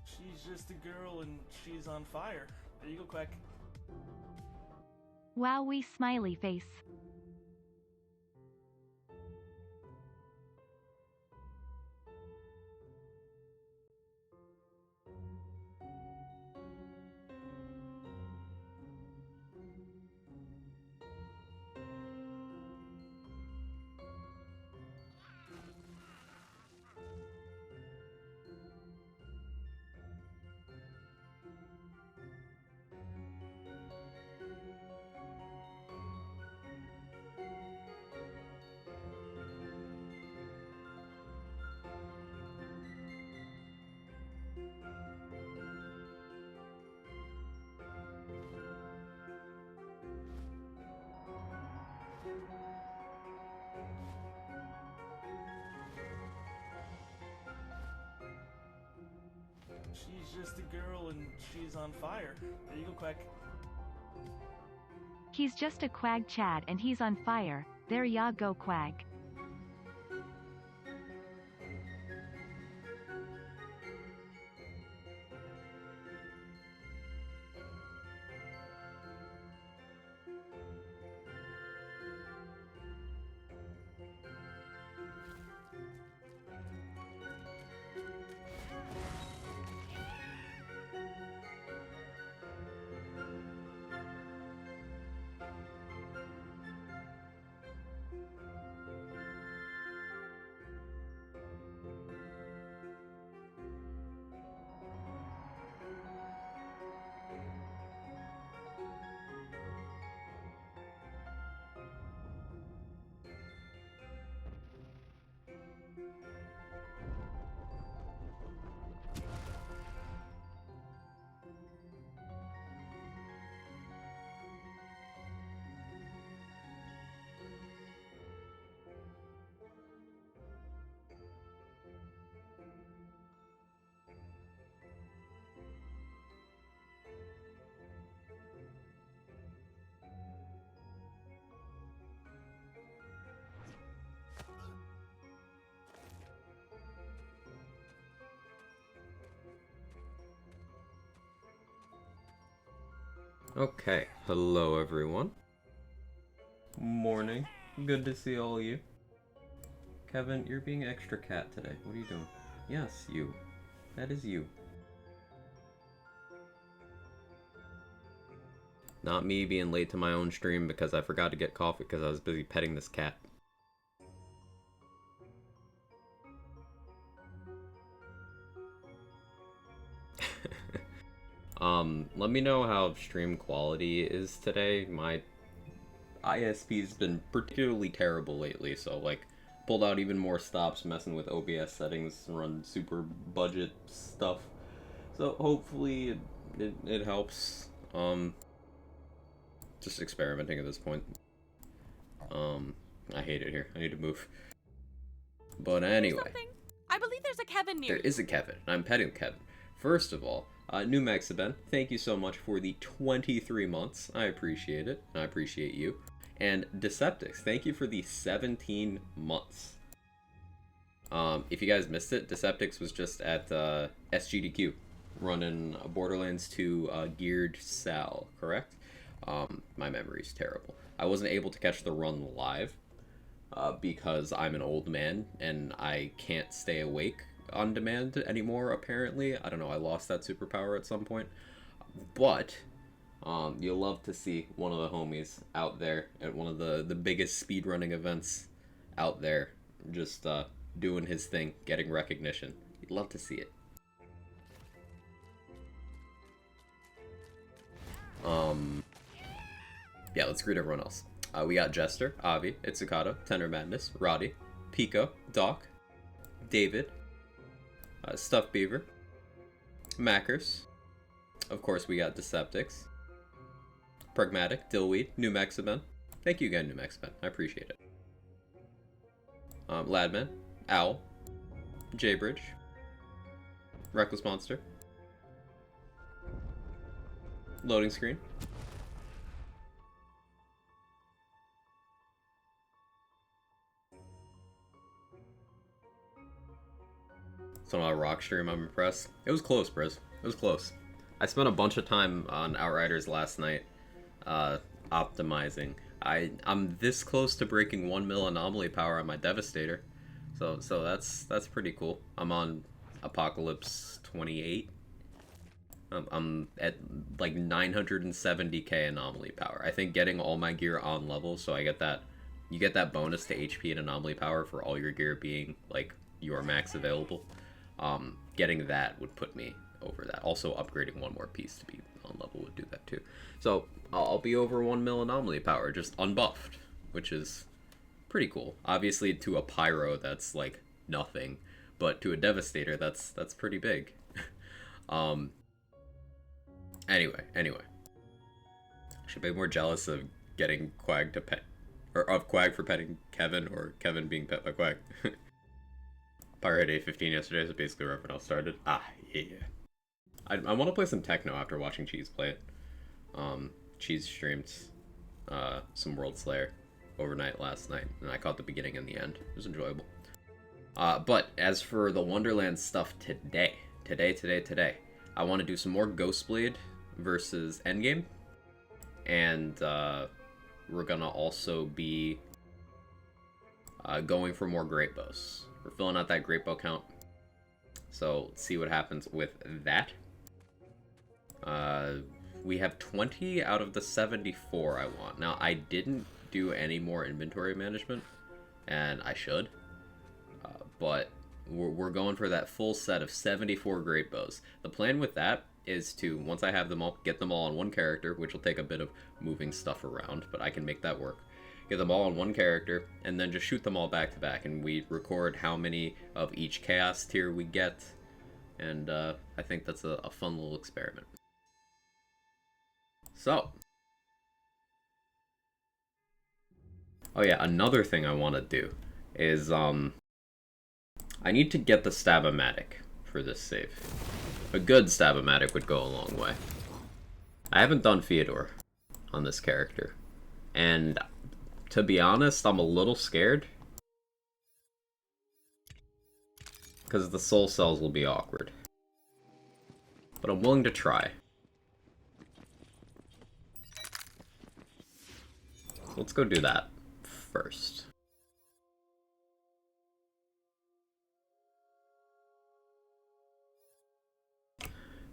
She's just a girl and she's on fire. There you go, Quack. Wowie smiley face. She's just a girl and she's on fire. There you go, Quack. He's just a quag Chad and he's on fire. There ya go, quag. Okay, hello everyone. Morning. Good to see all of you. Kevin, you're being extra cat today. What are you doing? Yes, you. That is you. Not me being late to my own stream because I forgot to get coffee because I was busy petting this cat. Let me know how stream quality is today. My ISP's been particularly terrible lately, so like pulled out even more stops messing with OBS settings, run super budget stuff. So hopefully it helps. Just experimenting at this point. I hate it here. I need to move. But anyway. I believe there's a Kevin near There you. is a Kevin. I'm petting Kevin. First of all, New Mexiben, thank you so much for the 23 months. I appreciate it. I appreciate you. And Deceptix, thank you for the 17 months. If you guys missed it, Deceptix was just at SGDQ, running Borderlands 2 Geared Sal, correct? My memory's terrible. I wasn't able to catch the run live because I'm an old man and I can't stay awake on demand anymore, apparently. I don't know, I lost that superpower at some point. But you'll love to see one of the homies out there at one of the biggest speedrunning events out there, just doing his thing, getting recognition. You'd love to see it. Yeah, let's greet everyone else. We got Jester, Avi, Itsukato, Tender Madness, Roddy, Pico, Doc, David, Stuffed Beaver, Mackers. Of course, we got Deceptix, Pragmatic, Dillweed, New Mexiben. Thank you again, New Mexiben. I appreciate it. Ladman, Owl, Jaybridge, Reckless Monster, Loading Screen, so on a rock stream, I'm impressed. It was close, Briz. It was close. I spent a bunch of time on Outriders last night, optimizing. I'm this close to breaking 1 mil anomaly power on my Devastator, so that's pretty cool. I'm on Apocalypse 28. I'm at like 970k anomaly power. I think getting all my gear on level, so I get that. You get that bonus to HP and anomaly power for all your gear being like your max available. Getting that would put me over that. Also, upgrading one more piece to be on level would do that too. So I'll be over 1 mil anomaly power, just unbuffed, which is pretty cool. Obviously, to a Pyro, that's like nothing, but to a Devastator, that's pretty big. Anyway, should be more jealous of getting Quag to pet, or of Quag for petting Kevin, or Kevin being pet by Quag. Pyro hit A15 yesterday, so basically where everyone else started. Ah, yeah. I want to play some techno after watching Cheese play it. Cheese streamed some World Slayer overnight last night, and I caught the beginning and the end. It was enjoyable. But as for the Wonderland stuff today, I want to do some more Ghostblade versus Endgame, and we're gonna also be going for more Greatbows. We're filling out that Greatbow count, so let's see what happens with that. We have 20 out of the 74 I want. Now, I didn't do any more inventory management, and I should, but we're going for that full set of 74 Greatbows. The plan with that is to, once I have them all, get them all on one character, which will take a bit of moving stuff around, but I can make that work. Get them all on one character, and then just shoot them all back to back, and we record how many of each chaos tier we get, and I think that's a fun little experiment. So, oh yeah, another thing I want to do is, I need to get the Stab-O-Matic for this save. A good Stab-O-Matic would go a long way. I haven't done Fyodor on this character, and to be honest, I'm a little scared, because the soul cells will be awkward. But I'm willing to try. Let's go do that first.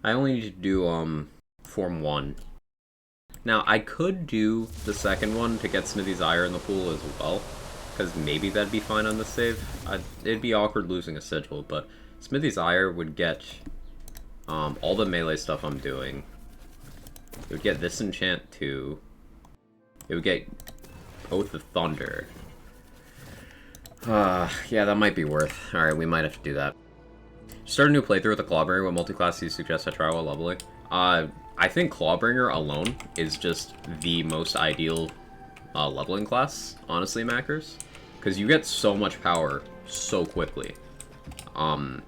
I only need to do, Form 1. Now, I could do the second one to get Smithy's Ire in the pool as well, because maybe that'd be fine on the save. It'd be awkward losing a sigil, but Smithy's Ire would get, all the melee stuff I'm doing. It would get this enchant too. It would get Oath of Thunder. Yeah, that might be worth. Alright, we might have to do that. Start a new playthrough with a Clawbringer. What multi-class do you suggest I try while leveling? I think Clawbringer alone is just the most ideal leveling class, honestly, Mackers. Because you get so much power so quickly. Think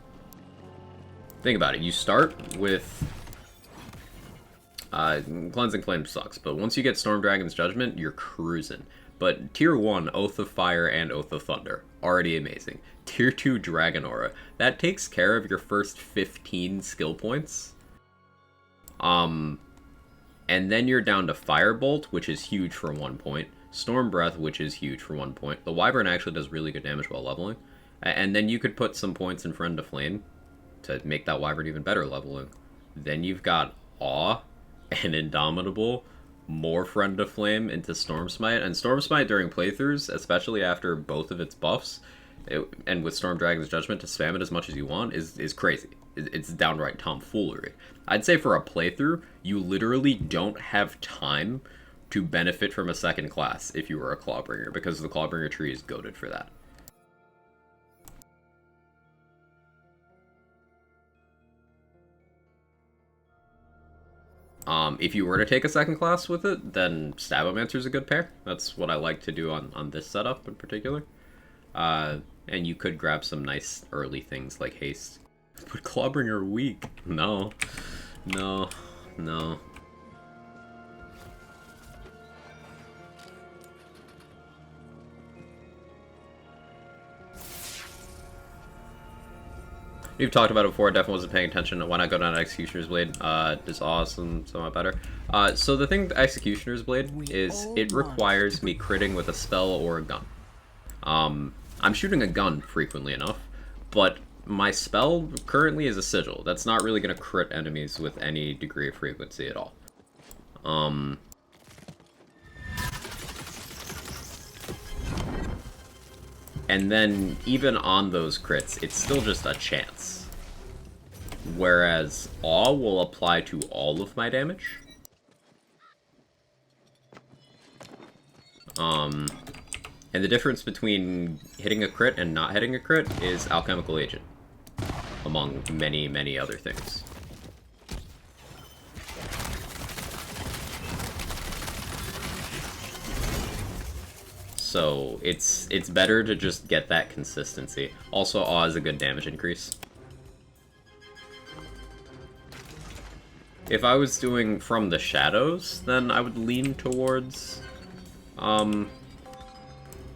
about it. You start with... Cleansing Flame sucks, but once you get Storm Dragon's Judgment, you're cruising. But Tier 1, Oath of Fire and Oath of Thunder, already amazing. Tier 2, Dragon Aura, that takes care of your first 15 skill points. And then you're down to Firebolt, which is huge for 1 point. Storm Breath, which is huge for 1 point. The Wyvern actually does really good damage while leveling. And then you could put some points in Friend to Flame to make that Wyvern even better leveling. Then you've got Awe and Indomitable, more Friend to Flame into Storm Smite. And Storm Smite during playthroughs, especially after both of its buffs, and with Storm Dragon's Judgment, to spam it as much as you want is crazy. It's downright tomfoolery. I'd say for a playthrough, you literally don't have time to benefit from a second class if you were a Clawbringer, because the Clawbringer tree is goated for that. If you were to take a second class with it, then Stab-O-Mancer's a good pair. That's what I like to do on this setup in particular. And you could grab some nice early things like Haste. But Clawbringer weak. No. No. No. We've talked about it before, I definitely wasn't paying attention. Why not go down to Executioner's Blade? It's awesome, so much better. So the thing with Executioner's Blade is it requires me critting with a spell or a gun. I'm shooting a gun frequently enough, but my spell currently is a sigil. That's not really going to crit enemies with any degree of frequency at all. And then, even on those crits, it's still just a chance. Whereas Awe will apply to all of my damage. And the difference between hitting a crit and not hitting a crit is Alchemical Agent, among many, many other things. So it's better to just get that consistency. Also, Awe is a good damage increase. If I was doing From the Shadows, then I would lean towards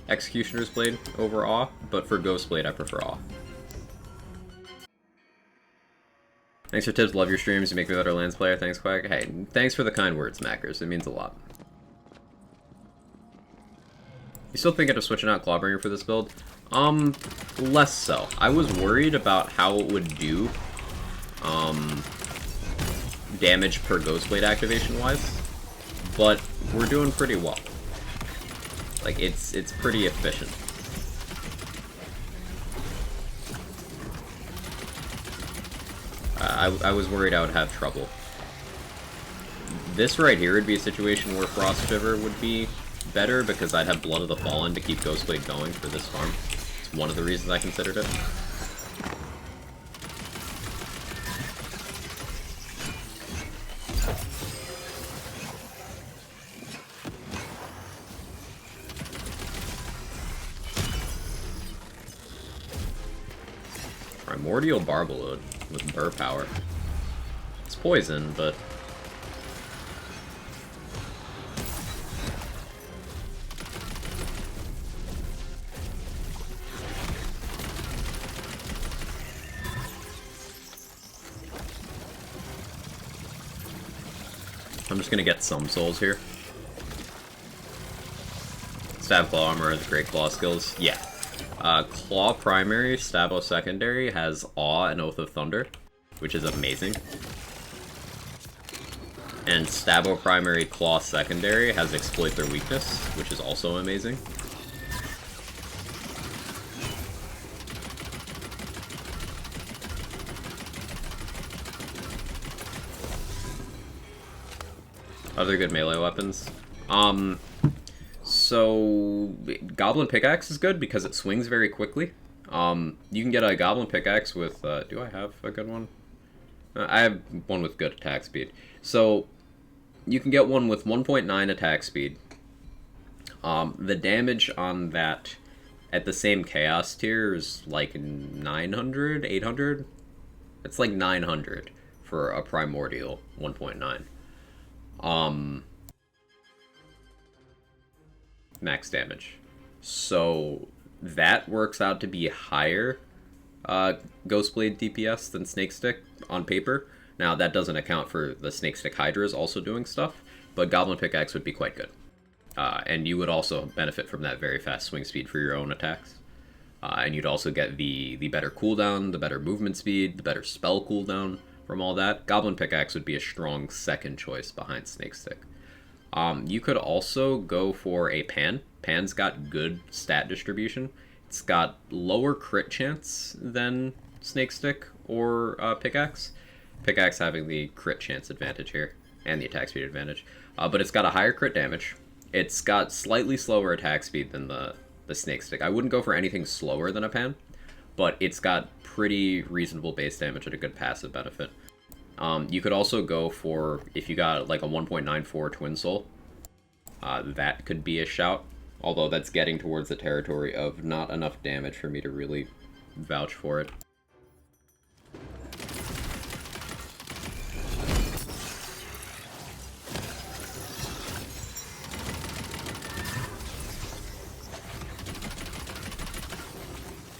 Executioner's Blade over Awe, but for Ghost Blade I prefer Awe. Thanks for tips, love your streams, you make me a better Lands player, thanks Quack. Hey, thanks for the kind words, Mackers, it means a lot. You still thinking of switching out Clawbringer for this build? Less so. I was worried about how it would do, damage per Ghostblade activation-wise, but we're doing pretty well. Like, it's pretty efficient. I was worried I would have trouble. This right here would be a situation where Frost Shiver would be better, because I'd have Blood of the Fallen to keep Ghostblade going for this farm. It's one of the reasons I considered it. Primordial Barbalode with Burr Power. It's poison, but... I'm just gonna get some souls here. Stab Claw Armor has great Claw skills. Yeah. Claw Primary, Stabbo Secondary has Awe and Oath of Thunder, which is amazing. And Stabbo Primary, Claw Secondary has Exploit Their Weakness, which is also amazing. Other good melee weapons. So Goblin Pickaxe is good because it swings very quickly. You can get a Goblin Pickaxe with, do I have a good one? I have one with good attack speed. So you can get one with 1.9 attack speed. The damage on that at the same Chaos tier is like 900, 800? It's like 900 for a Primordial 1.9. Max damage. So that works out to be higher Ghostblade DPS than Snakestick on paper. Now that doesn't account for the Snakestick Hydras also doing stuff, but Goblin Pickaxe would be quite good. And you would also benefit from that very fast swing speed for your own attacks. And you'd also get the better cooldown, the better movement speed, the better spell cooldown from all that. Goblin Pickaxe would be a strong second choice behind Snakestick. You could also go for a Pan. Pan's got good stat distribution. It's got lower crit chance than Snakestick or Pickaxe. Pickaxe having the crit chance advantage here, and the attack speed advantage. But it's got a higher crit damage. It's got slightly slower attack speed than the Snakestick. I wouldn't go for anything slower than a Pan, but it's got pretty reasonable base damage and a good passive benefit. You could also go for, if you got like a 1.94 Twin Soul, that could be a shout, although that's getting towards the territory of not enough damage for me to really vouch for it.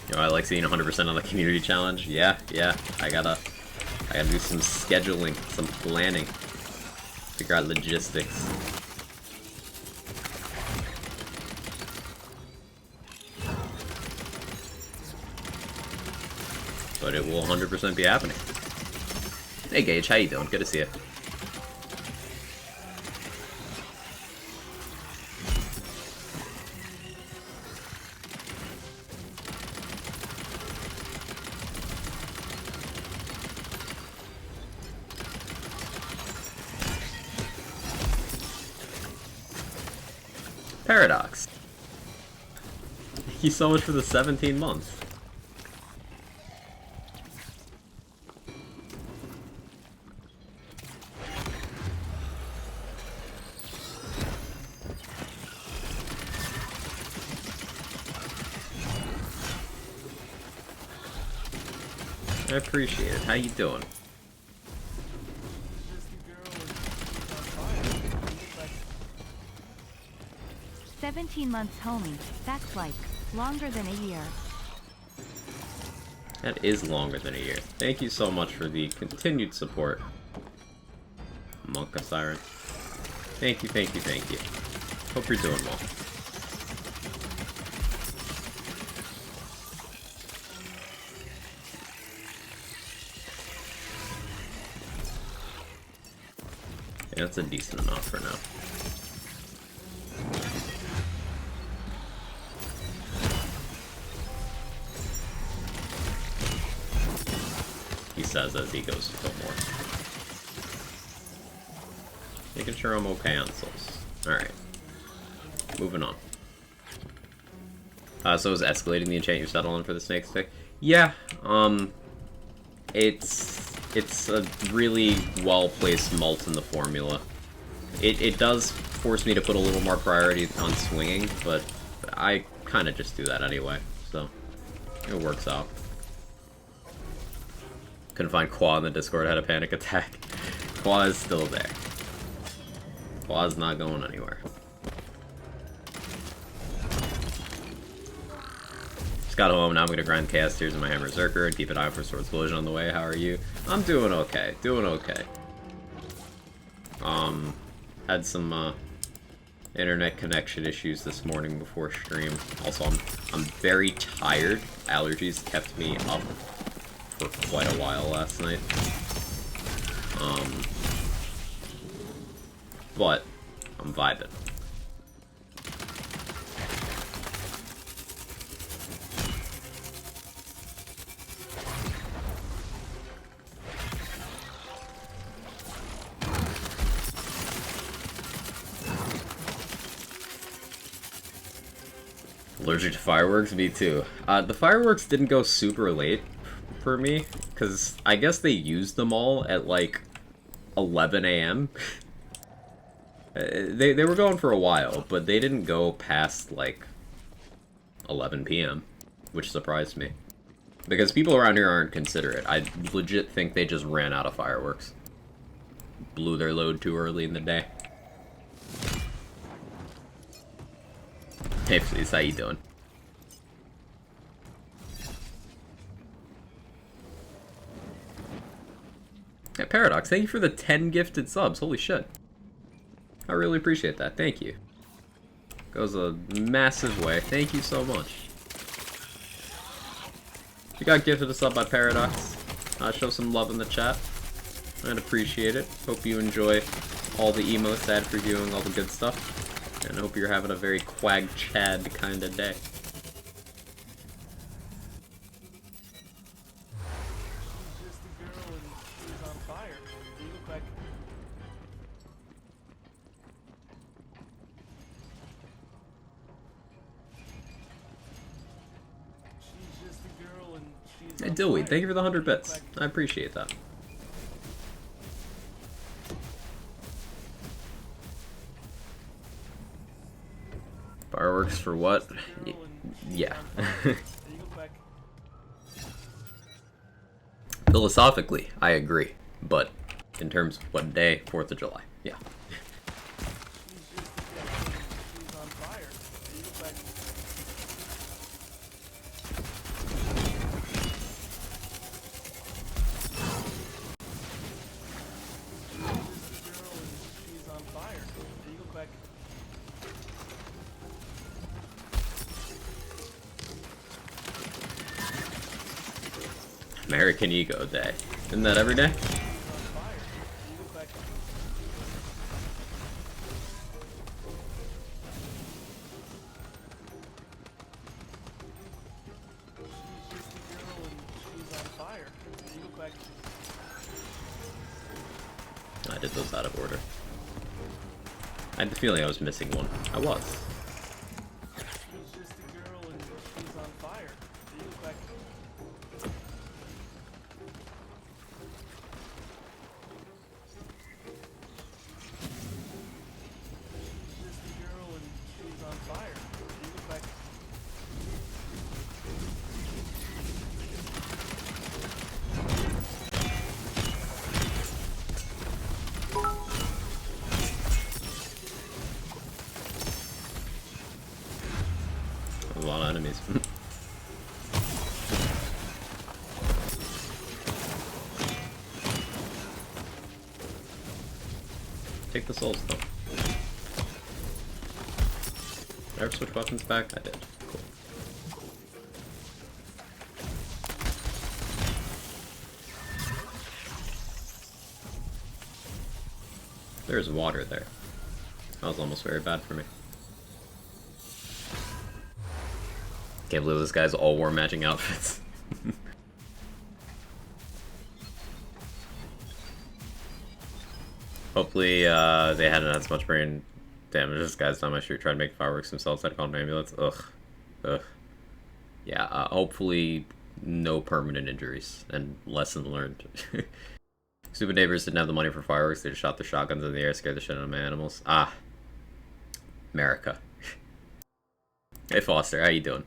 You know, I like seeing 100% on the community challenge. Yeah, I gotta do some scheduling, some planning, figure out logistics. But it will 100% be happening. Hey Gage, how you doing? Good to see you. Paradox. Thank you so much for the 17 months. I appreciate it. How you doing? 17 months, homie. That's like longer than a year. That is longer than a year. Thank you so much for the continued support, Monka Siren. Thank you, thank you, thank you. Hope you're doing well. Yeah, that's a decent amount for now. He says as he goes to kill more. Making sure I'm okay on souls. Alright. Moving on. So is escalating the enchant you're settling for the snake stick? Yeah, it's a really well-placed mult in the formula. It does force me to put a little more priority on swinging, but I kind of just do that anyway, so it works out. Couldn't find Qua in the Discord, had a panic attack. Qua is still there. Qua's not going anywhere. Just got home, now I'm gonna grind Chaos Tears in my Hammer Zerker and keep an eye for Sword's Collision on the way. How are you? I'm doing okay, doing okay. Had some internet connection issues this morning before stream. Also, I'm very tired. Allergies kept me up for quite a while last night. But I'm vibing. Allergic to fireworks? Me too. The fireworks didn't go super late for me, because I guess they used them all at like 11 a.m. They were going for a while, but they didn't go past like 11 p.m., which surprised me. Because people around here aren't considerate. I legit think they just ran out of fireworks. Blew their load too early in the day. Hey, please, how you doing? Hey, Paradox, thank you for the 10 gifted subs. Holy shit. I really appreciate that. Thank you. Goes a massive way. Thank you so much. If you got gifted a sub by Paradox, show some love in the chat. I'd appreciate it. Hope you enjoy all the emotes, ad previewing, all the good stuff. And I hope you're having a very Quag Chad kind of day. Hey Dillweed, thank you for the 100 bits. I appreciate that. Fireworks for what? Yeah. Philosophically, I agree. But in terms of what day, 4th of July. Yeah. American Ego Day. Isn't that every day? I did those out of order. I had the feeling I was missing one. I was. a lot of enemies. Take the souls, though. Did I ever switch weapons back? I did. Cool. There's water there. That was almost very bad for me. Can't believe this guy's all wore matching outfits. Hopefully, they hadn't had as much brain damage. This guy's down my street trying to make fireworks themselves. I'd call an ambulance. Ugh. Ugh. Yeah, hopefully no permanent injuries. And lesson learned. Stupid neighbors didn't have the money for fireworks. They just shot their shotguns in the air, scared the shit out of my animals. Ah. America. Hey Foster, how you doing?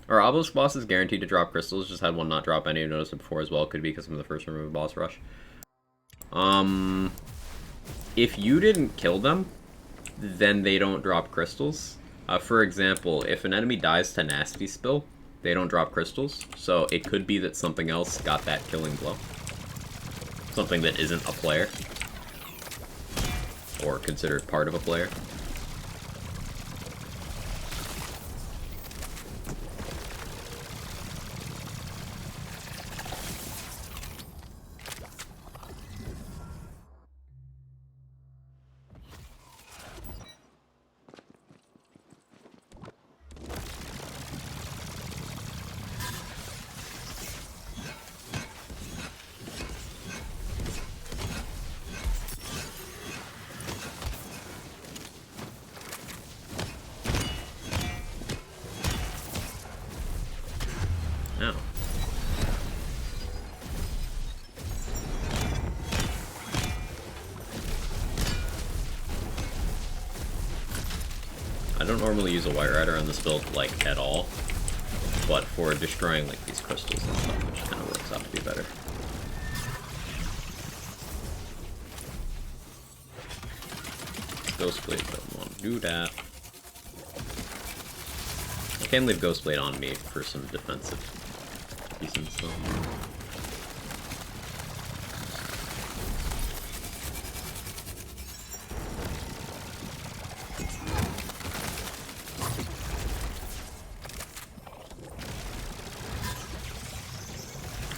Are obelisk bosses guaranteed to drop crystals? Just had one not drop any. You noticed it before as well. Could be because I'm the first remove boss rush. If you didn't kill them, then they don't drop crystals. For example, if an enemy dies to nasty spill, they don't drop crystals. So it could be that something else got that killing blow. Something that isn't a player. Or considered part of a player. No. I don't normally use a White Rider on this build, like, at all. But for destroying, like, these crystals and stuff, which kind of works out to be better. Ghostblade don't want to do that. I can leave Ghostblade on me for some defensive reasons, though.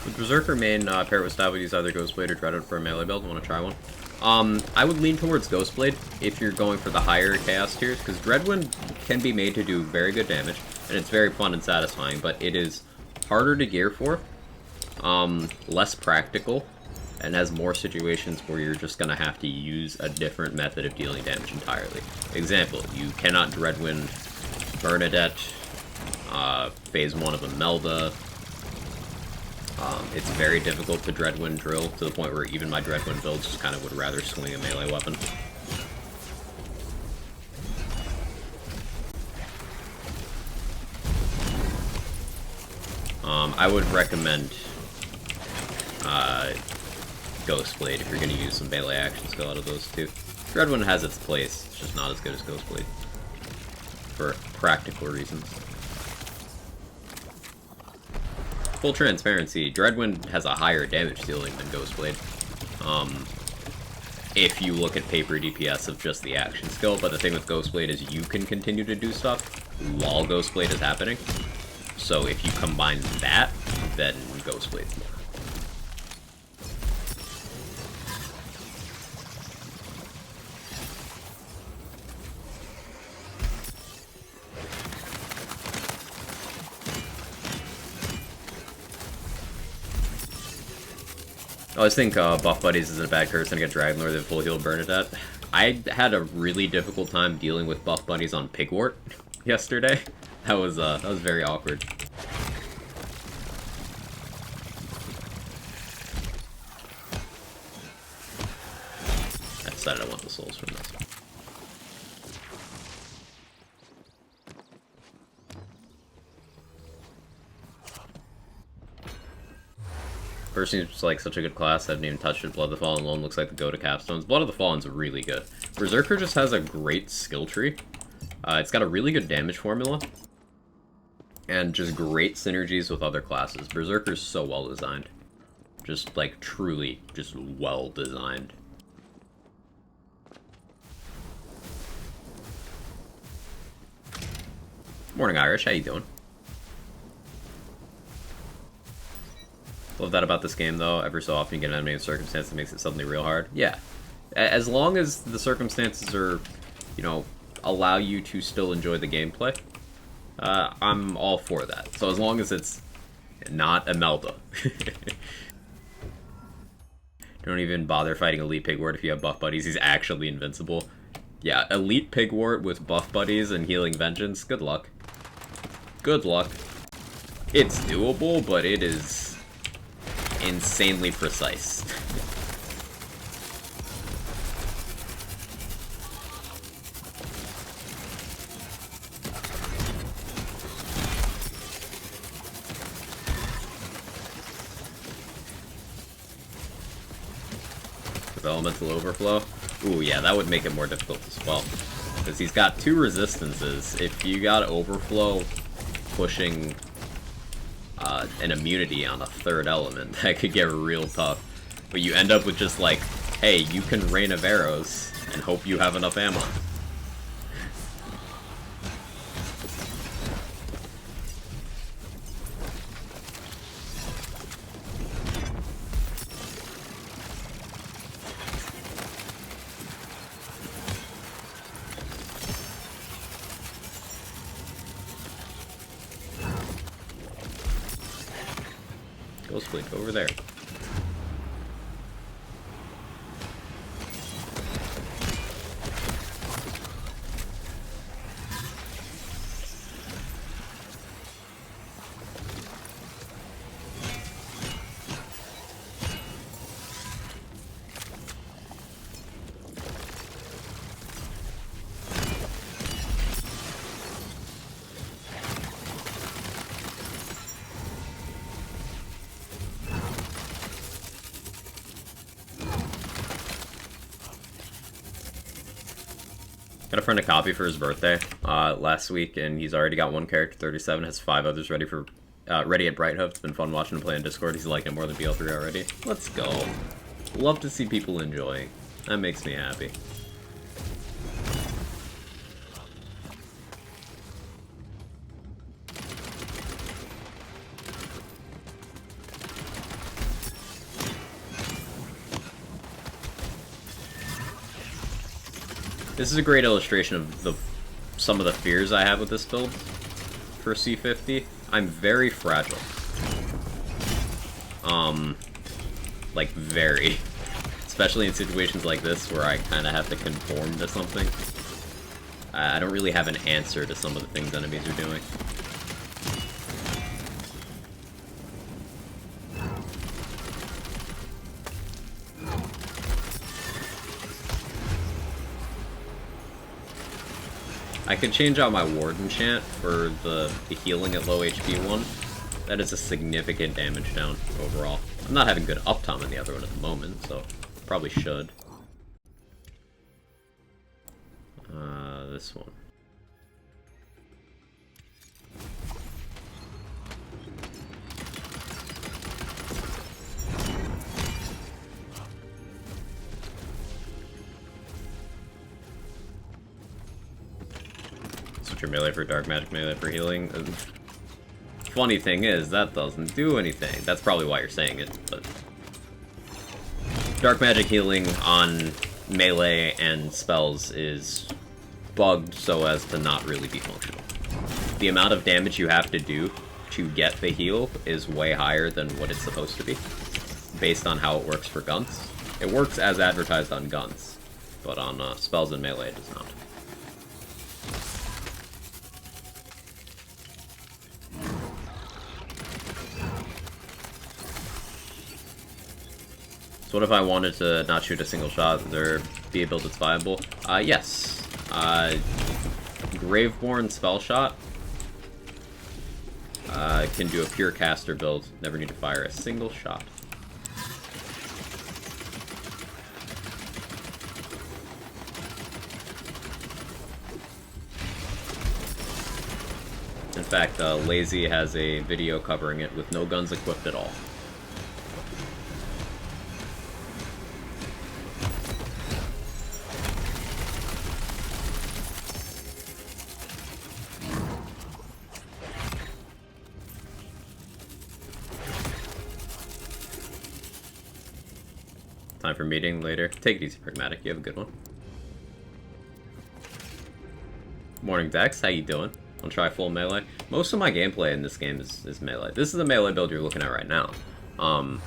With Berserker main, pair it with Stab, would use either Ghostblade or Dreaded for a melee build. Want to try one? I would lean towards Ghostblade if you're going for the higher Chaos tiers, because Dreadwind can be made to do very good damage, and it's very fun and satisfying, but it is harder to gear for, less practical, and has more situations where you're just going to have to use a different method of dealing damage entirely. Example, you cannot Dreadwind Bernadette, phase 1 of Imelda. It's very difficult to Dreadwind drill, to the point where even my Dreadwind builds just kind of would rather swing a melee weapon. I would recommend Ghostblade if you're going to use some melee action skill out of those two. Dreadwind has its place, it's just not as good as Ghostblade. For practical reasons. Full transparency, Dreadwind has a higher damage ceiling than Ghostblade. If you look at paper DPS of just the action skill, but the thing with Ghostblade is you can continue to do stuff while Ghostblade is happening. So if you combine that, then Ghostblade's more. I always think Buff Buddies is a bad curse and get Dragon Lord than full heal Bernadette. I had a really difficult time dealing with Buff Buddies on Pigwort yesterday. That was very awkward. I decided I want the souls from this. First seems like such a good class, I haven't even touched it. Blood of the Fallen alone looks like the go-to capstones. Blood of the Fallen's really good. Berserker just has a great skill tree. It's got a really good damage formula. And just great synergies with other classes. Berserker's so well designed. Just, like, truly, just well designed. Morning, Irish. How you doing? Love that about this game, though. Every so often you get an enemy in circumstance that makes it suddenly real hard. Yeah. As long as the circumstances are, you know, allow you to still enjoy the gameplay, I'm all for that. So as long as it's not Imelda. Don't even bother fighting Elite Pigwort if you have buff buddies. He's actually invincible. Yeah, Elite Pigwort with buff buddies and healing vengeance, good luck. Good luck. It's doable, but it is insanely precise. With elemental overflow. Ooh, yeah, that would make it more difficult as well. Because he's got 2 resistances. If you got overflow pushing an immunity on a 3rd element, that could get real tough. But you end up with just like, hey, you can rain of arrows and hope you have enough ammo. Ghost Blink over there. Got a friend a copy for his birthday last week, and he's already got 1 character, 37, has 5 others ready for ready at Brighthoof. It's been fun watching him play on Discord. He's liking it more than BL3 already. Let's go. Love to see people enjoying. That makes me happy. This is a great illustration of some of the fears I have with this build for C50. I'm very fragile. Like very. Especially in situations like this where I kind of have to conform to something. I don't really have an answer to some of the things enemies are doing. I could change out my Ward enchant for the healing at low HP one. That is a significant damage down overall. I'm not having good uptime in the other one at the moment, so probably should. This one. Switch your melee for dark magic, melee for healing. Funny thing is, that doesn't do anything. That's probably why you're saying it, but... Dark magic healing on melee and spells is bugged so as to not really be functional. The amount of damage you have to do to get the heal is way higher than what it's supposed to be, based on how it works for guns. It works as advertised on guns, but on spells and melee it does not. So what if I wanted to not shoot a single shot? Would there be a build that's viable? Yes. Graveborn Spell Shot. Can do a pure caster build. Never need to fire a single shot. And fact, Lazy has a video covering it with no guns equipped at all. Time for meeting later. Take it easy, Pragmatic. You have a good one. Morning, Dex. How you doing? I'll try full melee. Most of my gameplay in this game is melee. This is the melee build you're looking at right now. I'm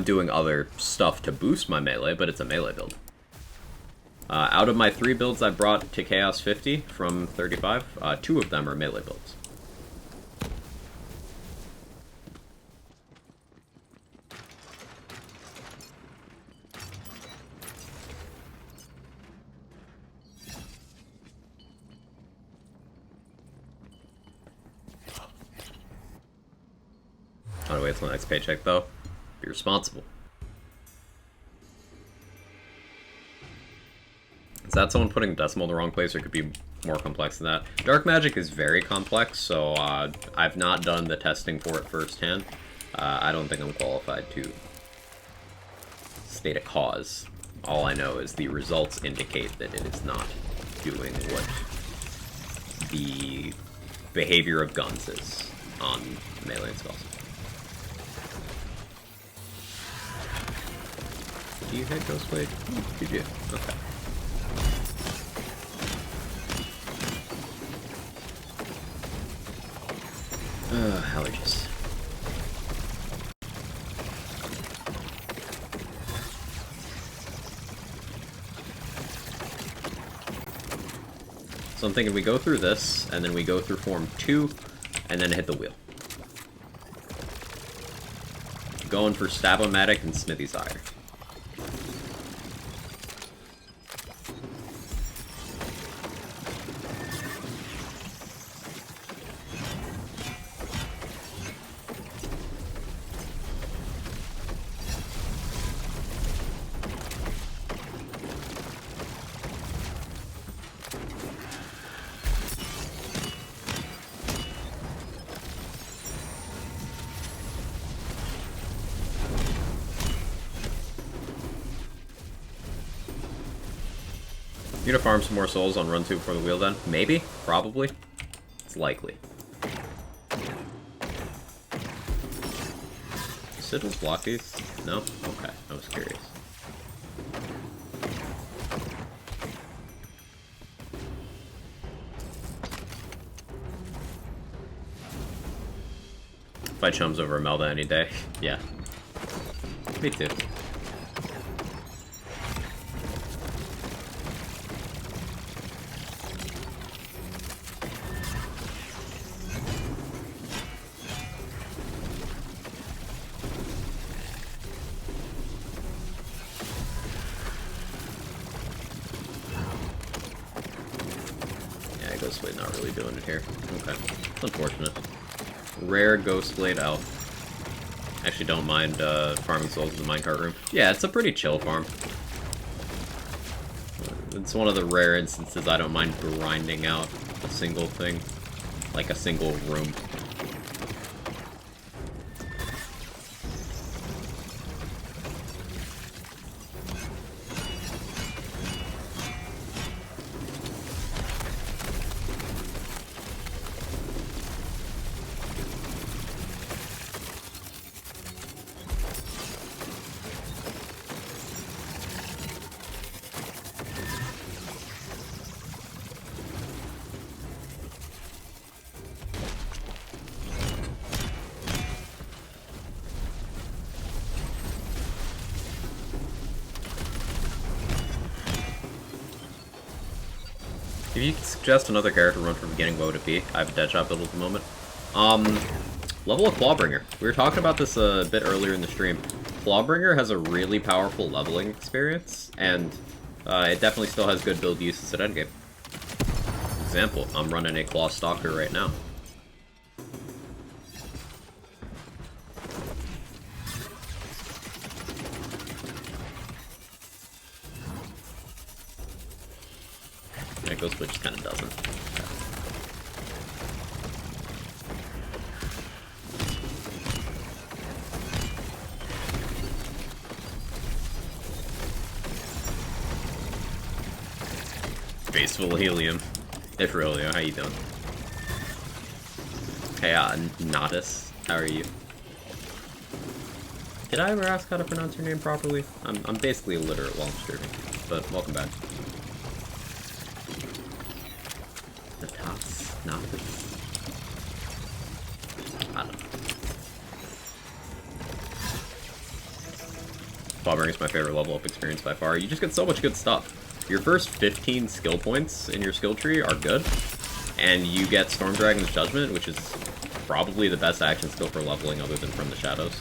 doing other stuff to boost my melee, but it's a melee build. Out of my 3 builds I brought to Chaos 50 from 35, 2 of them are melee builds. I'll wait till the next paycheck, though. Be responsible. Is that someone putting a decimal in the wrong place, or it could be more complex than that? Dark magic is very complex, so I've not done the testing for it firsthand. I don't think I'm qualified to state a cause. All I know is the results indicate that it is not doing what the behavior of guns is on melee and spells. Do you hit Ghostblade? You do. Okay. Allergies. So I'm thinking we go through this, and then we go through form 2, and then hit the wheel. Going for Stab-O-Matic and Smithy's Ire. You gonna farm some more souls on run 2 before the wheel then? Maybe? Probably? It's likely. Sigils block these? No? Okay, I was curious. Fight chums over Imelda any day. Yeah. Me too. Ghostblade not really doing it here. Okay. It's unfortunate. Rare Ghostblade out. Actually don't mind farming souls in the minecart room. Yeah, it's a pretty chill farm. It's one of the rare instances I don't mind grinding out a single thing. Like a single room. If you could suggest another character run from beginning, what would it be? I have a Deadshot build at the moment. Level of Clawbringer. We were talking about this a bit earlier in the stream. Clawbringer has a really powerful leveling experience, and it definitely still has good build uses at endgame. Example, I'm running a Claw Stalker right now. Yeah, Ghostblade just kind of doesn't. face full of helium. Ifrilio, how you doing? Hey, Nodus, how are you? Did I ever ask how to pronounce your name properly? I'm basically illiterate while I'm streaming, but welcome back. Natas? Nodus? I don't know. Bobbering is my favorite level up experience by far. You just get so much good stuff. Your first 15 skill points in your skill tree are good, and you get Storm Dragon's Judgment, which is probably the best action skill for leveling other than From the Shadows.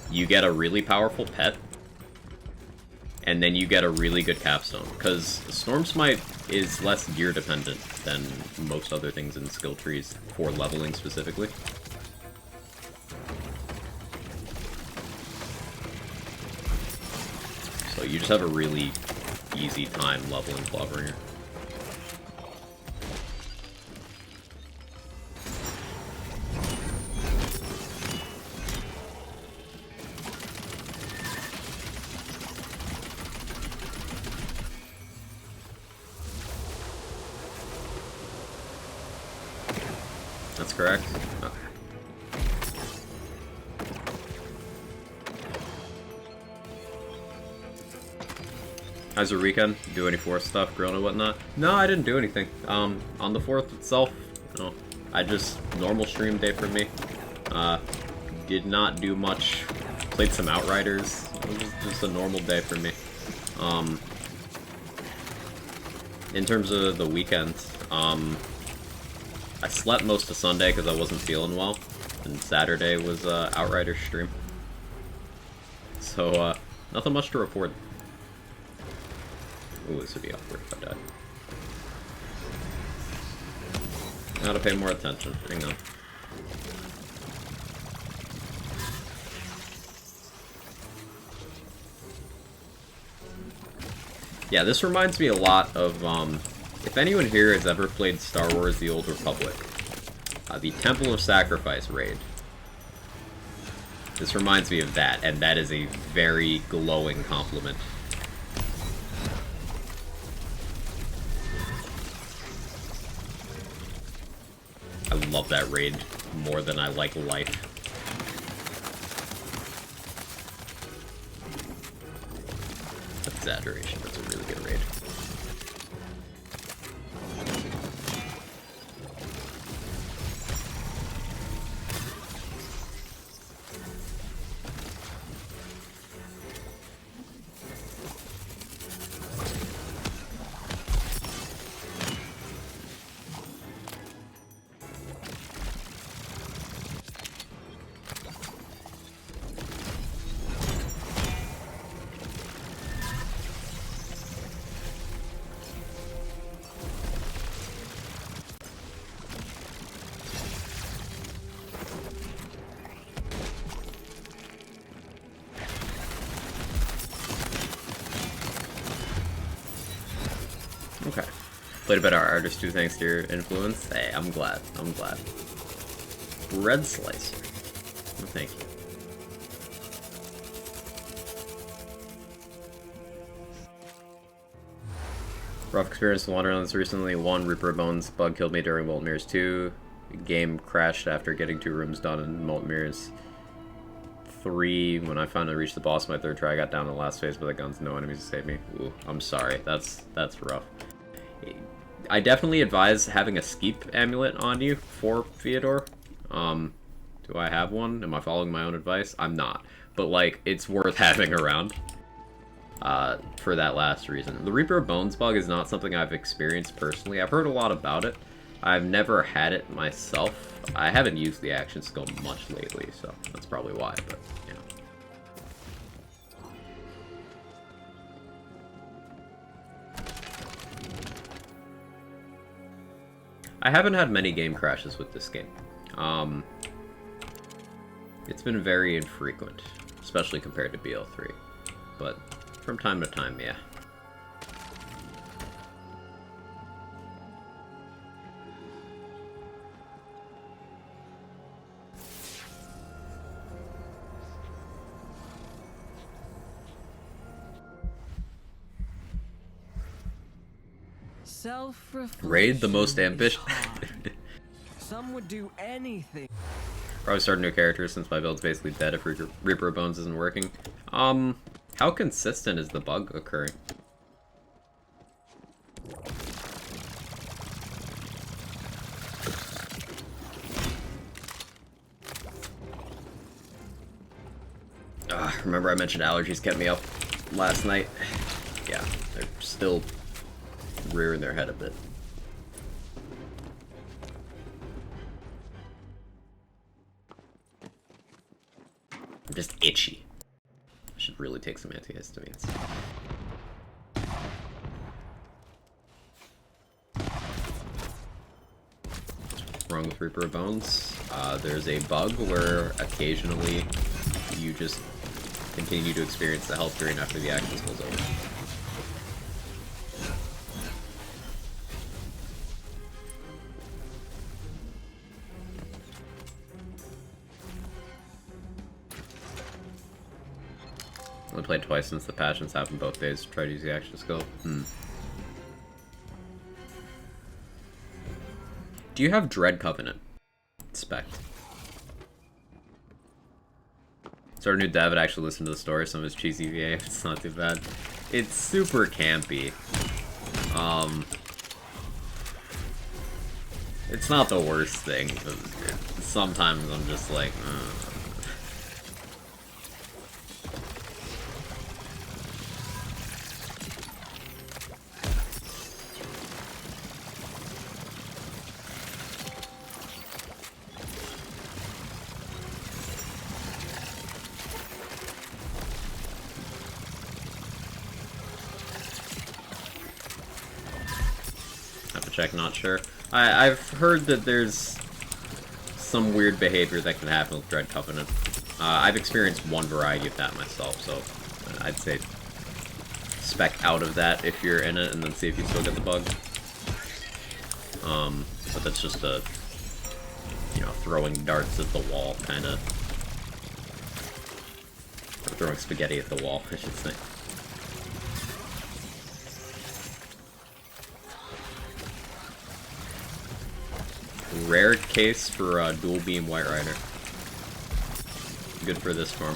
You get a really powerful pet, and then you get a really good capstone, because Storm Smite is less gear dependent than most other things in skill trees for leveling specifically. So you just have a really easy time leveling Clawbringer. That's correct. Okay. How's your weekend? Do any forest stuff, grill and whatnot? No, I didn't do anything. On the 4th itself, no. I just, normal stream day for me. Did not do much. Played some Outriders. It was just a normal day for me. In terms of the weekend, I slept most of Sunday because I wasn't feeling well. And Saturday was Outrider stream. So, nothing much to report. Ooh, this would be awkward if I died. Gotta pay more attention. Hang on. Yeah, this reminds me a lot of, if anyone here has ever played Star Wars The Old Republic, the Temple of Sacrifice raid. This reminds me of that, and that is a very glowing compliment. I love that raid more than I like life. Exaggeration, that's a really good raid. Okay. Played a bit of Artist too, thanks to your influence. Hey, I'm glad. I'm glad. Red Slicer. Well, thank you. Rough experience in Wonderlands recently. 1, Reaper Bones bug killed me during Molten Mirrors 2. Game crashed after getting 2 rooms done in Molten Mirrors 3. When I finally reached the boss, my 3rd try, I got down to the last phase, but the guns, no enemies to save me. Ooh, I'm sorry. That's rough. I definitely advise having a Skeep amulet on you for Fyodor. Do I have one? Am I following my own advice? I'm not. But, like, it's worth having around. For that last reason. The Reaper of Bones bug is not something I've experienced personally. I've heard a lot about it. I've never had it myself. I haven't used the action skill much lately, so that's probably why, but, you know. I haven't had many game crashes with this game. It's been very infrequent, especially compared to BL3, but from time to time, yeah. Self-reflection Raid the most is ambitious. hard. Some would do anything. Probably start a new character since my build's basically dead if Reaper of Bones isn't working. How consistent is the bug occurring? Remember I mentioned allergies kept me up last night? Yeah, they're still rearing their head a bit. I'm just itchy. I should really take some antihistamines. What's wrong with Reaper of Bones? There's a bug where occasionally you just continue to experience the health drain after the action spills over. Only played twice since the patch, and it's happened both days. Try to use the action skill. Do you have Dread Covenant? Spect. Sort of new dev, and actually listen to the story, some of his cheesy VA, it's not too bad. It's super campy. It's not the worst thing, but sometimes I'm just like, have to check, not sure. I've heard that there's some weird behavior that can happen with Dread Covenant. I've experienced one variety of that myself, so I'd say spec out of that if you're in it, and then see if you still get the bug. But that's just a, you know, throwing darts at the wall, kind of. Or throwing spaghetti at the wall, I should say. Rare case for dual beam White Rider. Good for this farm.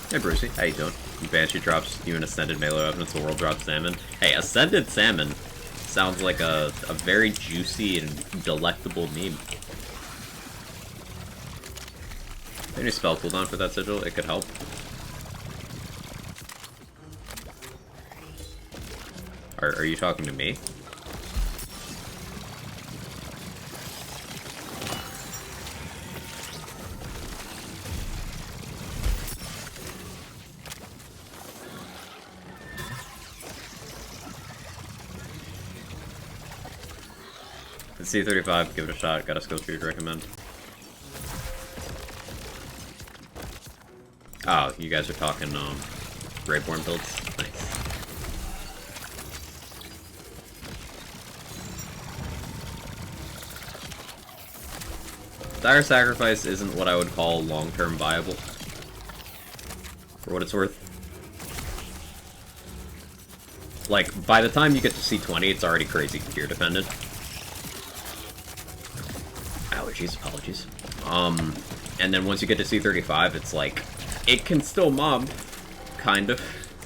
Hey Brucey, how you doing? Banshee drops you an Ascended melee weapon, it's the world drops Salmon. Hey, Ascended Salmon sounds like a very juicy and delectable meme. Any spell cooldown for that sigil? It could help. Are you talking to me? C35, give it a shot. Got a skill tree to recommend. Oh, you guys are talking Greyborn builds? Nice. Dire Sacrifice isn't what I would call long-term viable, for what it's worth. Like, by the time you get to C20, it's already crazy gear dependent. Apologies. And then once you get to C35, it's like, it can still mob, kind of,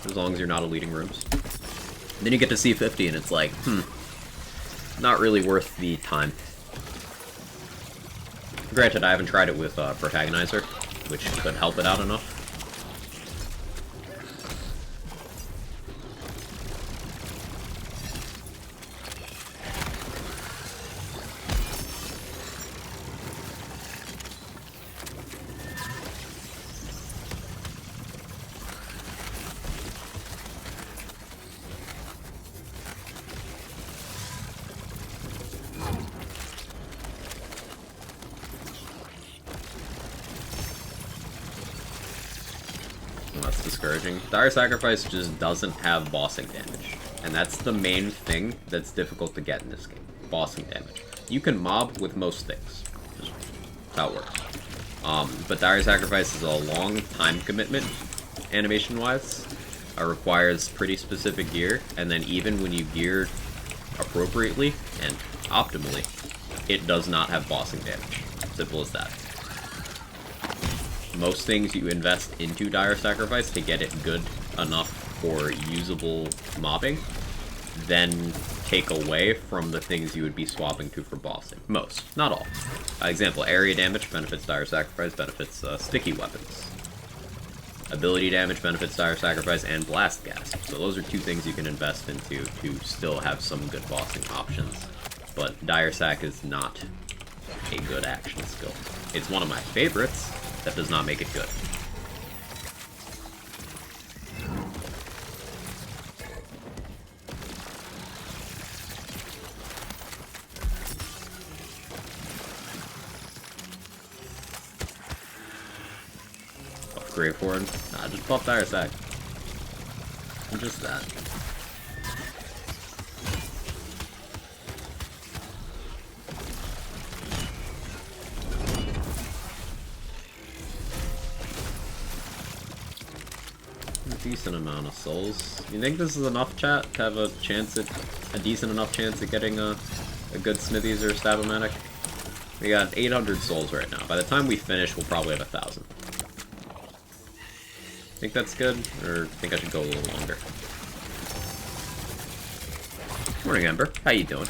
as long as you're not eluding rooms. Then you get to C50 and it's like, not really worth the time. Granted, I haven't tried it with Protagonizer, which could help it out enough. discouraging. Dire Sacrifice just doesn't have bossing damage. And that's the main thing that's difficult to get in this game. Bossing damage. You can mob with most things. Just how it works. But Dire Sacrifice is a long time commitment, animation-wise. It requires pretty specific gear, and then even when you gear appropriately and optimally, it does not have bossing damage. Simple as that. Most things you invest into Dire Sacrifice to get it good enough for usable mobbing, then take away from the things you would be swapping to for bossing. Most, not all. Example, area damage benefits Dire Sacrifice, benefits sticky weapons. Ability damage benefits Dire Sacrifice, and Blast Gas. So those are two things you can invest into to still have some good bossing options. But Dire Sac is not a good action skill. It's one of my favorites. That does not make it good. Buff Gravehorn? Nah, just buff Dire Sac. Just that. Decent amount of souls. You think this is enough, chat, to have a chance at a decent enough chance at getting a good Smithies or Stab-O-Matic? We got 800 souls right now. By the time we finish, we'll probably have 1,000. Think that's good, or think I should go a little longer? Morning, Ember. How you doing?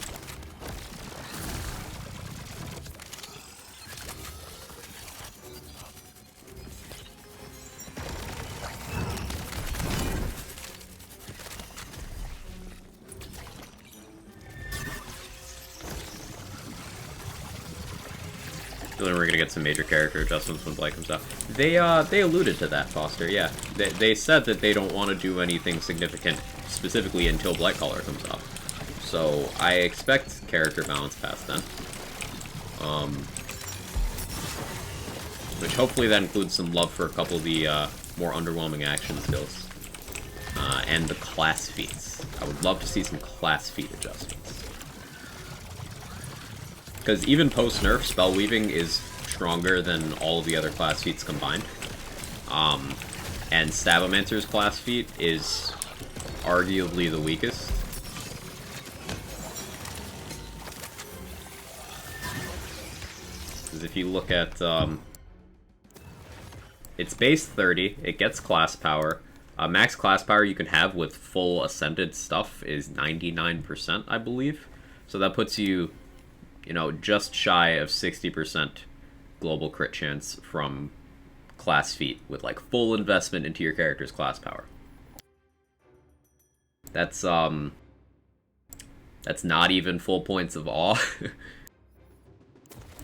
We're gonna get some major character adjustments when Blight comes out. They alluded to that, Foster, yeah. They said that they don't want to do anything significant specifically until Blightcaller comes out. So I expect character balance past then. Which hopefully that includes some love for a couple of the more underwhelming action skills. And the class feats. I would love to see some class feat adjustments. Because even post-nerf, Spell Weaving is stronger than all of the other class feats combined. And Stab-O-Mancer's class feat is arguably the weakest. Because if you look at... it's base 30, it gets class power. Max class power you can have with full Ascended stuff is 99%, I believe. So that puts you... you know, just shy of 60% global crit chance from class feat with like full investment into your character's class power. That's not even full points of awe.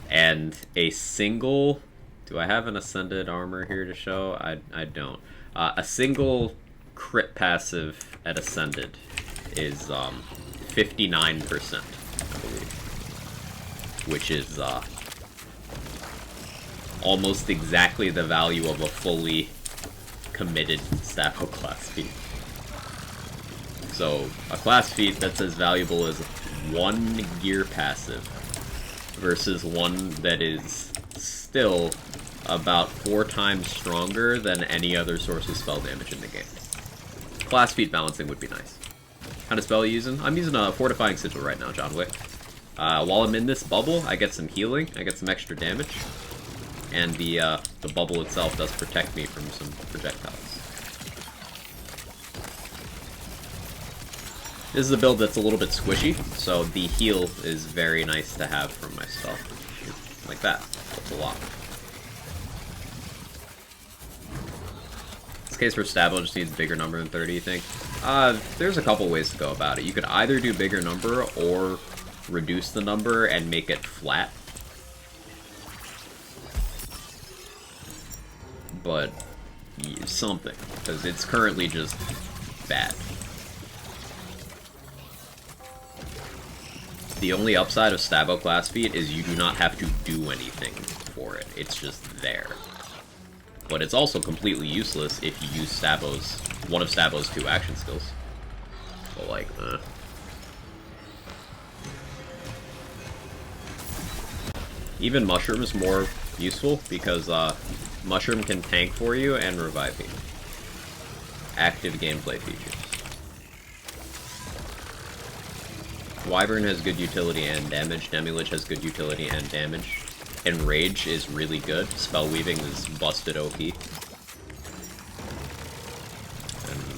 And a single, do I have an Ascended armor here to show? I don't. A single crit passive at Ascended is 59%, I believe. Which is almost exactly the value of a fully committed Stab-O class feat. So, a class feat that's as valuable as one gear passive versus one that is still about 4 times stronger than any other source of spell damage in the game. Class feat balancing would be nice. What kind of spell are you using? I'm using a Fortifying Sigil right now, John Wick. While I'm in this bubble, I get some healing, I get some extra damage, and the bubble itself does protect me from some projectiles. This is a build that's a little bit squishy, so the heal is very nice to have from my spell. Like that. That's a lot. In this case for Stab-O just needs a bigger number than 30, you think? There's a couple ways to go about it. You could either do bigger number, or reduce the number and make it flat. But something, because it's currently just bad. The only upside of Stab-O class feat is you do not have to do anything for it. It's just there. but it's also completely useless if you use one of Stabo's 2 action skills. But like, Even Mushroom is more useful because Mushroom can tank for you and revive you. Active gameplay features. Wyvern has good utility and damage. Demilich has good utility and damage. Enrage is really good. Spell Weaving is busted OP. And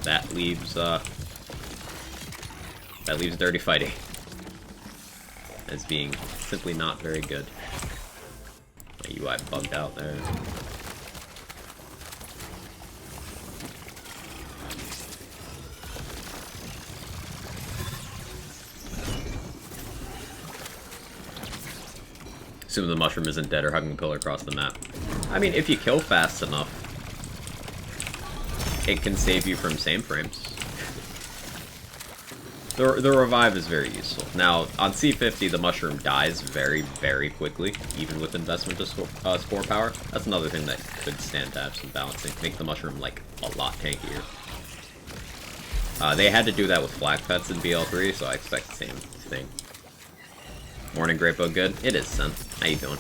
that leaves Dirty Fighting as being simply not very good. My UI bugged out there. Assuming the mushroom isn't dead or hugging a pillar across the map. I mean, if you kill fast enough, it can save you from same frames. The revive is very useful. Now, on C50, the mushroom dies very, very quickly, even with investment to spore power. That's another thing that could stand to have some balancing. Make the mushroom, like, a lot tankier. They had to do that with flak pets in BL3, so I expect the same thing. Morning, Greatbow. Good? It is, son. How you doing?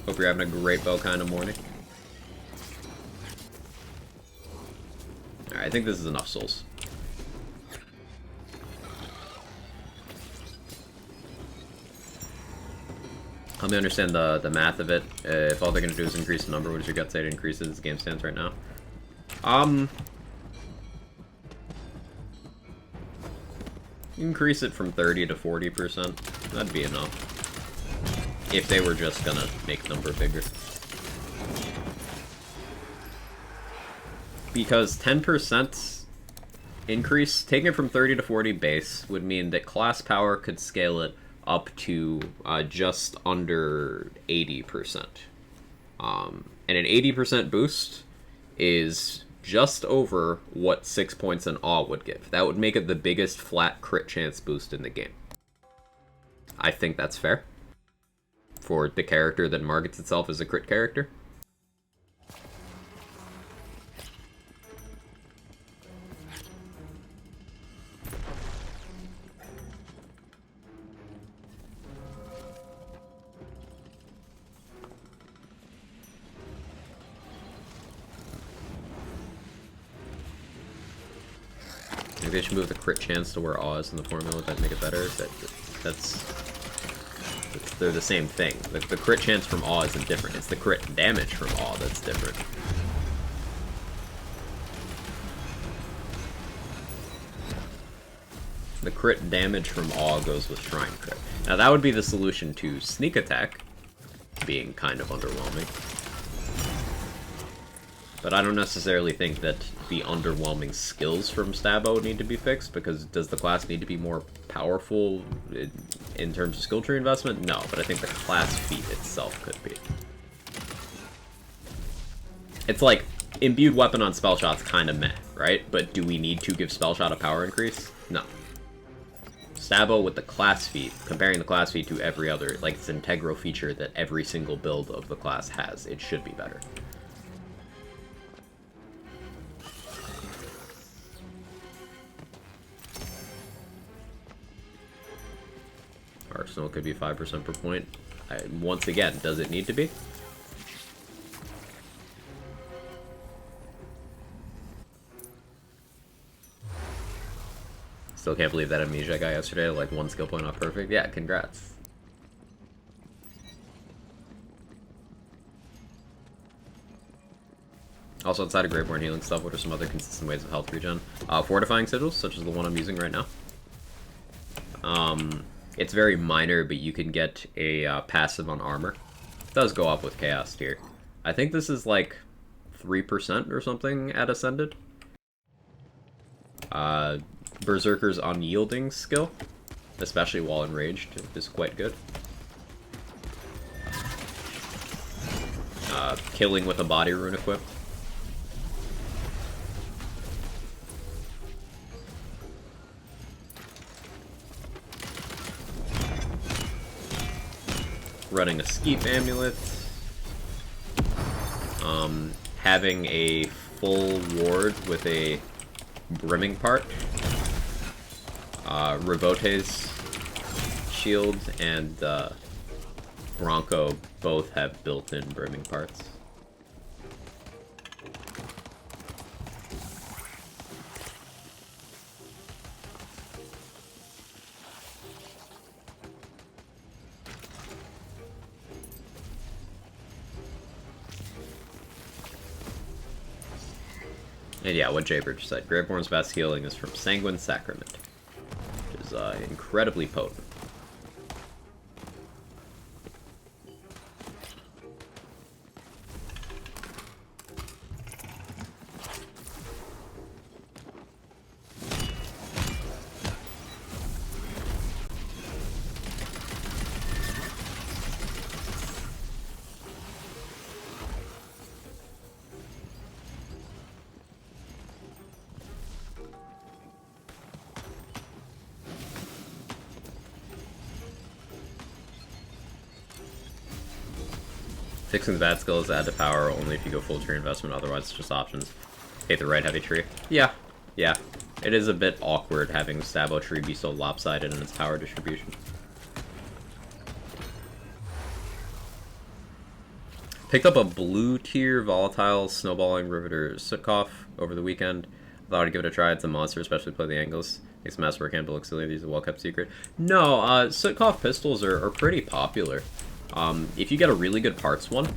Hope you're having a Greatbow kind of morning. Alright, I think this is enough souls. Help me understand the math of it. If all they're going to do is increase the number, what does your gut say to increase it as the game stands right now? Increase it from 30 to 40%. That'd be enough. If they were just gonna make number bigger. Because 10% increase, taking it from 30 to 40 base, would mean that class power could scale it up to just under 80%. And an 80% boost is just over what 6 points in Awe would give. That would make it the biggest flat crit chance boost in the game. I think that's fair. For the character that markets itself as a crit character. Maybe they should move the crit chance to where Awe is in the formula. That'd make it better. They're the same thing. The crit chance from Awe isn't different. It's the crit damage from Awe that's different. The crit damage from Awe goes with Shrine Crit. Now that would be the solution to Sneak Attack being kind of underwhelming. But I don't necessarily think that the underwhelming skills from Stabo need to be fixed, because does the class need to be more powerful in terms of skill tree investment? No, but I think the class feat itself could be. It's like, imbued weapon on spell shot's kind of meh, right? But do we need to give spell shot a power increase? No. Stabo with the class feat, comparing the class feat to every other, like it's an integral feature that every single build of the class has, it should be better. Arsenal could be 5% per point. Once again, does it need to be? Still can't believe that Amnesia guy yesterday, like one skill point off perfect. Yeah, congrats. Also, outside of Greatbow and healing stuff, what are some other consistent ways of health regen? Fortifying sigils, such as the one I'm using right now. It's very minor, but you can get a passive on armor. It does go up with Chaos Tier. I think this is like 3% or something at Ascended. Berserker's Unyielding skill, especially while enraged, is quite good. Killing with a body rune equipped. Running a Skeep Amulet. having a full ward with a brimming part. Revote's shield and Bronco both have built-in brimming parts. And yeah, what Jaybird just said, Graveborn's best healing is from Sanguine Sacrament, which is incredibly potent. Fixing the bad skill is add to power only if you go full tree investment, otherwise it's just options. Hate the right heavy tree. Yeah. It is a bit awkward having Sabo tree be so lopsided in its power distribution. Picked up a blue tier volatile snowballing riveter Sutkoff over the weekend. Thought I'd give it a try. It's a monster, especially play the angles. Makes masterwork handle auxiliary. These are a well-kept secret. No, Sutkoff pistols are pretty popular. If you get a really good parts one,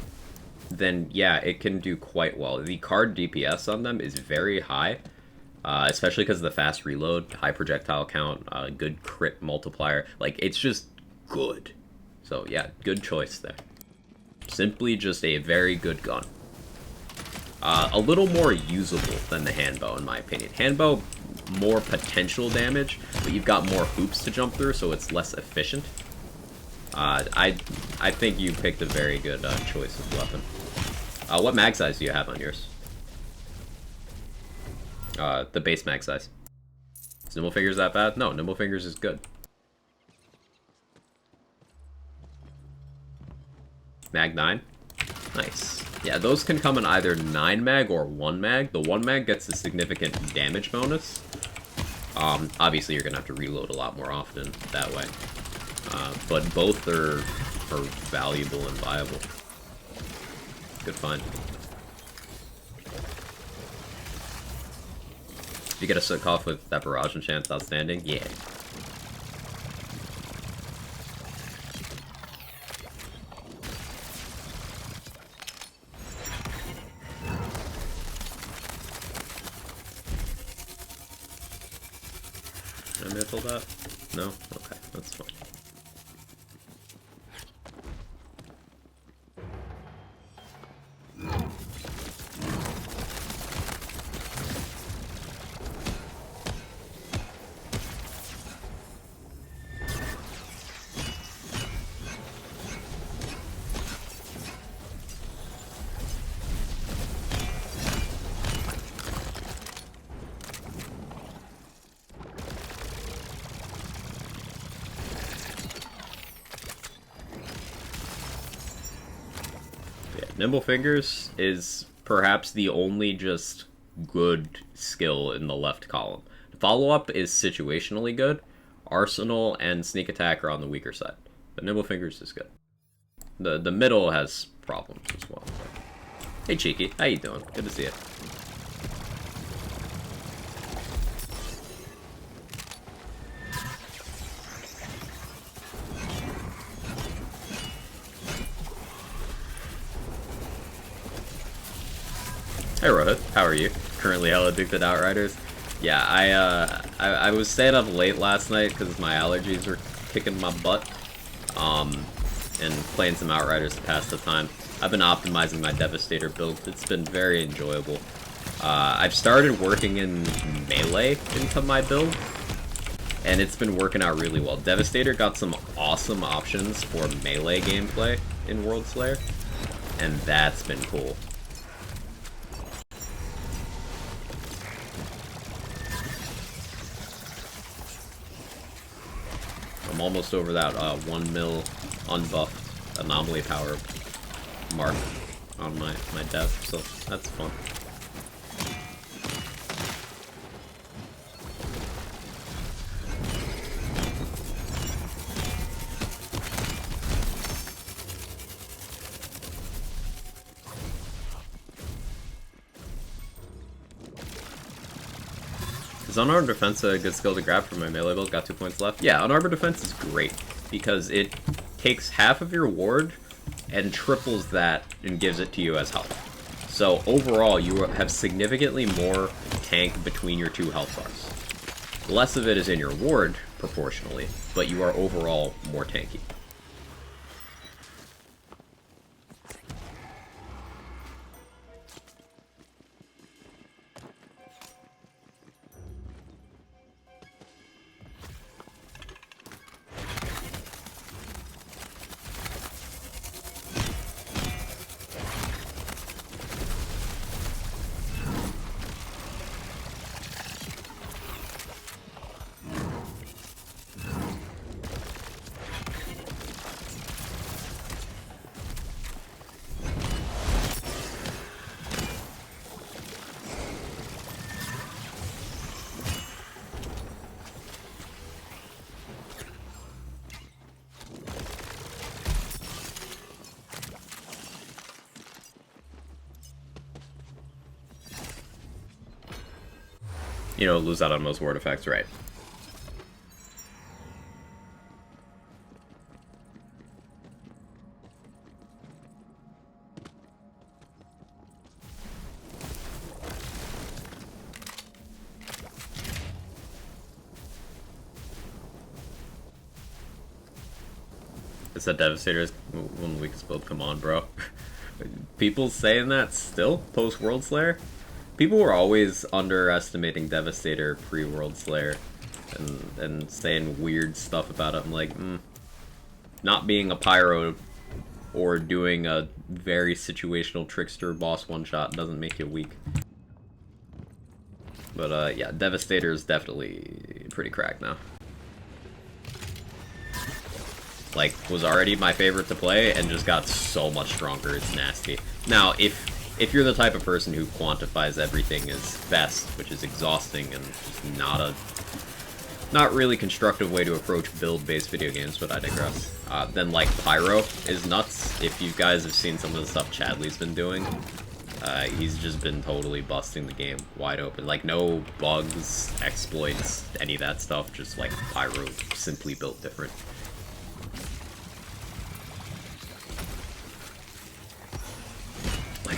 then yeah, it can do quite well. The card DPS on them is very high, especially because of the fast reload, high projectile count, good crit multiplier. Like, it's just good. So yeah, good choice there. Simply just a very good gun. A little more usable than the handbow, in my opinion. Handbow, more potential damage, but you've got more hoops to jump through, so it's less efficient. I think you picked a very good choice of weapon. What mag size do you have on yours? The base mag size. Is Nimble Fingers that bad? No, Nimble Fingers is good. Mag 9? Nice. Yeah, those can come in either 9 mag or 1 mag. The 1 mag gets a significant damage bonus. Obviously, you're going to have to reload a lot more often that way. But both are valuable and viable. Good find. If you get a Sutkoff with that barrage enchant, outstanding. Yeah. Did I middle that? No? Okay, that's fine. Nimble Fingers is perhaps the only just good skill in the left column. Follow-up is situationally good. Arsenal and Sneak Attack are on the weaker side. But Nimble Fingers is good. The middle has problems as well. Hey Cheeky, how you doing? Good to see you. Hey Rohit, how are you? Currently hella addicted to Outriders. Yeah, I was staying up late last night because my allergies were kicking my butt. And playing some Outriders to pass the time. I've been optimizing my Devastator build. It's been very enjoyable. I've started working in melee into my build, and it's been working out really well. Devastator got some awesome options for melee gameplay in World Slayer, and that's been cool. I'm almost over that 1 mil unbuffed anomaly power mark. on my dev, so that's fun. Is unarmed defense a good skill to grab for my melee build? Got 2 points left. Yeah, unarmed defense is great because it takes half of your ward and triples that and gives it to you as health. So overall, you have significantly more tank between your two health bars. Less of it is in your ward, proportionally, but you are overall more tanky. You know, lose out on most ward effects, right? It's that Devastator is one of the weakest build. Come on, bro. People saying that still post World Slayer? People were always underestimating Devastator pre-World Slayer and saying weird stuff about it. I'm like, not being a pyro or doing a very situational trickster boss one-shot doesn't make you weak. But yeah, Devastator is definitely pretty cracked now. Like, was already my favorite to play and just got so much stronger. It's nasty. Now, if you're the type of person who quantifies everything as best, which is exhausting and just not really constructive way to approach build-based video games, but I digress. Then like Pyro is nuts. If you guys have seen some of the stuff Chadley's been doing, he's just been totally busting the game wide open. Like no bugs, exploits, any of that stuff. Just like Pyro simply built different.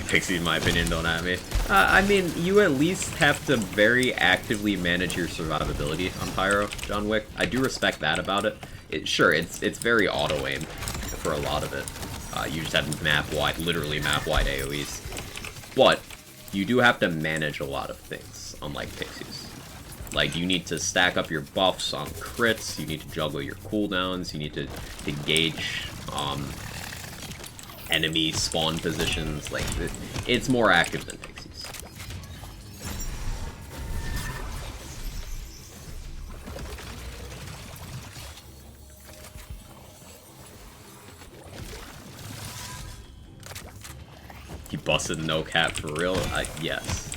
Pixie, in my opinion, don't at me. I mean, you at least have to very actively manage your survivability on Pyro, John Wick. I do respect that about it. Sure, it's very auto-aim for a lot of it. You just have map-wide, literally map-wide AoEs. But you do have to manage a lot of things, unlike Pixies. Like, you need to stack up your buffs on crits, you need to juggle your cooldowns, you need to gauge, enemy spawn positions. Like, it's more active than Pixies. You busted no cap for real? Yes.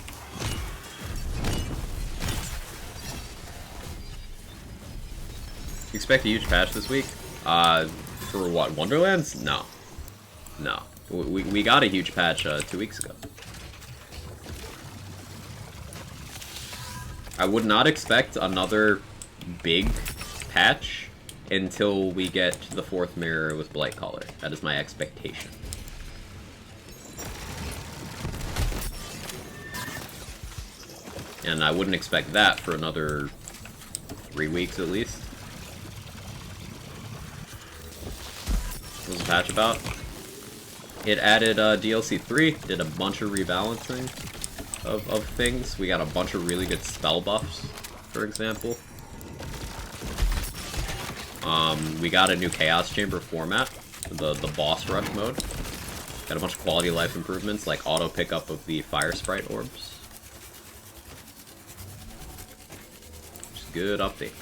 You expect a huge patch this week? For what, Wonderlands? No. No. We got a huge patch 2 weeks ago. I would not expect another big patch until we get the 4th mirror with Blightcaller. That is my expectation. And I wouldn't expect that for another 3 weeks at least. What was the patch about? It added DLC 3, did a bunch of rebalancing of things. We got a bunch of really good spell buffs, for example. We got a new Chaos Chamber format, the boss rush mode. Got a bunch of quality of life improvements, like auto pickup of the fire sprite orbs. Which is a good update.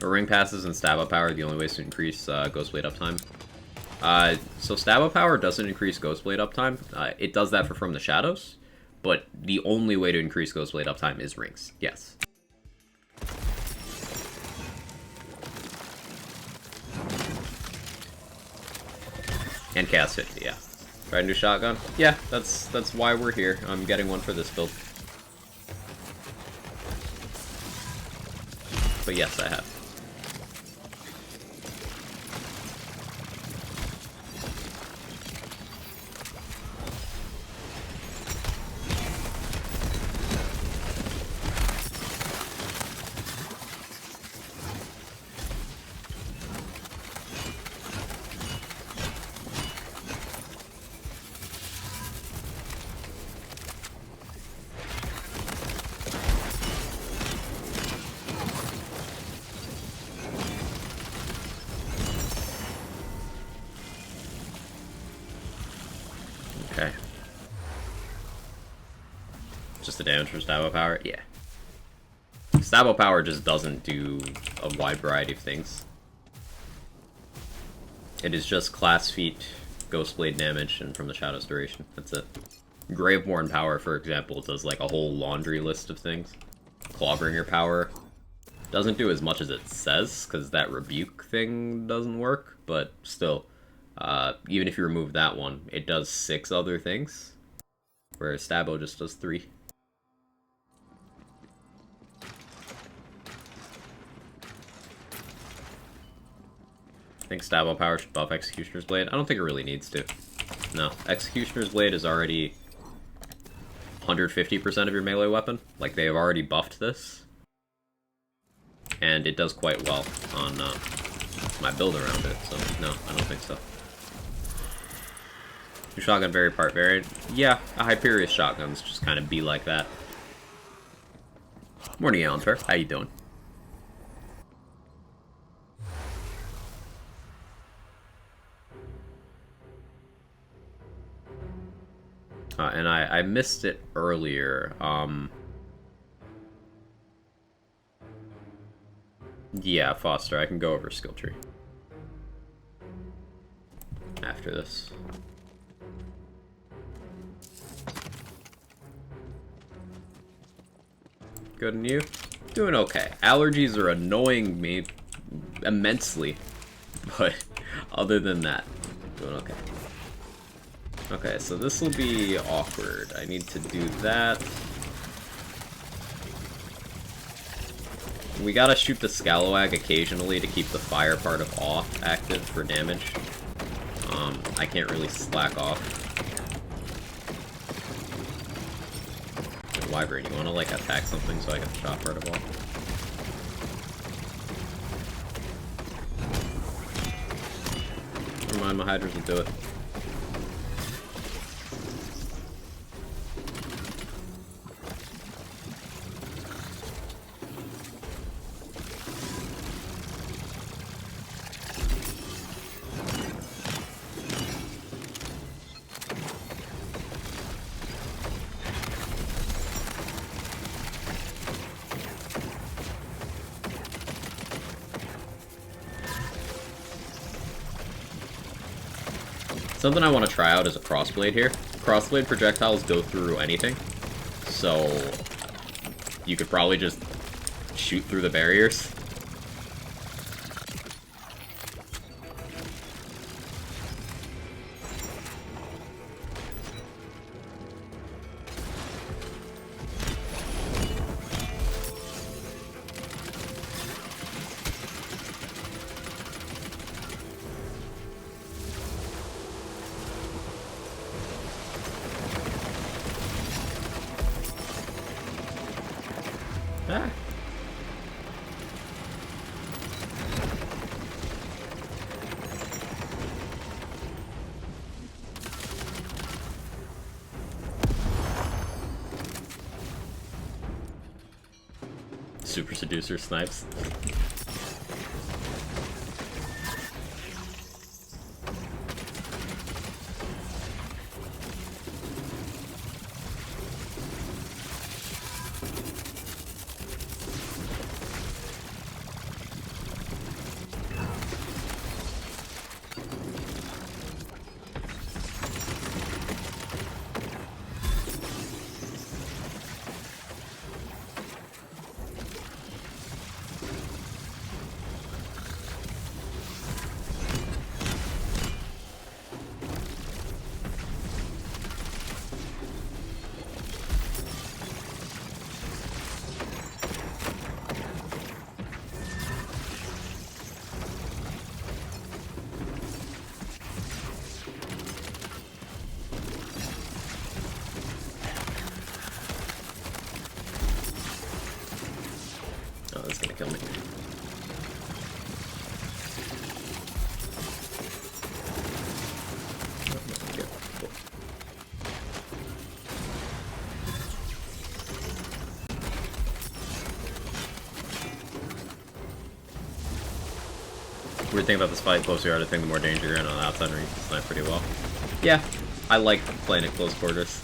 Ring passes and stab up power are the only ways to increase Ghost Blade uptime. So stab up power doesn't increase Ghost Blade uptime. It does that for From the Shadows, but the only way to increase Ghost Blade uptime is rings. Yes. And cast 50, yeah. Try to do shotgun? Yeah, that's why we're here. I'm getting one for this build. But yes, I have. Okay. Just the damage from Stab Power? Yeah. Stab Power just doesn't do a wide variety of things. It is just Class Feat, Ghost Blade damage, and From the Shadows duration. That's it. Graveborn Power, for example, does like a whole laundry list of things. Clawbringer Power doesn't do as much as it says, because that Rebuke thing doesn't work, but still. Even if you remove that one, it does 6 other things, whereas Stabo just does 3. I think Stabo Power should buff Executioner's Blade. I don't think it really needs to. No, Executioner's Blade is already 150% of your melee weapon. Like, they have already buffed this. And it does quite well on my build around it, so no, I don't think so. Your shotgun part variant? Yeah, a Hyperius shotguns just kind of be like that. Morning, Alan Fair. How you doing? And I missed it earlier. Yeah, Foster, I can go over skill tree after this. Good, and you? Doing okay. Allergies are annoying me immensely, but other than that, doing okay. Okay, so this will be awkward. I need to do that. We gotta shoot the Scalawag occasionally to keep the fire part of Awe active for damage. I can't really slack off. Wyvern, you wanna like attack something so I get the shot part of Awe? Never mind, my Hydras will do it. Something I want to try out is a crossblade here. Crossblade projectiles go through anything, so you could probably just shoot through the barriers. Ah. Super Seducer snipes. Oh, that's gonna kill me. Okay, cool. Weird thing about this fight, closer you are, I think the more danger you're in on the outside ring, you can snipe pretty well. Yeah, I like playing at close quarters.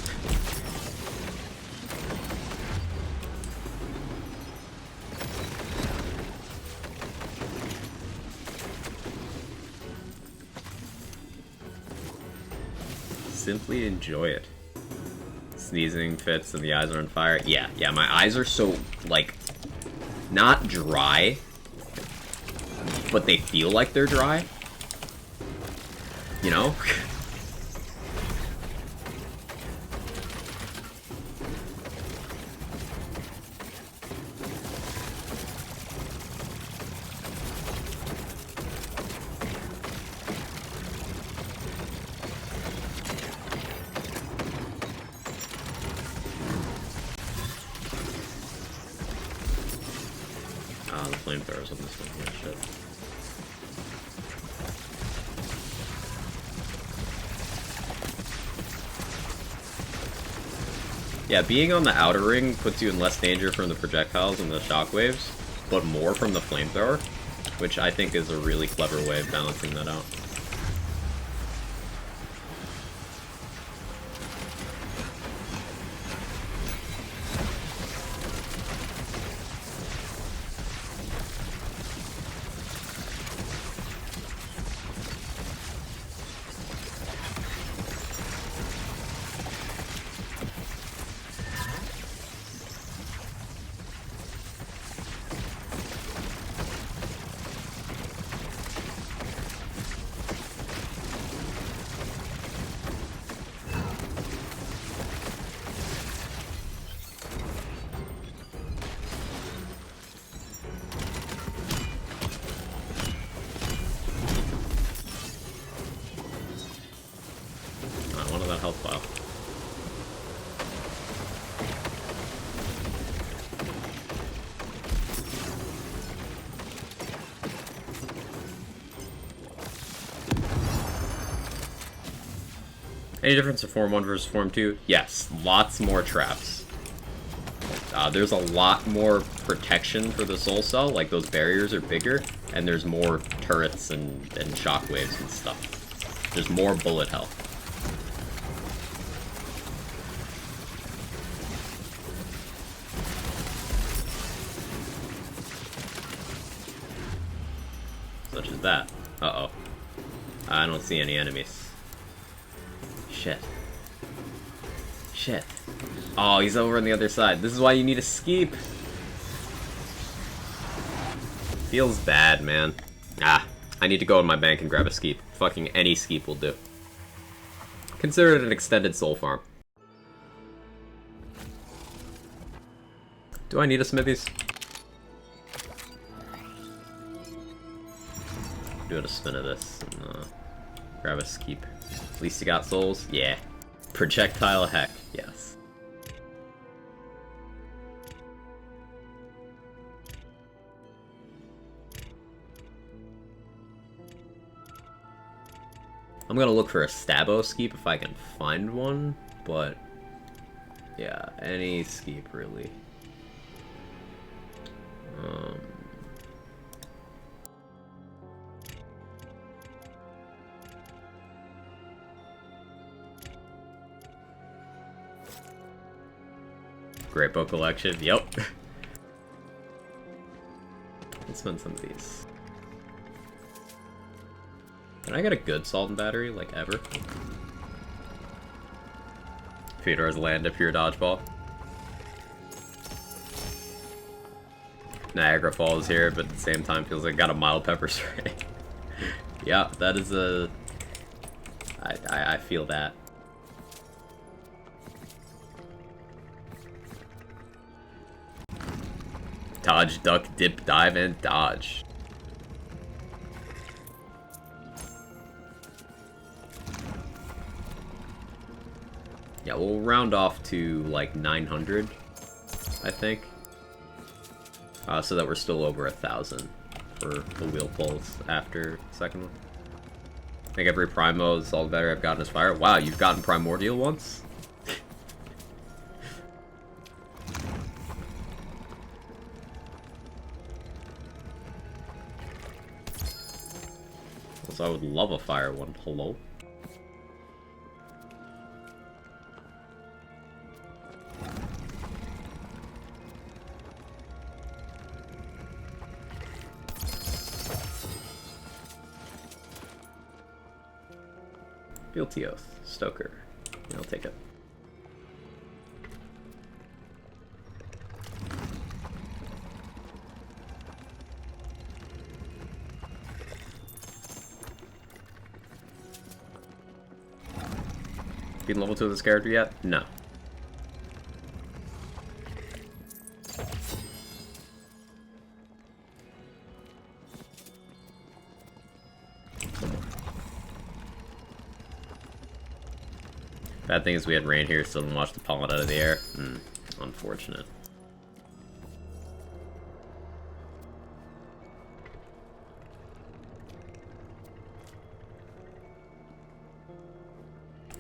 Simply enjoy it. Sneezing fits and the eyes are on fire. Yeah, my eyes are so, like, not dry, but they feel like they're dry. You know? Ah, the flamethrowers on this one. Yeah, shit. Yeah, being on the outer ring puts you in less danger from the projectiles and the shockwaves, but more from the flamethrower, which I think is a really clever way of balancing that out. One of that health pile. Any difference in Form 1 versus Form 2? Yes, lots more traps. There's a lot more protection for the Soul Cell, like those barriers are bigger, and there's more turrets and shockwaves and stuff. There's more bullet hell. Such as that. Uh-oh. I don't see any enemies. Shit. Shit. Oh, he's over on the other side. This is why you need a skeep. Feels bad, man. Ah, I need to go in my bank and grab a skeep. Fucking any skeep will do. Consider it an extended soul farm. Do I need a smithies? Do a spin of this and grab a skeep. At least you got souls? Yeah. Projectile heck, yes. I'm gonna look for a Stabo skeep if I can find one, but yeah, any skeep really. Greatbow collection, yep. Let's spend some of these. Can I get a good salt and battery, like, ever? Feodor's land a pure dodgeball. Niagara Falls here, but at the same time feels like I got a mild pepper spray. Yeah, that is a... I feel that. Dodge, duck, dip, dive, and dodge. Yeah, we'll round off to like 900, I think. so that we're still over 1,000 for the wheel pulls after the second one. I think every Primo is all the better I've gotten is fire. Wow, you've gotten Primordial once? So I would love a fire one. Hello? Fealty Oath. Stoker. I'll take it. Been level 2 of this character yet? No. Bad thing is we had rain here, so didn't watch the pollen out of the air. Unfortunate.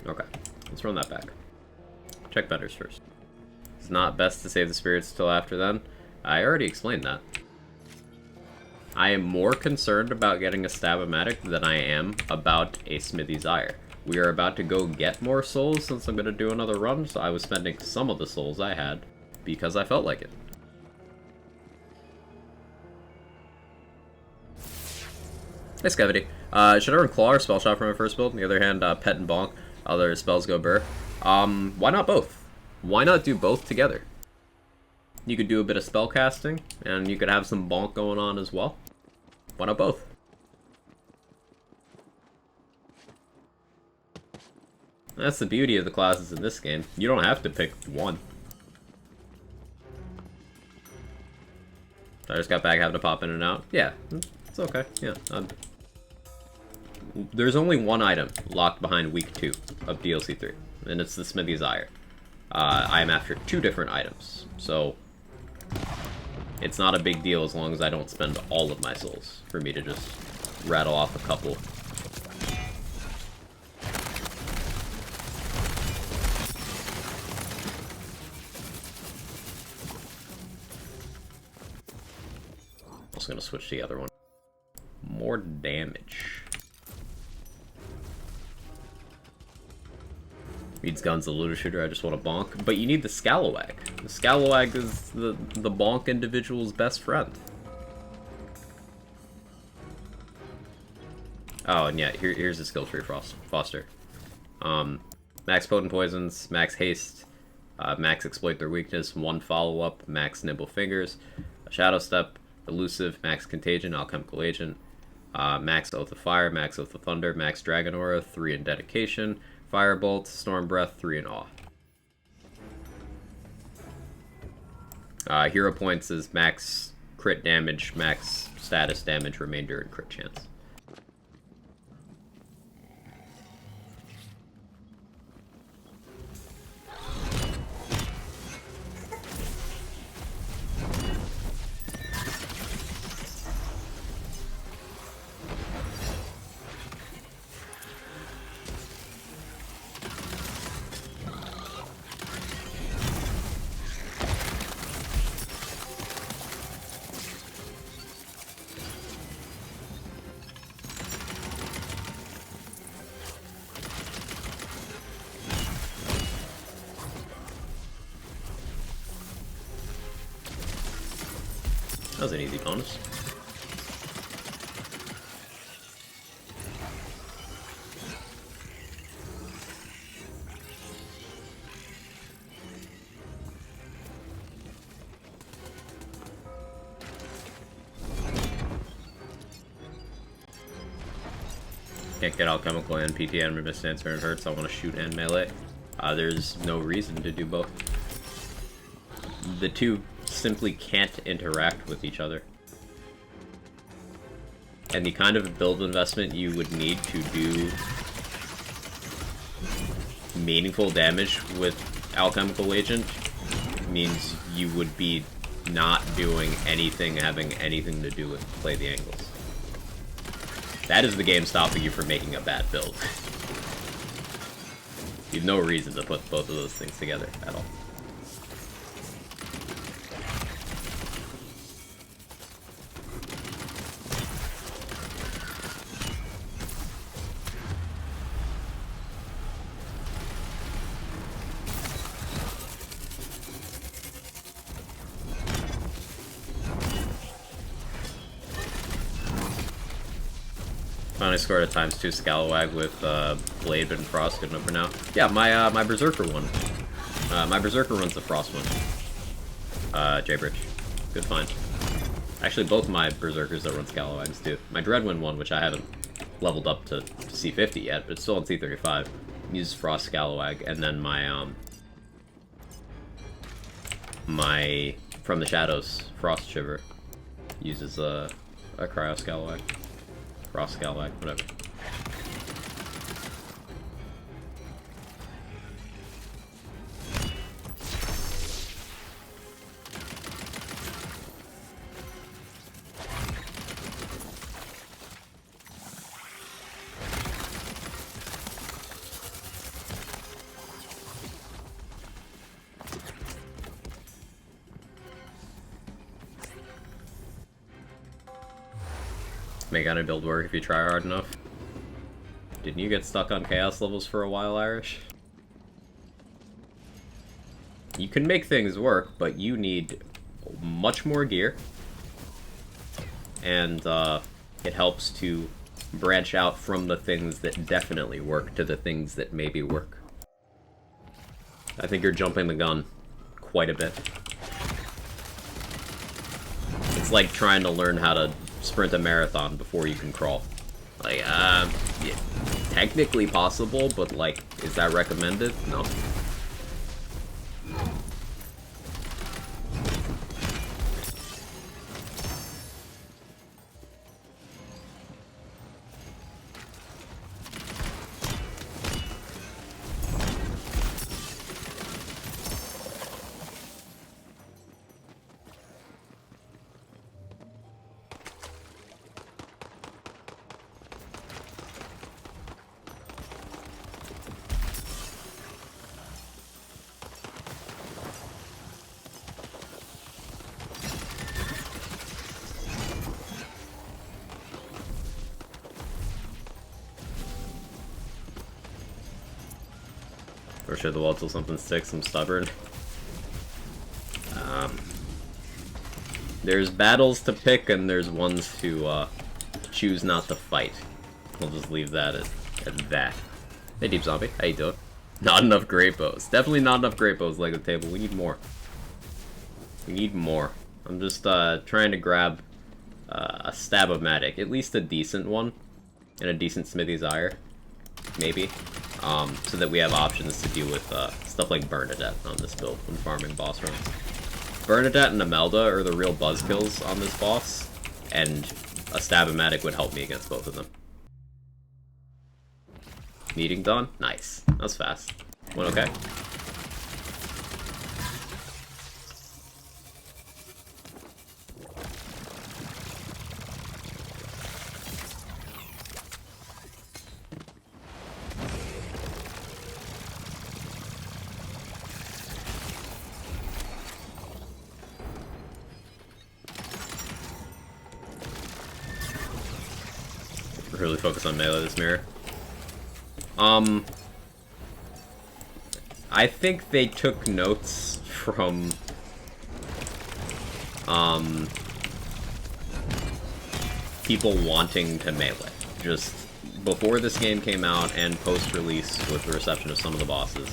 Okay, let's run that back. Check vendors first. It's not best to save the spirits till after then. I already explained that. I am more concerned about getting a Stab-O-Matic than I am about a Smithy's Ire. We are about to go get more souls since I'm going to do another run, so I was spending some of the souls I had because I felt like it. Hey, Scavity. Should I run Claw or Spell Shot for my first build? On the other hand, Pet and Bonk. Other spells go Burr. Why not both? Why not do both together? You could do a bit of spell casting, and you could have some Bonk going on as well. Why not both? That's the beauty of the classes in this game. You don't have to pick one. I just got back having to pop in and out. Yeah, it's okay. Yeah. There's only one item locked behind week 2 of DLC 3, and it's the Smithy's Ire. I am after 2 different items, so it's not a big deal as long as I don't spend all of my souls for me to just rattle off a couple. I'm gonna switch to the other one. More damage. Reed's Gun's the looter shooter, I just want a bonk. But you need the Scalawag. The Scalawag is the bonk individual's best friend. Oh, and yeah, here's the skill tree Foster. Max Potent Poisons, Max Haste, Max Exploit Their Weakness, 1 Follow-Up, Max Nimble Fingers, Shadow Step, Elusive, Max Contagion, Alchemical Agent, Max Oath of Fire, Max Oath of Thunder, Max Dragon Aura, 3 in Dedication, Firebolt, Storm Breath, 3 in Awe. Hero points is max crit damage, max status damage, remainder, and crit chance. That was an easy bonus. Can't get Alchemical and PT and Resistance or Invert, so I want to shoot and melee. There's no reason to do both. The two simply can't interact with each other. And the kind of build investment you would need to do meaningful damage with Alchemical Agent means you would be not doing anything having anything to do with play the angles. That is the game stopping you from making a bad build. You have no reason to put both of those things together at all. Finally scored a ×2 Scalawag with Blade and Frost. Good enough for now. Yeah, my Berserker one. My Berserker runs the Frost one. J-Bridge. Good find. Actually, both my Berserkers that run Scalawags do. My Dreadwind one, which I haven't leveled up to C50 yet, but it's still on C35, uses Frost Scalawag, and then my From the Shadows Frost Shiver uses a Cryo Scalawag. Frost Scalawag, whatever. Make any build work if you try hard enough. Didn't you get stuck on chaos levels for a while, Irish? You can make things work, but you need much more gear. And it helps to branch out from the things that definitely work to the things that maybe work. I think you're jumping the gun quite a bit. It's like trying to learn how to sprint a marathon before you can crawl. Like, yeah, technically possible, but like, is that recommended? No. Or should the wall till something sticks? I'm stubborn. There's battles to pick, and there's ones to choose not to fight. We'll just leave that at that. Hey, Deep Zombie. How you doing? Not enough Greatbows. Definitely not enough Greatbows like the table. We need more. We need more. I'm just trying to grab a Stab-O-Matic. At least a decent one. And a decent Smithy's Ire. Maybe. So that we have options to deal with stuff like Bernadette on this build when farming boss runs. Bernadette and Imelda are the real buzzkills on this boss, and a Stab-O-Matic would help me against both of them. Meeting done? Nice. That was fast. Went okay? Really focus on melee this mirror. I think they took notes from people wanting to melee. Just before this game came out and post-release with the reception of some of the bosses.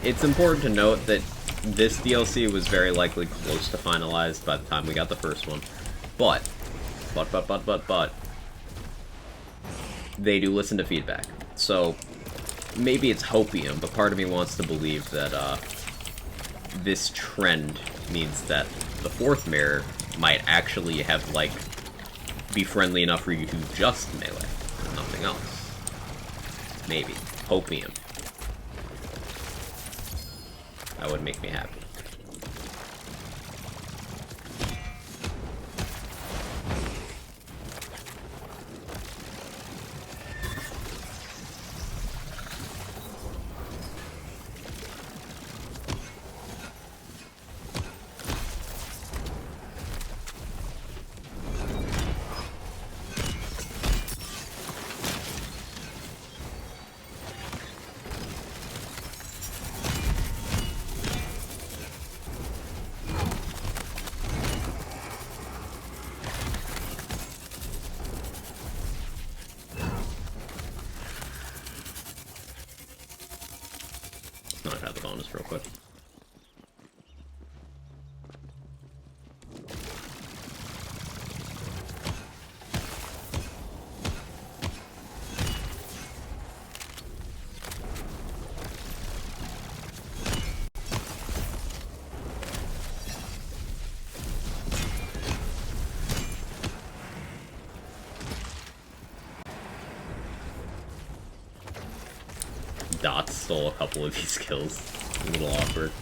It's important to note that this DLC was very likely close to finalized by the time we got the first one. But they do listen to feedback. So, maybe it's hopium, but part of me wants to believe that this trend means that the fourth mirror might actually have, like, be friendly enough for you to just melee, and nothing else. Maybe. Hopium. That would make me happy. the bonus real quick. Dot stole a couple of these kills. A little awkward.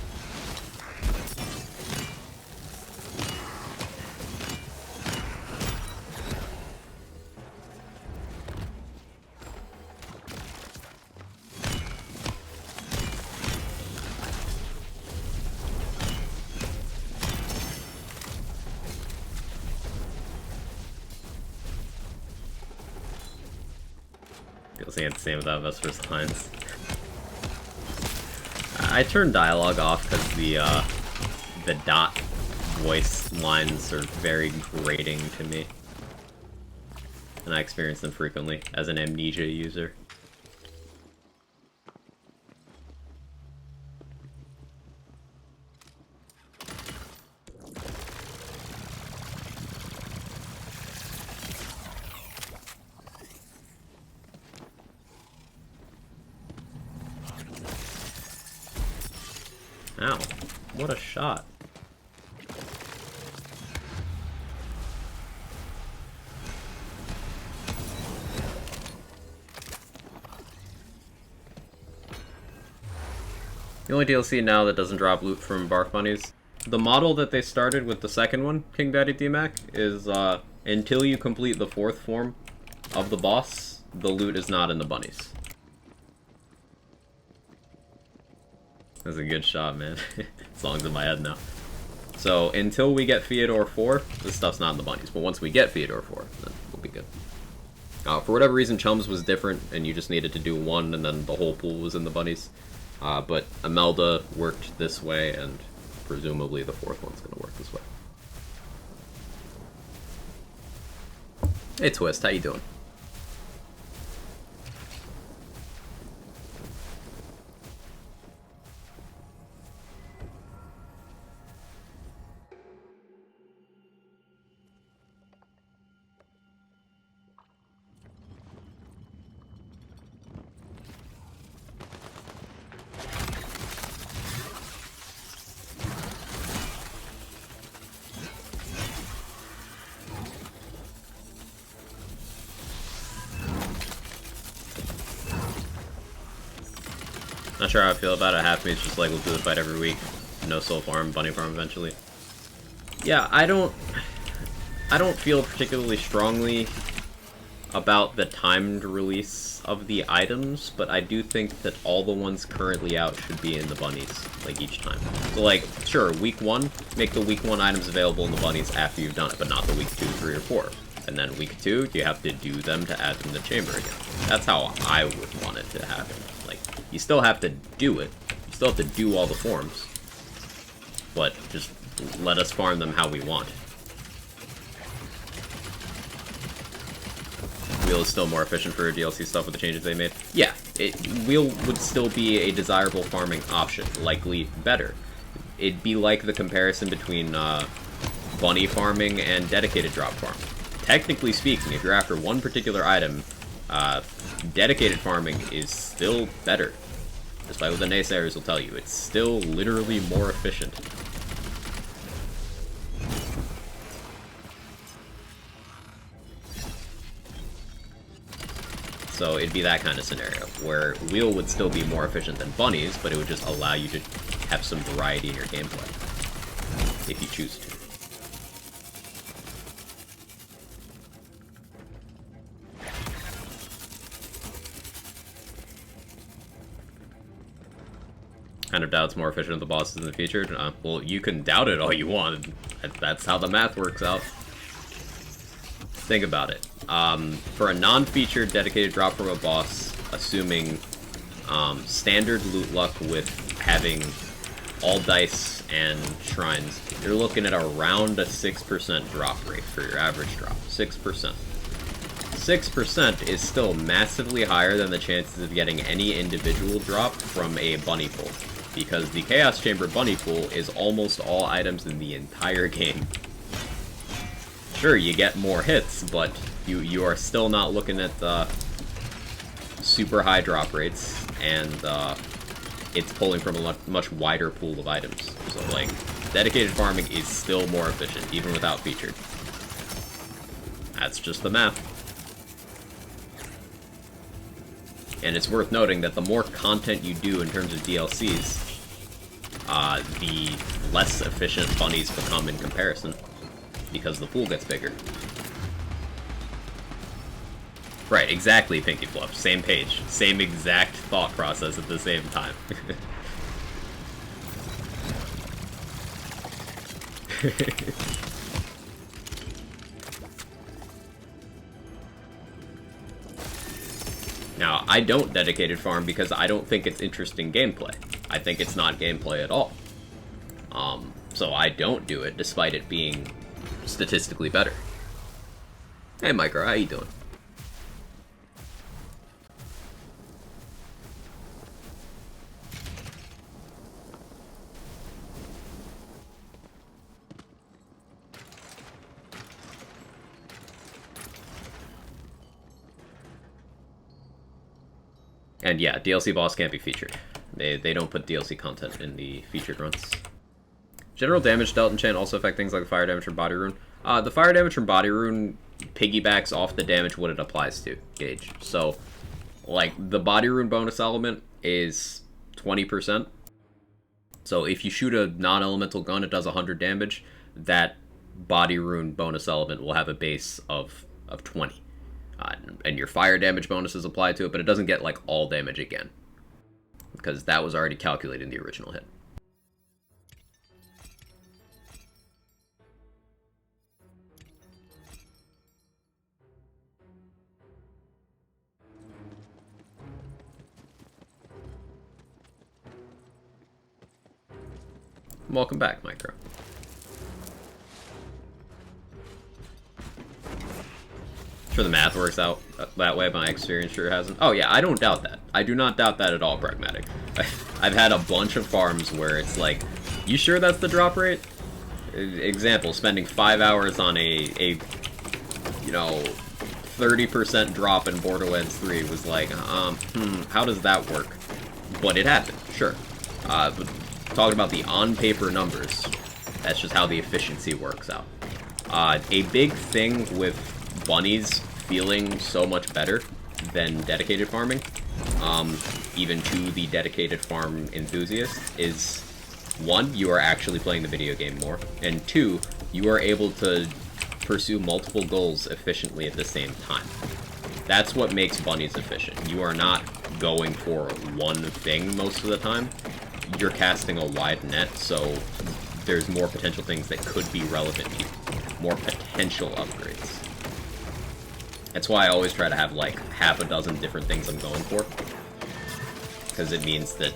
Feels like it's the same without Vesper's lines. I turned dialogue off because the dot voice lines are very grating to me, and I experience them frequently as an Amnesia user. Ow, what a shot. The only DLC now that doesn't drop loot from Bark Bunnies. The model that they started with the second one, King Daddy D-Mac, is until you complete the 4th form of the boss, the loot is not in the bunnies. That's a good shot, man. Song's in my head now. So, until we get Theodore 4, this stuff's not in the bunnies. But once we get Theodore 4, then we'll be good. For whatever reason, Chums was different, and you just needed to do 1, and then the whole pool was in the bunnies. But Imelda worked this way, and presumably the 4th one's gonna work this way. Hey Twist, how you doing? Not sure how I feel about it. Half of me is just like, we'll do the fight every week. No soul farm, bunny farm eventually. Yeah, I don't feel particularly strongly about the timed release of the items, but I do think that all the ones currently out should be in the bunnies, like, each time. So, like, sure, week 1, make the week 1 items available in the bunnies after you've done it, but not the week 2, 3, or 4. And then week 2, you have to do them to add them to the chamber again. That's how I would want it to happen. Like, you still have to do it. You still have to do all the forms. But just let us farm them how we want. Wheel is still more efficient for DLC stuff with the changes they made. Yeah, Wheel would still be a desirable farming option. Likely better. It'd be like the comparison between bunny farming and dedicated drop farm. Technically speaking, if you're after one particular item, dedicated farming is still better. Despite what the naysayers will tell you, it's still literally more efficient. So it'd be that kind of scenario, where Wheel would still be more efficient than bunnies, but it would just allow you to have some variety in your gameplay, if you choose to. Kind of doubt it's more efficient with the bosses in the future. Well, you can doubt it all you want. That's how the math works out. Think about it. For a non-featured dedicated drop from a boss, assuming standard loot luck with having all dice and shrines, you're looking at around a 6% drop rate for your average drop. 6%. 6% is still massively higher than the chances of getting any individual drop from a bunny pull. because the Chaos Chamber bunny pool is almost all items in the entire game. Sure, you get more hits, but you are still not looking at super high drop rates, and it's pulling from a much wider pool of items. So, like, dedicated farming is still more efficient, even without featured. That's just the math. And it's worth noting that the more content you do in terms of DLCs, the less efficient bunnies become in comparison, because the pool gets bigger. Right, exactly, Pinky Fluff. Same page. Same exact thought process at the same time. Now, I don't dedicated farm because I don't think it's interesting gameplay. I think it's not gameplay at all. So I don't do it, despite it being statistically better. Hey, Micro, how you doing? And yeah, DLC boss can't be featured. They don't put DLC content in the featured runs. General damage dealt in Chant also affect things like the fire damage from Body Rune. The fire damage from Body Rune piggybacks off the damage what it applies to, Gauge. So, like, the Body Rune bonus element is 20%. So if you shoot a non-elemental gun, it does 100 damage. That Body Rune bonus element will have a base of 20. And your fire damage bonus is applied to it, but it doesn't get, like, all damage again, because that was already calculated in the original hit. Welcome back, Micro. Sure, the math works out that way. My experience sure hasn't. Oh yeah, I don't doubt that. I do not doubt that at all, Pragmatic. I've had a bunch of farms where it's like, you sure that's the drop rate? Example, spending 5 hours on a 30% drop in Borderlands 3 was like, how does that work? But it happened, sure. But talking about the on-paper numbers, that's just how the efficiency works out. A big thing with bunnies feeling so much better than dedicated farming, even to the dedicated farm enthusiast, is 1, you are actually playing the video game more, and 2, you are able to pursue multiple goals efficiently at the same time. That's what makes bunnies efficient. You are not going for one thing most of the time. You're casting a wide net, so there's more potential things that could be relevant to you. More potential upgrades. That's why I always try to have, like, half a dozen different things I'm going for. Because it means that,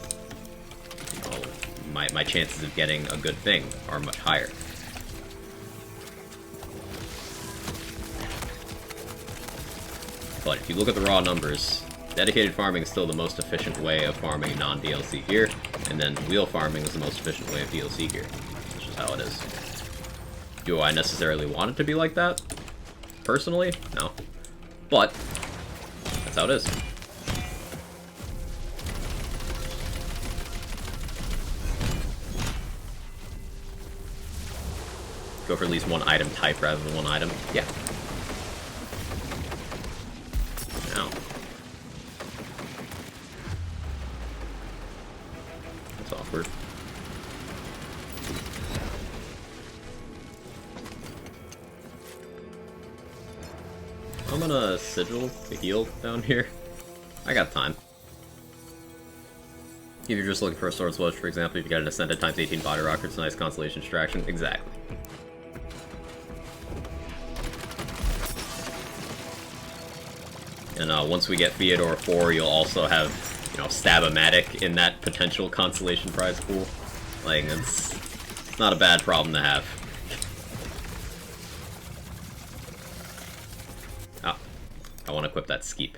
my chances of getting a good thing are much higher. But if you look at the raw numbers, dedicated farming is still the most efficient way of farming non-DLC gear, and then wheel farming is the most efficient way of DLC gear. That's just how it is. Do I necessarily want it to be like that? Personally? No. But, that's how it is. Go for at least one item type rather than one item. Yeah. Now. That's awkward. I'm gonna sigil the heal down here. I got time. If you're just looking for a sword switch, for example, if you got an Ascended times 18 body rocket, it's a nice constellation distraction. Exactly. And once we get Theodore 4, you'll also have, Stab-O-Matic in that potential consolation prize pool. Like, it's not a bad problem to have. Ah, I want to equip that Skeep.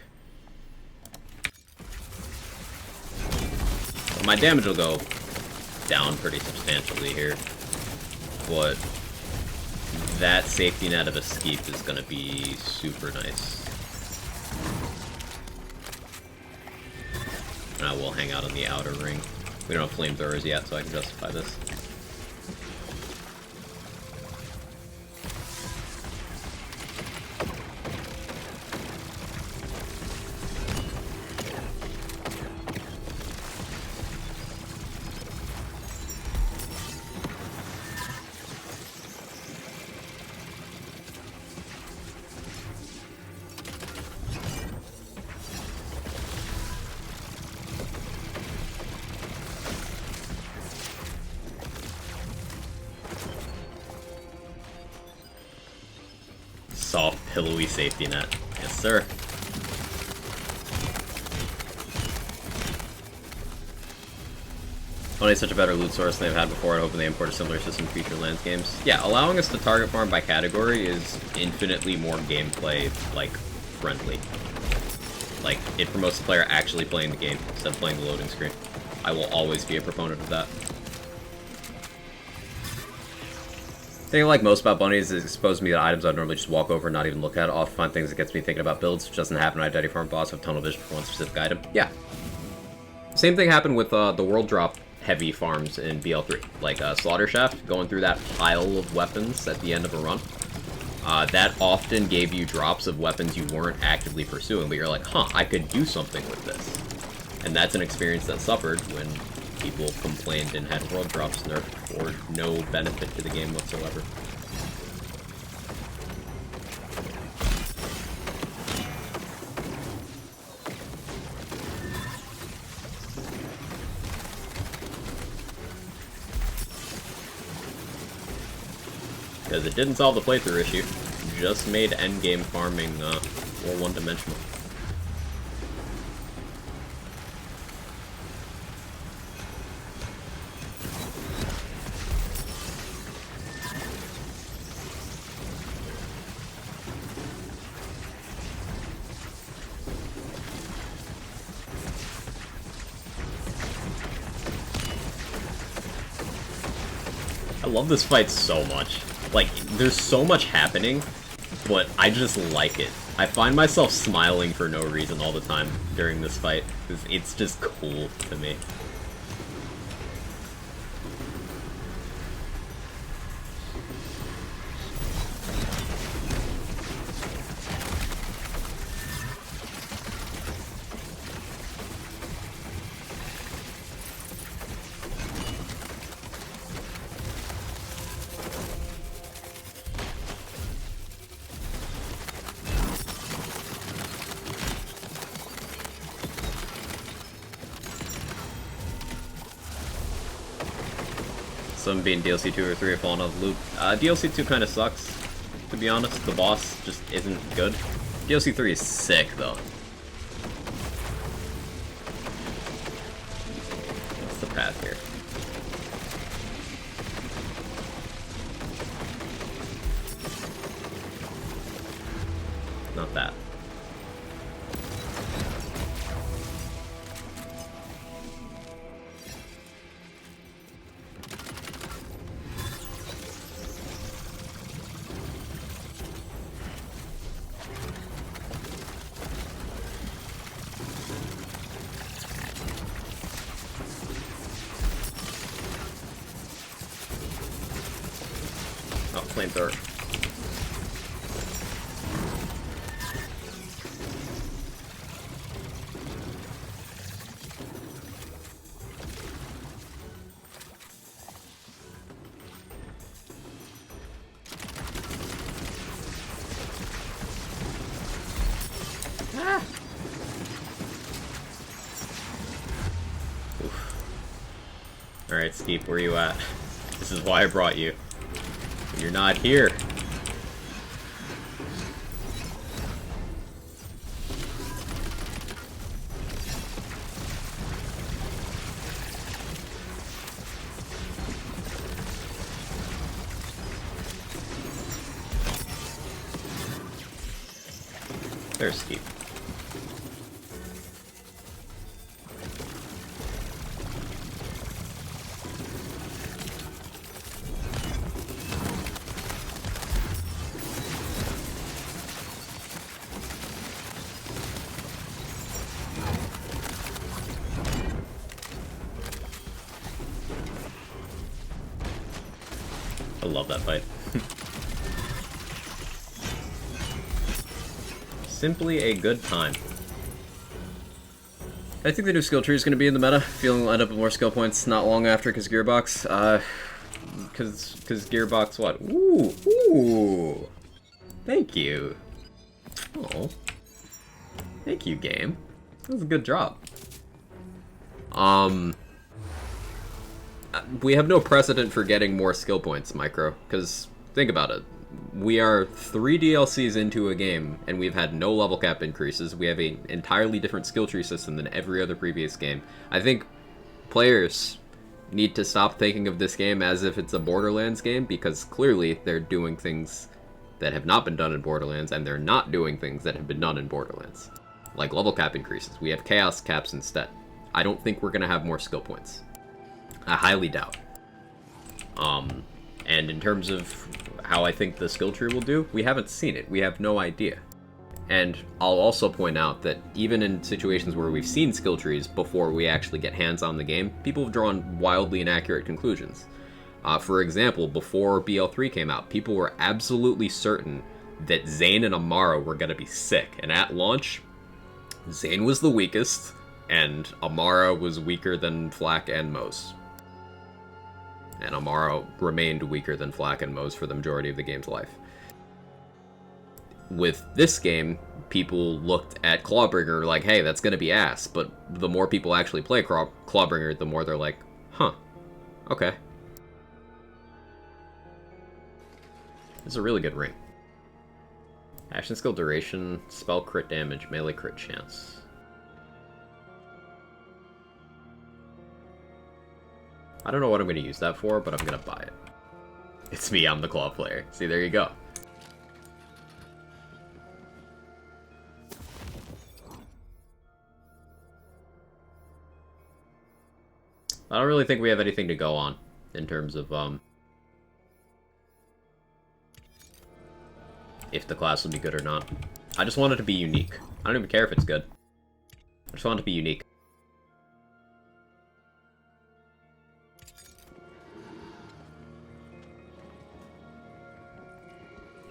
My damage will go down pretty substantially here. But that safety net of a Skeep is going to be super nice. And I will hang out on the outer ring. We don't have flamethrowers yet, so I can justify this. Soft, pillowy safety net. Yes, sir. Only such a better loot source than they've had before, and hoping they import a similar system to future lands games. Yeah, allowing us to target farm by category is infinitely more gameplay, like, friendly. Like, it promotes the player actually playing the game instead of playing the loading screen. I will always be a proponent of that. The thing I like most about bunnies is it exposes me to items I'd normally just walk over and not even look at. I'll often find things that gets me thinking about builds, which doesn't happen when I Daddy Farm Boss with tunnel vision for one specific item. Yeah. Same thing happened with the world drop heavy farms in BL3. Like Slaughter Shaft, going through that pile of weapons at the end of a run. That often gave you drops of weapons you weren't actively pursuing, but you're like, huh, I could do something with this. And that's an experience that suffered when people complained and had world drops nerfed for no benefit to the game whatsoever. Because it didn't solve the playthrough issue, just made endgame farming more one-dimensional. I love this fight so much. Like, there's so much happening, but I just like it. I find myself smiling for no reason all the time during this fight, because it's just cool to me. Some being DLC 2 or 3 have fallen off the loop. DLC 2 kind of sucks, to be honest. The boss just isn't good. DLC 3 is sick, though. What's the path here? Not that. Oh, flamethrower. Ah. Alright, Steve, where you at? This is why I brought you. You're not here. There's Steve. love that fight. Simply a good time. I think the new skill tree is going to be in the meta. Feeling we'll end up with more skill points not long after, because Gearbox. Because Gearbox what? Ooh. Thank you. Oh. Thank you, game. That was a good drop. We have no precedent for getting more skill points, Micro, because think about it. We are 3 DLCs into a game, and we've had no level cap increases. We have an entirely different skill tree system than every other previous game. I think players need to stop thinking of this game as if it's a Borderlands game, because clearly they're doing things that have not been done in Borderlands, and they're not doing things that have been done in Borderlands. Like level cap increases. We have chaos caps instead. I don't think we're going to have more skill points. I highly doubt. And in terms of how I think the skill tree will do, we haven't seen it. We have no idea. And I'll also point out that even in situations where we've seen skill trees before we actually get hands on the game, people have drawn wildly inaccurate conclusions. For example, before BL3 came out, people were absolutely certain that Zane and Amara were going to be sick. And at launch, Zane was the weakest, and Amara was weaker than Flak and Mose. And Amara remained weaker than Flak and Mose for the majority of the game's life. With this game, people looked at Clawbringer like, hey, that's going to be ass. But the more people actually play Clawbringer, the more they're like, huh, okay. This is a really good ring. Action skill duration, spell crit damage, melee crit chance. I don't know what I'm going to use that for, but I'm going to buy it. It's me, I'm the claw player. See, there you go. I don't really think we have anything to go on in terms of, if the class will be good or not. I just want it to be unique. I don't even care if it's good. I just want it to be unique.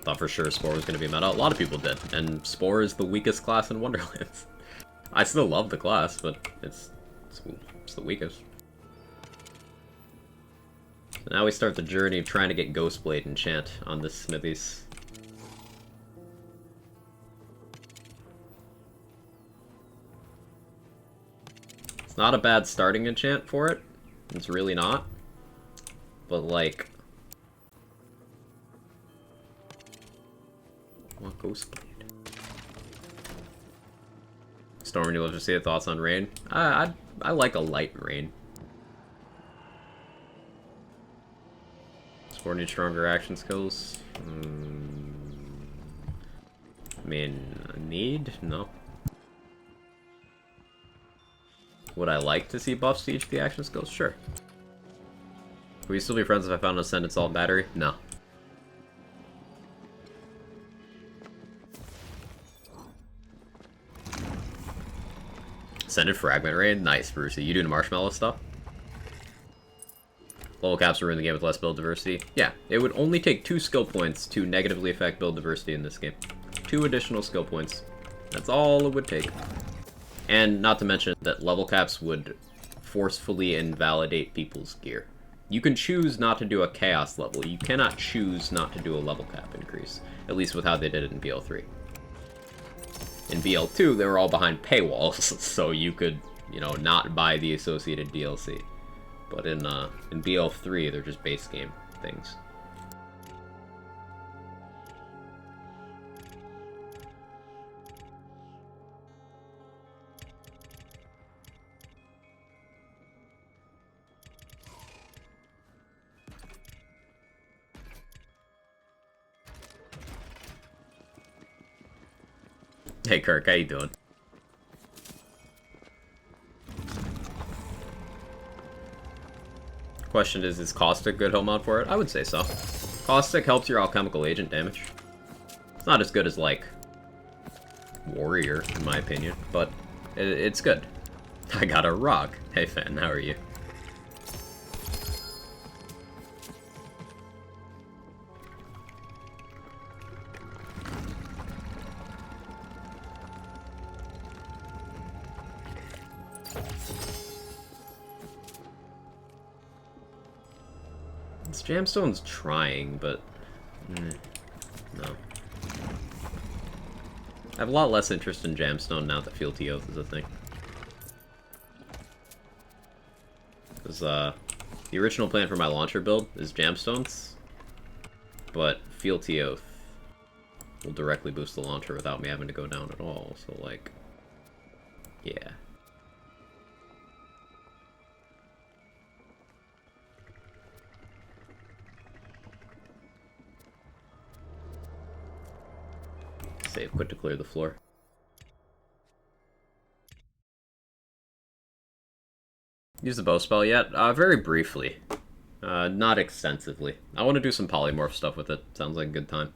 Thought for sure Spore was going to be meta. A lot of people did, and Spore is the weakest class in Wonderlands. I still love the class, but it's the weakest. So now we start the journey of trying to get Ghostblade enchant on this Smithies. It's not a bad starting enchant for it. It's really not. But like... What Ghostblade? Storm, you love to see your thoughts on rain? I like a light rain. Spore needs stronger action skills. I mean, need? No. Would I like to see buffs to each of the action skills? Sure. Would we still be friends if I found an Ascended Salt Battery? No. Ascended Fragment Rain? Nice, Brucey. You doing marshmallow stuff? Level caps will ruin the game with less build diversity. Yeah, it would only take 2 skill points to negatively affect build diversity in this game. 2 additional skill points. That's all it would take. And not to mention that level caps would forcefully invalidate people's gear. You can choose not to do a chaos level. You cannot choose not to do a level cap increase. At least with how they did it in BL3. In BL2, they were all behind paywalls, so you could, you know, not buy the associated DLC. But in BL3, they're just base game things. Hey Kirk, how you doing? Question is Caustic good home mod for it? I would say so. Caustic helps your alchemical agent damage. It's not as good as, like, Warrior, in my opinion, but it's good. I got a rock. Hey Fan, how are you? This Jamstone's trying, but... no. I have a lot less interest in Jamstone now that Fealty Oath is a thing. Because, the original plan for my launcher build is Jamstones, but Fealty Oath will directly boost the launcher without me having to go down at all, so, like, yeah. Save quit to clear the floor. Use the bow spell yet? Very briefly. Not extensively. I want to do some polymorph stuff with it. Sounds like a good time.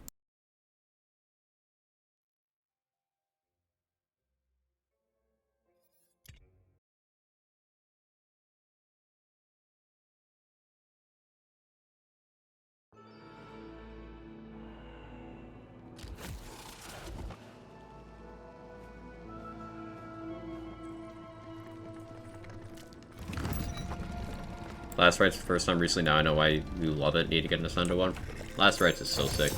Last Rites, first time recently, now I know why you love it. Need to get an Ascendo one. Last Rites is so sick.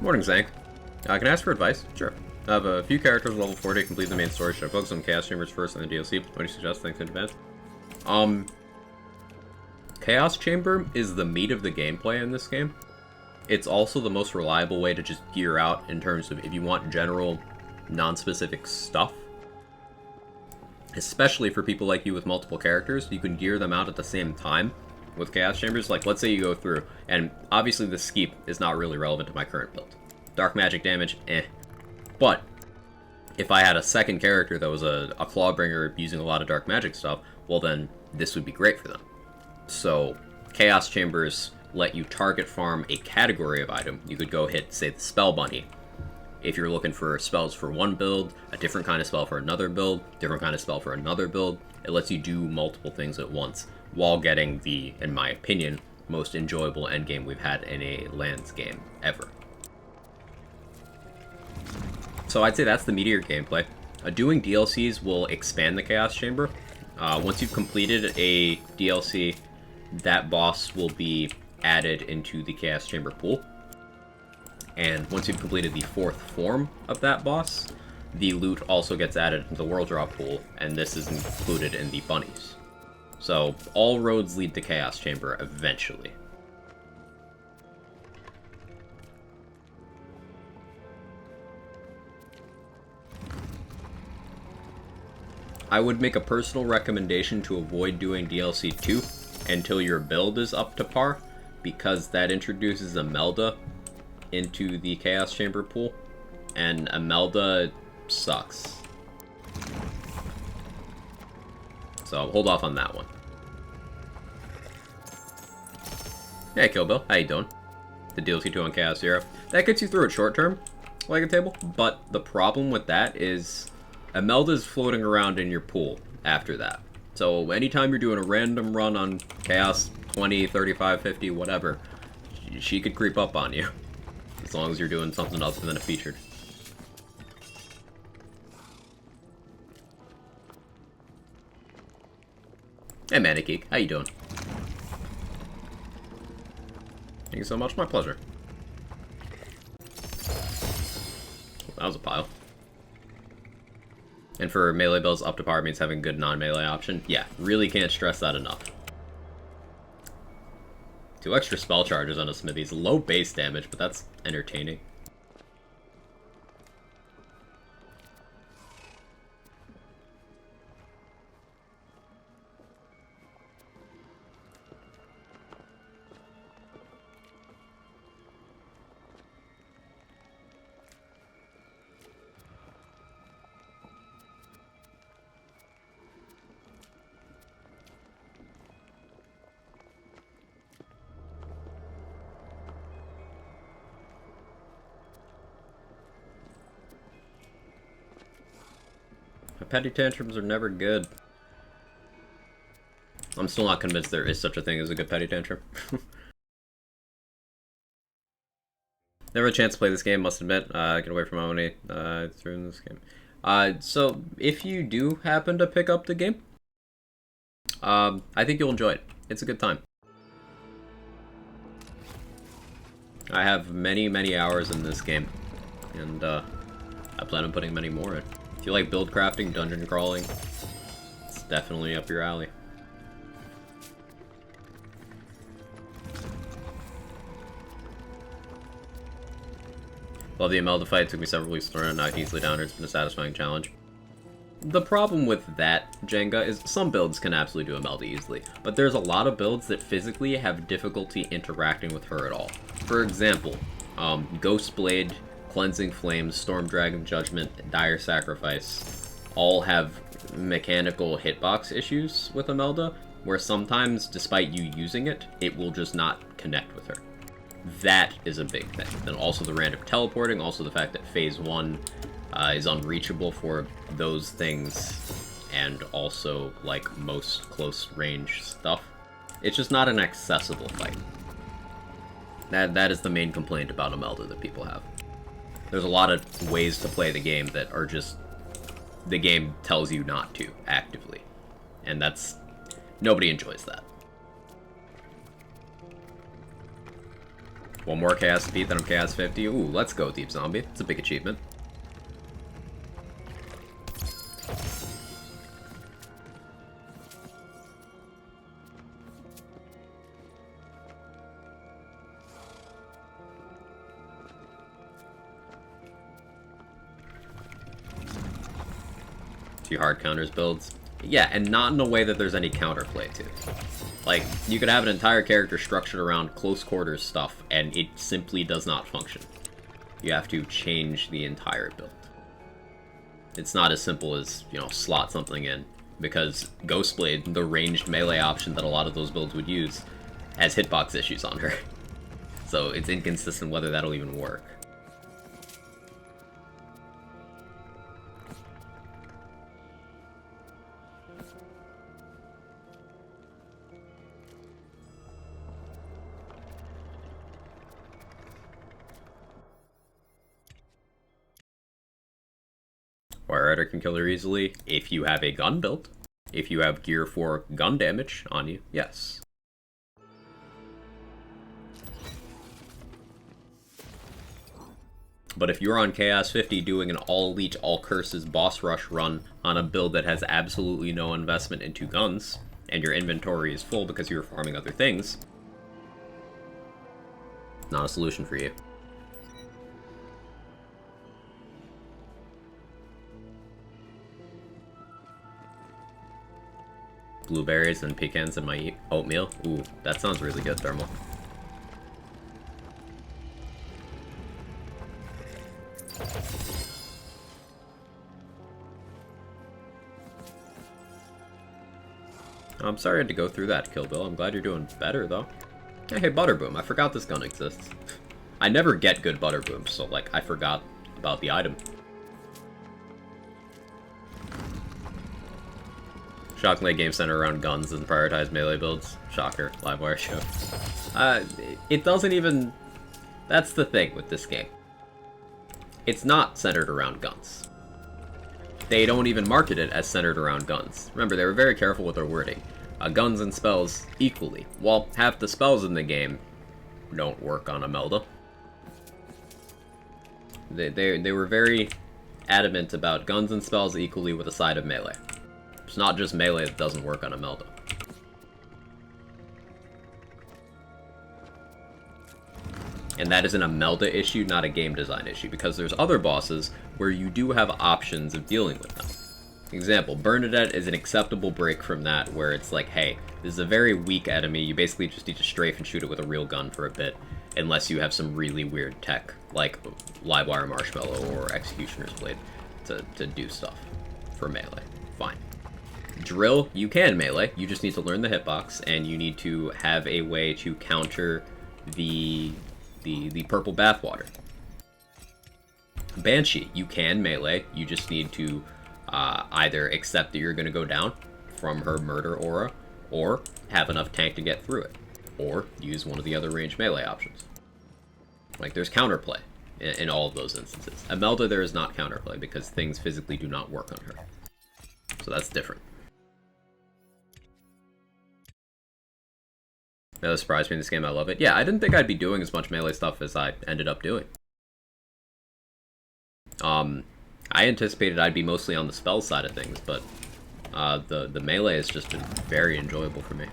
Morning, Zank. Can I ask for advice? Sure. I have a few characters level 40 to complete the main story. Should I focus on Chaos Chambers first and the DLC? What do you suggest? Thanks in advance. Chaos Chamber is the meat of the gameplay in this game. It's also the most reliable way to just gear out in terms of if you want general, non-specific stuff. Especially for people like you with multiple characters, you can gear them out at the same time. With Chaos Chambers, like, let's say you go through, and obviously the Skeep is not really relevant to my current build. Dark magic damage, eh. But, if I had a second character that was a Clawbringer using a lot of dark magic stuff, well then, this would be great for them. So, Chaos Chambers let you target farm a category of item. You could go hit, say, the Spell Bunny. If you're looking for spells for one build, a different kind of spell for another build, different kind of spell for another build, it lets you do multiple things at once, while getting the, in my opinion, most enjoyable endgame we've had in a lands game ever. So I'd say that's the meteor gameplay. Doing DLCs will expand the Chaos Chamber. Once you've completed a DLC, that boss will be added into the Chaos Chamber pool. And once you've completed the 4th form of that boss, the loot also gets added into the World Drop pool, and this is included in the bunnies. So, all roads lead to Chaos Chamber eventually. I would make a personal recommendation to avoid doing DLC 2 until your build is up to par, because that introduces Imelda into the Chaos Chamber pool, and Imelda sucks. So hold off on that one. Hey, Kill Bill, how you doing? The DLC 2 on Chaos Zero. That gets you through it short term, like a table, but the problem with that is Imelda's floating around in your pool after that. So anytime you're doing a random run on Chaos 20, 35, 50, whatever, she could creep up on you. As long as you're doing something other than a featured. Hey, Manigeek, how you doing? Thank you so much, my pleasure. That was a pile. And for melee builds, up to par means having a good non-melee option. Yeah, really can't stress that enough. 2 extra spell charges on a Smithy's. Low base damage, but that's entertaining. My petty tantrums are never good. I'm still not convinced there is such a thing as a good petty tantrum. Never had a chance to play this game, must admit. Get away from my money through this game. So, if you do happen to pick up the game, I think you'll enjoy it. It's a good time. I have many, many hours in this game, and I plan on putting many more in. If you like build crafting, dungeon crawling, it's definitely up your alley. Love the Imelda fight. It took me several weeks to learn, and knocked easily down her. It's been a satisfying challenge. The problem with that, Jenga, is some builds can absolutely do Imelda easily, but there's a lot of builds that physically have difficulty interacting with her at all. For example, Ghost Blade, Cleansing Flames, Storm Dragon Judgment, Dire Sacrifice all have mechanical hitbox issues with Imelda, where sometimes, despite you using it, it will just not connect with her. That is a big thing. Then also the random teleporting, also the fact that Phase 1 is unreachable for those things, and also, like, most close-range stuff. It's just not an accessible fight. That is the main complaint about Imelda that people have. There's a lot of ways to play the game that are just... the game tells you not to, actively. And that's... nobody enjoys that. One more Chaos to beat, then I'm Chaos 50. Ooh, let's go, Deep Zombie. It's a big achievement. Two hard counters builds. Yeah, and not in a way that there's any counterplay to. Like, you could have an entire character structured around close quarters stuff, and it simply does not function. You have to change the entire build. It's not as simple as, you know, slot something in, because Ghostblade, the ranged melee option that a lot of those builds would use, has hitbox issues on her. So it's inconsistent whether that'll even work. Fire Rider can kill her easily if you have a gun build. If you have gear for gun damage on you, yes. But if you're on Chaos 50 doing an all elite, all curses boss rush run on a build that has absolutely no investment into guns, and your inventory is full because you're farming other things, not a solution for you. Blueberries and pecans in my oatmeal. Ooh, that sounds really good, Thermal. I'm sorry I had to go through that, Kill Bill. I'm glad you're doing better, though. Hey, Butterboom, I forgot this gun exists. I never get good Butterbooms, so, like, I forgot about the item. Shockingly, game center around guns and prioritize melee builds. Shocker, Livewire show. It doesn't even... That's the thing with this game. It's not centered around guns. They don't even market it as centered around guns. Remember, they were very careful with their wording. Guns and spells equally. While half the spells in the game don't work on Imelda. They were very adamant about guns and spells equally with a side of melee. It's not just melee that doesn't work on Imelda. And that is an Imelda issue, not a game design issue, because there's other bosses where you do have options of dealing with them. Example, Bernadette is an acceptable break from that, where it's like, hey, this is a very weak enemy, you basically just need to strafe and shoot it with a real gun for a bit, unless you have some really weird tech, like Livewire Marshmallow or Executioner's Blade, to do stuff for melee. Fine. Drill, you can melee, you just need to learn the hitbox, and you need to have a way to counter the purple bathwater. Banshee, you can melee, you just need to either accept that you're going to go down from her murder aura, or have enough tank to get through it, or use one of the other range melee options. Like, there's counterplay in all of those instances. Imelda, there is not counterplay because things physically do not work on her. So that's different. That surprised me in this game, I love it. Yeah, I didn't think I'd be doing as much melee stuff as I ended up doing. I anticipated I'd be mostly on the spell side of things, but the melee has just been very enjoyable for me.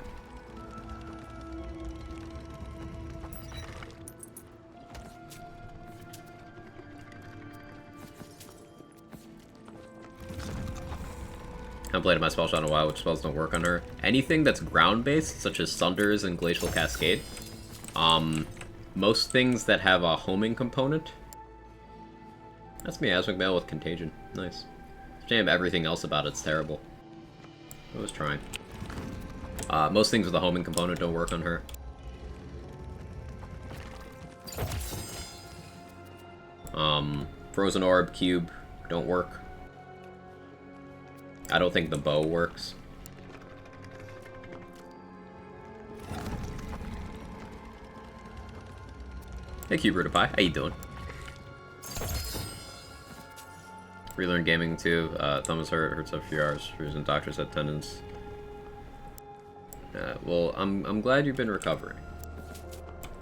I haven't played my spell shot in a while, which spells don't work on her. Anything that's ground-based, such as Sunders and Glacial Cascade. Most things that have a homing component. That's me, Asmic Mail with Contagion. Nice. Shame everything else about it's terrible. I was trying. Most things with a homing component don't work on her. Frozen Orb, Cube, don't work. I don't think the bow works. Hey, Cube Rutapie, how you doing? Relearn gaming too. Thumb is hurts up a few hours. Reason doctor said tendons. Well, I'm glad you've been recovering.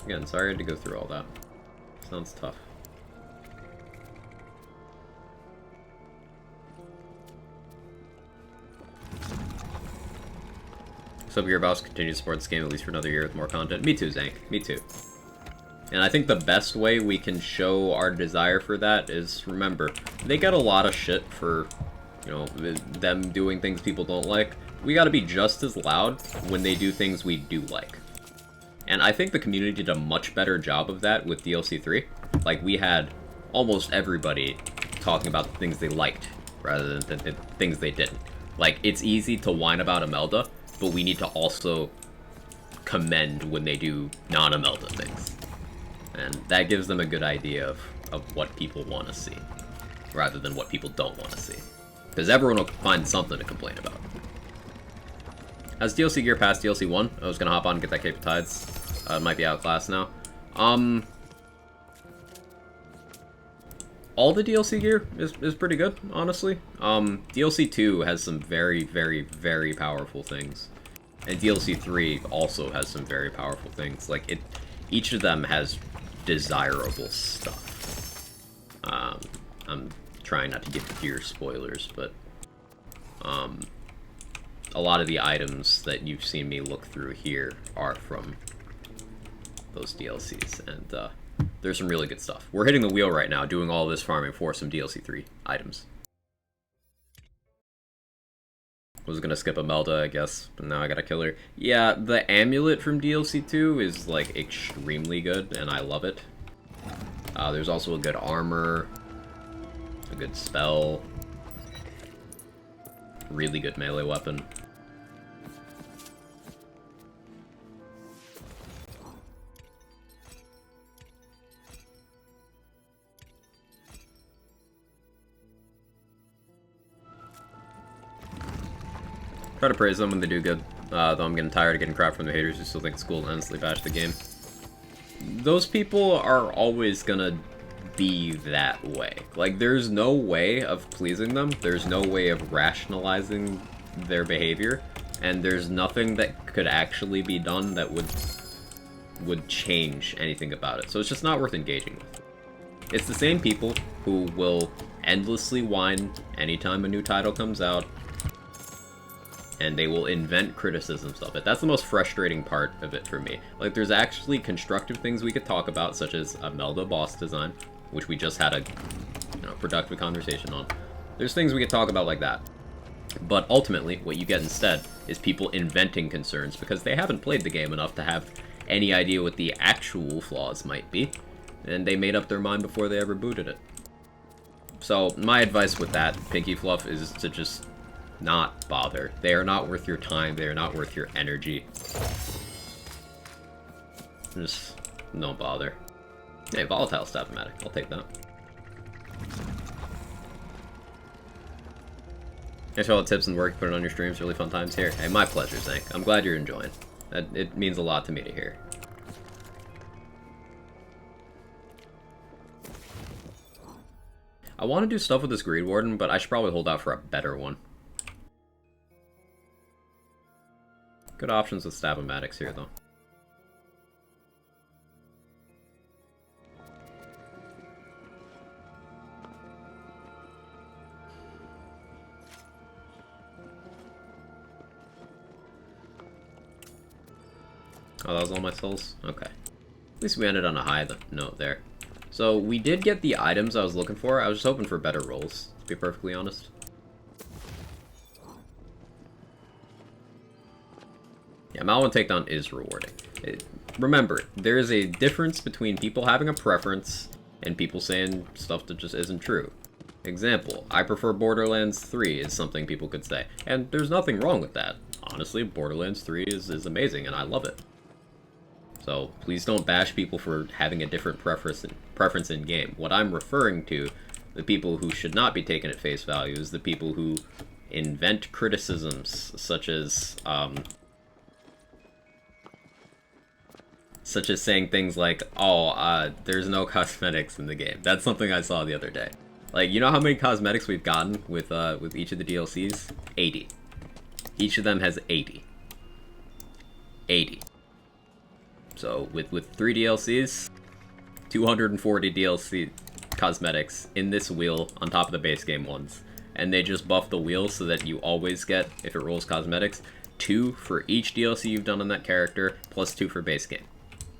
Again, sorry I had to go through all that. Sounds tough. So your boss continue to support this game at least for another year with more content. Me too, Zank. Me too. And I think the best way we can show our desire for that is, remember, they get a lot of shit for, you know, them doing things people don't like. We gotta be just as loud when they do things we do like. And I think the community did a much better job of that with DLC 3. Like, we had almost everybody talking about the things they liked, rather than the things they didn't. Like, it's easy to whine about Imelda, but we need to also commend when they do non-Imelda things. And that gives them a good idea of what people want to see, rather than what people don't want to see. Because everyone will find something to complain about. As DLC gear past DLC 1, I was going to hop on and get that Cape of Tides. It might be outclassed now. All the DLC gear is pretty good, honestly. DLC 2 has some very, very, very powerful things. And DLC 3 also has some very powerful things. Like, each of them has desirable stuff. I'm trying not to give gear spoilers, but a lot of the items that you've seen me look through here are from those DLCs, and there's some really good stuff. We're hitting the wheel right now, doing all this farming for some DLC 3 items. Was gonna skip Imelda, I guess, but now I gotta kill her. Yeah, the amulet from DLC 2 is, like, extremely good, and I love it. There's also a good armor, a good spell, really good melee weapon. Try to praise them when they do good, though I'm getting tired of getting crap from the haters who still think it's cool to endlessly bash the game. Those people are always gonna be that way. Like, there's no way of pleasing them, there's no way of rationalizing their behavior, and there's nothing that could actually be done that would change anything about it. So it's just not worth engaging with. It's the same people who will endlessly whine anytime a new title comes out, and they will invent criticisms of it. That's the most frustrating part of it for me. Like, there's actually constructive things we could talk about, such as Imelda boss design, which we just had a productive conversation on. There's things we could talk about like that. But ultimately, what you get instead is people inventing concerns because they haven't played the game enough to have any idea what the actual flaws might be, and they made up their mind before they ever booted it. So, my advice with that, Pinky Fluff, is to just not bother. They are not worth your time, they are not worth your energy. Just don't bother. Hey, Volatile Staff-O-Matic, I'll take that. Thanks for all the tips and work you put on your streams. Really fun times here. Hey, my pleasure, Zank. I'm glad you're enjoying. It means a lot to me to hear. I want to do stuff with this Greed Warden, but I should probably hold out for a better one. Good options with Stab-O-Matics here, though. Oh, that was all my souls? Okay. At least we ended on a high note there. So, we did get the items I was looking for. I was just hoping for better rolls, to be perfectly honest. Yeah, Malwan Takedown is rewarding. Remember, there is a difference between people having a preference and people saying stuff that just isn't true. Example, I prefer Borderlands 3 is something people could say. And there's nothing wrong with that. Honestly, Borderlands 3 is amazing and I love it. So please don't bash people for having a different preference in game. What I'm referring to, the people who should not be taken at face value, is the people who invent criticisms such as saying things like, oh, there's no cosmetics in the game. That's something I saw the other day. Like, you know how many cosmetics we've gotten with each of the DLCs? 80. Each of them has 80. 80. So, with 3 DLCs, 240 DLC cosmetics in this wheel on top of the base game ones. And they just buff the wheel so that you always get, if it rolls cosmetics, 2 for each DLC you've done on that character, plus 2 for base game.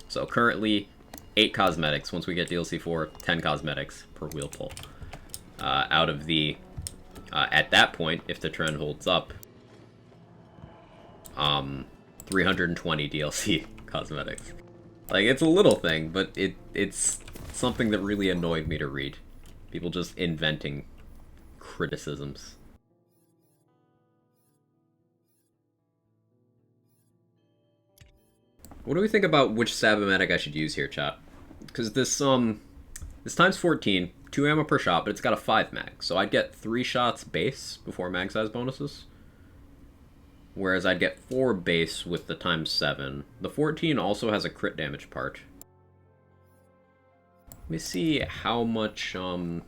So currently, 8 cosmetics. Once we get DLC 4, 10 cosmetics per wheel pull. Out of the, at that point, if the trend holds up, 320 DLC cosmetics. Like, it's a little thing, but it's something that really annoyed me to read. People just inventing criticisms. What do we think about which Stab-O-Matic I should use here, chat? Because this time's 14, 2 ammo per shot, but it's got a 5 mag. So I'd get 3 shots base before mag size bonuses. Whereas I'd get 4 base with the times 7. The 14 also has a crit damage part. Let me see how much my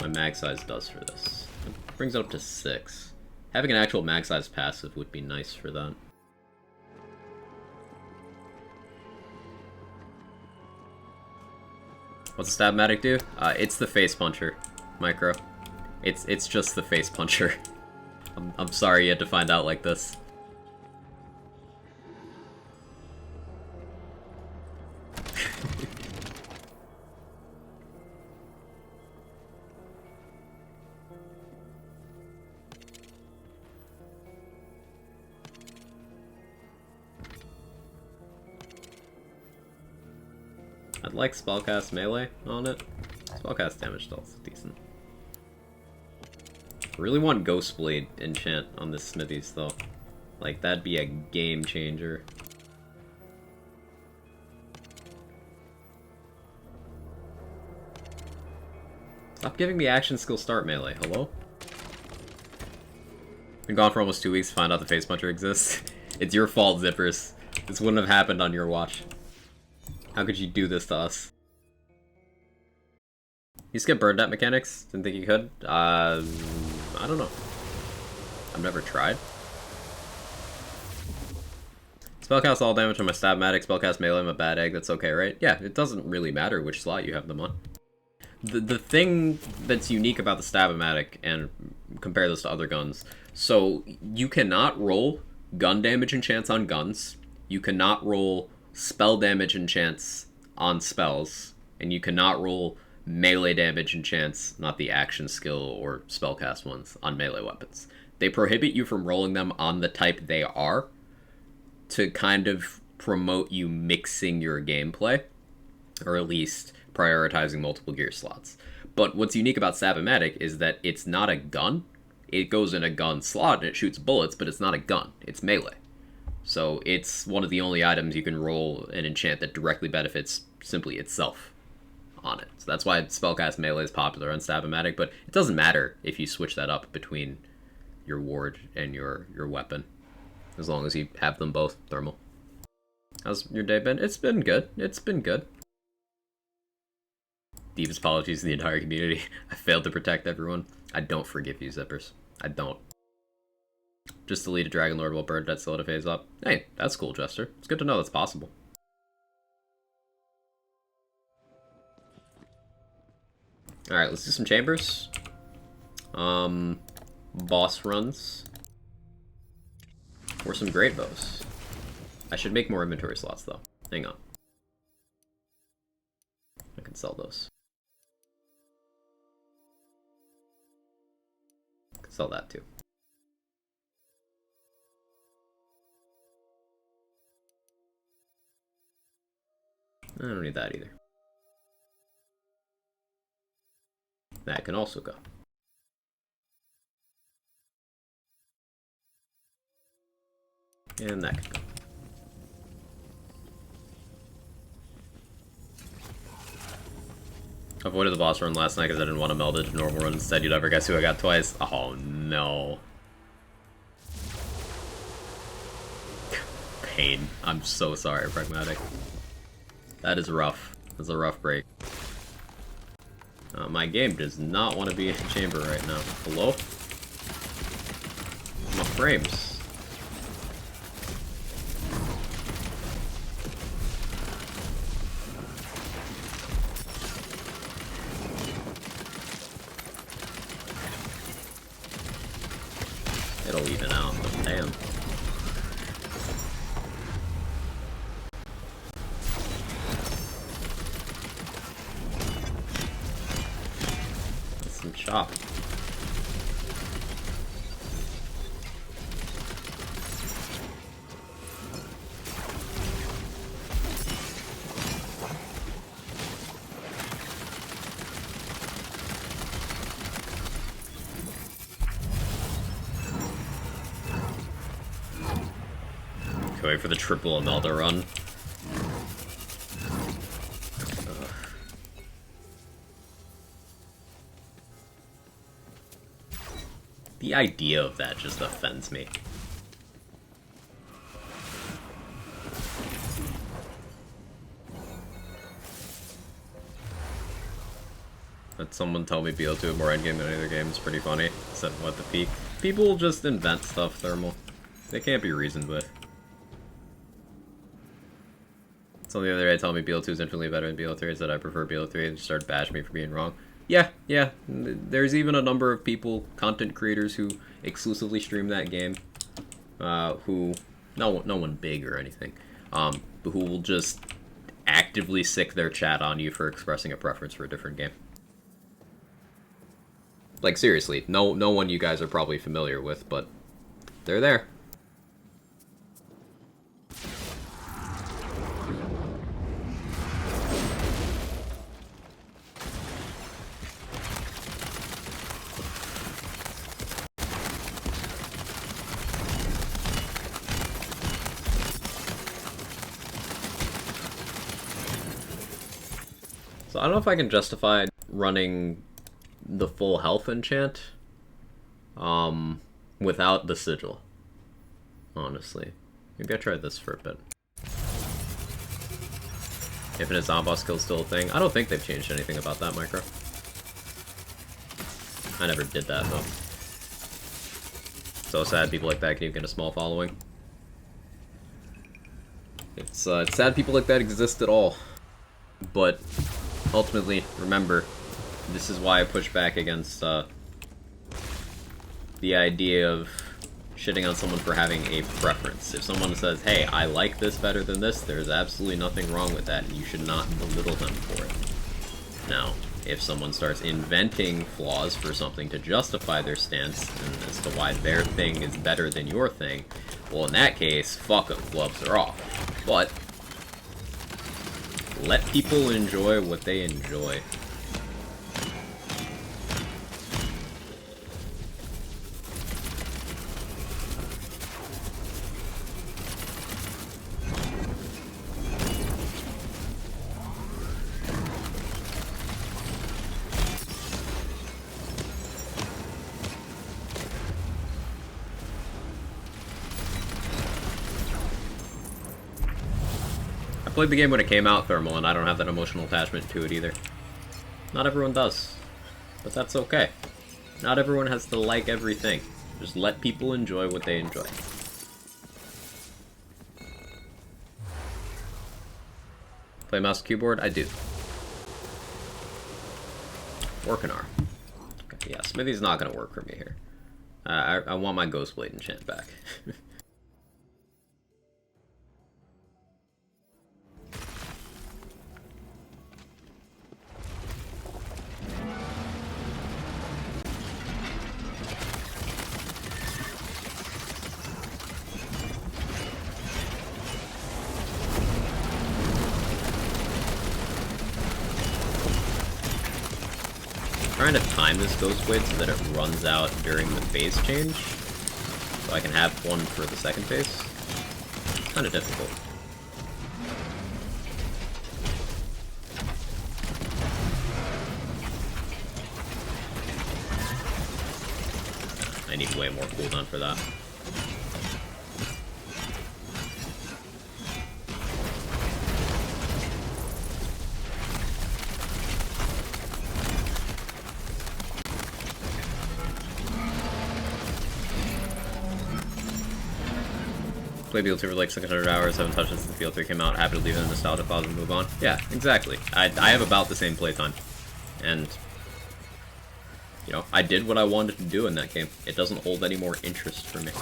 mag size does for this. It brings it up to 6. Having an actual mag size passive would be nice for that. What's a Stab-O-Matic do? It's the face puncher, Micro. It's just the face puncher. I'm sorry you had to find out like this. I'd like spellcast melee on it. Spellcast damage still is decent. I really want Ghostblade enchant on this Smithies though. Like, that'd be a game changer. Stop giving me action skill start melee, hello? Been gone for almost 2 weeks to find out the face puncher exists. It's your fault, Zippers. This wouldn't have happened on your watch. How could you do this to us? You skip burned at mechanics? Didn't think you could? I don't know. I've never tried. Spellcast all damage on my Stab-O-Matic, spellcast melee, I'm a bad egg, that's okay, right? Yeah, it doesn't really matter which slot you have them on. The thing that's unique about the Stab-O-Matic, and compare this to other guns, so you cannot roll gun damage enchants on guns, you cannot roll spell damage enchants on spells, and you cannot roll melee damage enchants, not the action skill or spellcast ones, on melee weapons. They prohibit you from rolling them on the type they are to kind of promote you mixing your gameplay, or at least prioritizing multiple gear slots. But what's unique about Stab-O-Matic is that it's not a gun. It goes in a gun slot and it shoots bullets, but it's not a gun. It's melee. So it's one of the only items you can roll an enchant that directly benefits simply itself on it. So that's why spellcast melee is popular on Stab-O-Matic, but it doesn't matter if you switch that up between your ward and your weapon, as long as you have them both thermal. How's your day been? It's been good. It's been good. Deepest apologies to the entire community. I failed to protect everyone. I don't forgive you, Zippers. I don't. Just delete a Dragon Lord while Bernadette still had a phase up. Hey, that's cool, Jester. It's good to know that's possible. Alright, let's do some chambers. Boss runs. Or some Greatbows. I should make more inventory slots, though. Hang on. I can sell those. I can sell that, too. I don't need that either. That can also go. And that can go. I avoided the boss run last night because I didn't want to meld it to normal run. Instead, you'd ever guess who I got twice? Oh no. Pain. I'm so sorry, Pragmatic. That is rough. That's a rough break. My game does not want to be in chamber right now. Hello? My frames. It'll even out, but damn. That's some chop. Wait for the triple Imelda run. The idea of that just offends me. That someone told me BO2 have more endgame than any other game is pretty funny. Said what the peak. People just invent stuff, Thermal. They can't be reasoned with. Someone the other day told me BL2 is infinitely better than BL3. I said I prefer BL3 and started bashing me for being wrong. Yeah. There's even a number of people, content creators, who exclusively stream that game, who, no one big or anything, but who will just actively sick their chat on you for expressing a preference for a different game. Like, seriously, no one you guys are probably familiar with, but they're there. So I don't know if I can justify running the full health enchant without the sigil, honestly. Maybe I tried this for a bit. Infinite Zomboss skill's still a thing. I don't think they've changed anything about that micro. I never did that though. So sad people like that can even get a small following. It's sad people like that exist at all. But ultimately, remember, this is why I push back against the idea of shitting on someone for having a preference. If someone says, hey, I like this better than this, there's absolutely nothing wrong with that, and you should not belittle them for it. Now, if someone starts inventing flaws for something to justify their stance, and as to why their thing is better than your thing, well, in that case, fuck them, gloves are off. But let people enjoy what they enjoy. played the game when it came out, Thermal, and I don't have that emotional attachment to it either. Not everyone does. But that's okay. Not everyone has to like everything. Just let people enjoy what they enjoy. Play mouse and keyboard? I do. Working arm. Okay, yeah, Smithy's not gonna work for me here. I want my Ghostblade enchant back. Trying to time this Ghostblade so that it runs out during the phase change, so I can have one for the second phase. It's kind of difficult. I need way more cooldown for that. Played BL2 for like 600 hours, haven't touched it since BL3 came out, happy to leave it in nostalgia pause and move on. Yeah, exactly. I have about the same playtime. And, you know, I did what I wanted to do in that game. It doesn't hold any more interest for me.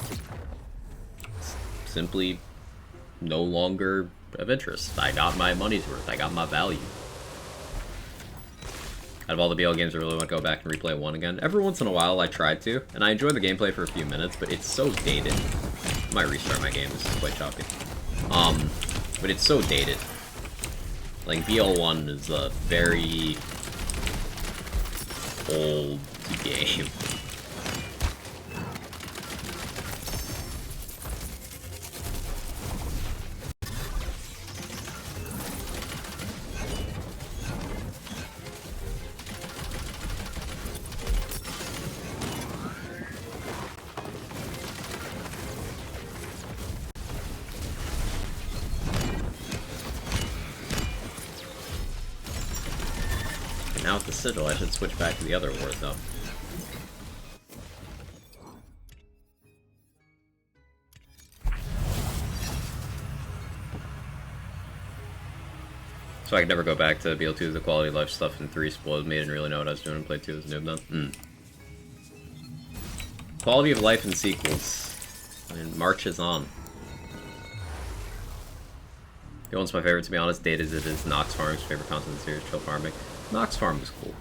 It's simply no longer of interest. I got my money's worth. I got my value. Out of all the BL games, I really want to go back and replay one again. Every once in a while, I try to, and I enjoy the gameplay for a few minutes, but it's so dated. I might restart my game, this is quite choppy. But it's so dated. Like, BL1 is a very old game. Now with the sigil, I should switch back to the other ward, though. So I could never go back to BL2, the quality of life stuff in 3 spoiled me, didn't really know what I was doing and played 2 as a noob then. Quality of life in sequels. I mean, March is on. BL1's my favorite, to be honest, dated as it is. Nox Farm's favorite content in the series, chill farming. Nox Farm was cool.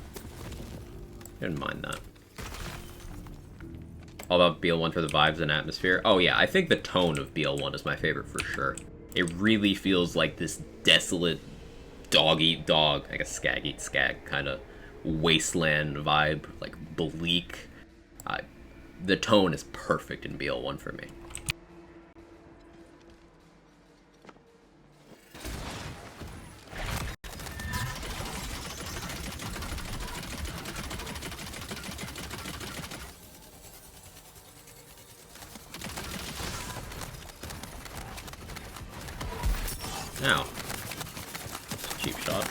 I didn't mind that. All about BL1 for the vibes and atmosphere. Oh yeah, I think the tone of BL1 is my favorite for sure. It really feels like this desolate dog-eat-dog, I guess skag-eat-skag kind of wasteland vibe, like bleak. The tone is perfect in BL1 for me. Now, cheap shot.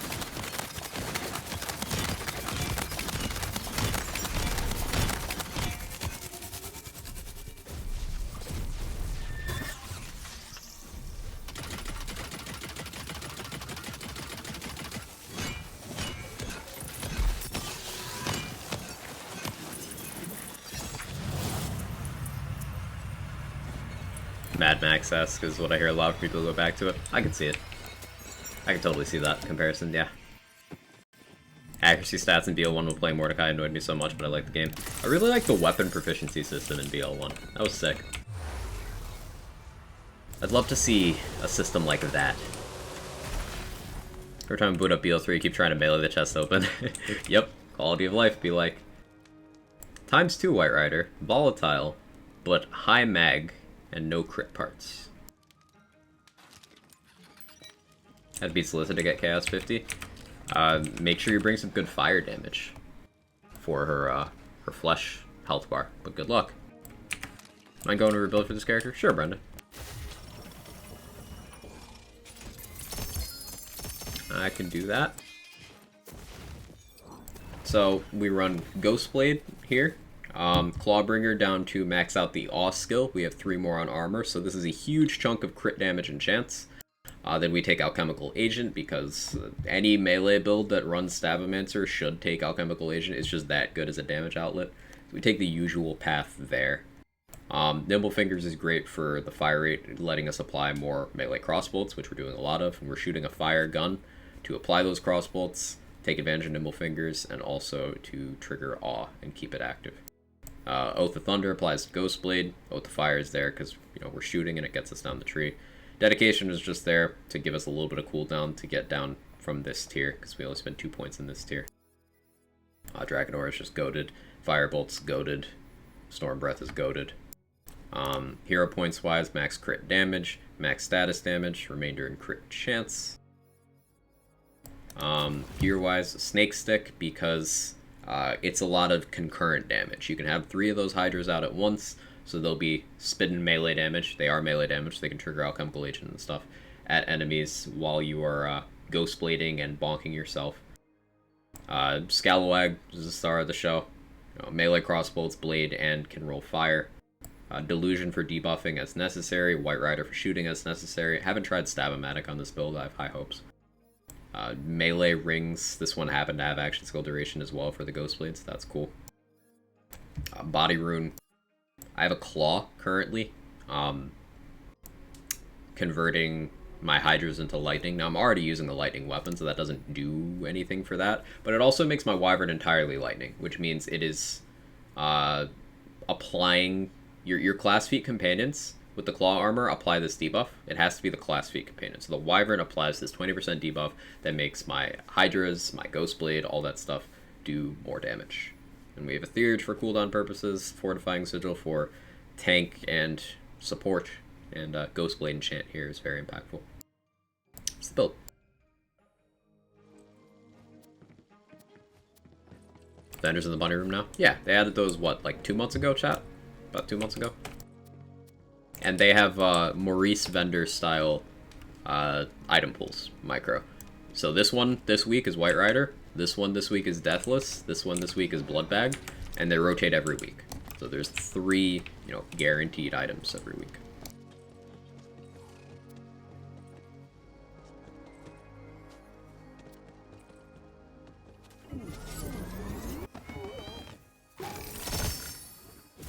Mad Max-esque is what I hear a lot of people go back to it. I can see it. I can totally see that comparison, yeah. Accuracy stats in BL1 will play Mordecai annoyed me so much, but I like the game. I really like the weapon proficiency system in BL1. That was sick. I'd love to see a system like that. Every time I boot up BL3, I keep trying to melee the chest open. Yep, quality of life be like. ×2 White Rider, volatile, but high mag and no crit parts. Had to be solicited to get Chaos 50. Make sure you bring some good fire damage for her flesh health bar, but good luck. Am I going to rebuild for this character? Sure, Brenda. I can do that. So we run Ghostblade here. Clawbringer down to max out the Awe skill. We have 3 more on armor, so this is a huge chunk of crit damage and chance. Then we take Alchemical Agent, because any melee build that runs Stabomancer should take Alchemical Agent. It's just that good as a damage outlet. So we take the usual path there. Nimble Fingers is great for the fire rate, letting us apply more melee crossbolts, which we're doing a lot of. And we're shooting a fire gun to apply those crossbolts, take advantage of Nimble Fingers, and also to trigger Awe and keep it active. Oath of Thunder applies to Ghostblade. Oath of Fire is there because, you know, we're shooting and it gets us down the tree. Dedication is just there to give us a little bit of cooldown to get down from this tier, because we only spend 2 points in this tier. Dragon Aura is just goated. Firebolt's goated. Storm Breath is goated. Hero points wise, max crit damage, max status damage, remainder in crit chance. Gear wise, Snake Stick, because it's a lot of concurrent damage. You can have 3 of those Hydras out at once, so they'll be spitting melee damage. They are melee damage, so they can trigger Alchemical Agent and stuff at enemies while you are Ghostblading and bonking yourself. Scalawag is the star of the show. You know, melee crossbolts, blade, and can roll fire. Delusion for debuffing as necessary. White Rider for shooting as necessary. Haven't tried Stabomatic on this build. I have high hopes. Melee rings. This one happened to have action skill duration as well for the Ghostblades. So that's cool. Body rune. I have a claw currently. Converting my Hydras into lightning. Now I'm already using the lightning weapon, so that doesn't do anything for that. But it also makes my Wyvern entirely lightning, which means it is applying your class feat companions with the claw armor apply this debuff. It has to be the class feat companion. So the Wyvern applies this 20% debuff that makes my Hydras, my Ghostblade, all that stuff do more damage. And we have a Theurge for cooldown purposes, Fortifying Sigil for tank and support, and Ghostblade enchant here is very impactful. It's the build. Vendors in the bunny room now? Yeah, they added those, what, like 2 months ago, chat? About 2 months ago? And they have Maurice vendor style item pools, micro. So this one this week is White Rider, this one this week is Deathless, this one this week is Bloodbag, and they rotate every week. So there's 3, you know, guaranteed items every week.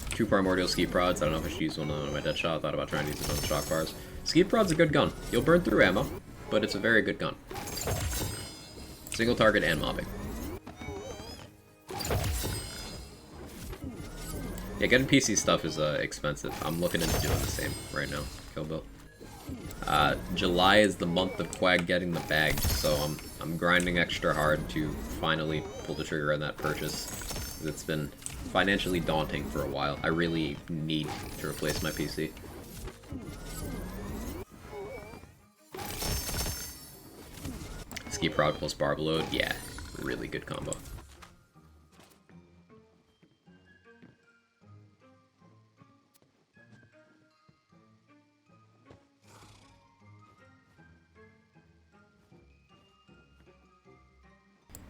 Two Primordial Ski Prods. I don't know if I should use one on my dead shot. I thought about trying to use it on the shock bars. Ski Prod's a good gun. You'll burn through ammo, but it's a very good gun. Single target and mobbing. Yeah, getting PC stuff is expensive. I'm looking into doing the same right now. Kill Bill. July is the month of Quag getting the bag, so I'm grinding extra hard to finally pull the trigger on that purchase. It's been financially daunting for a while. I really need to replace my PC. Ski Prod plus Barb Load, yeah, really good combo.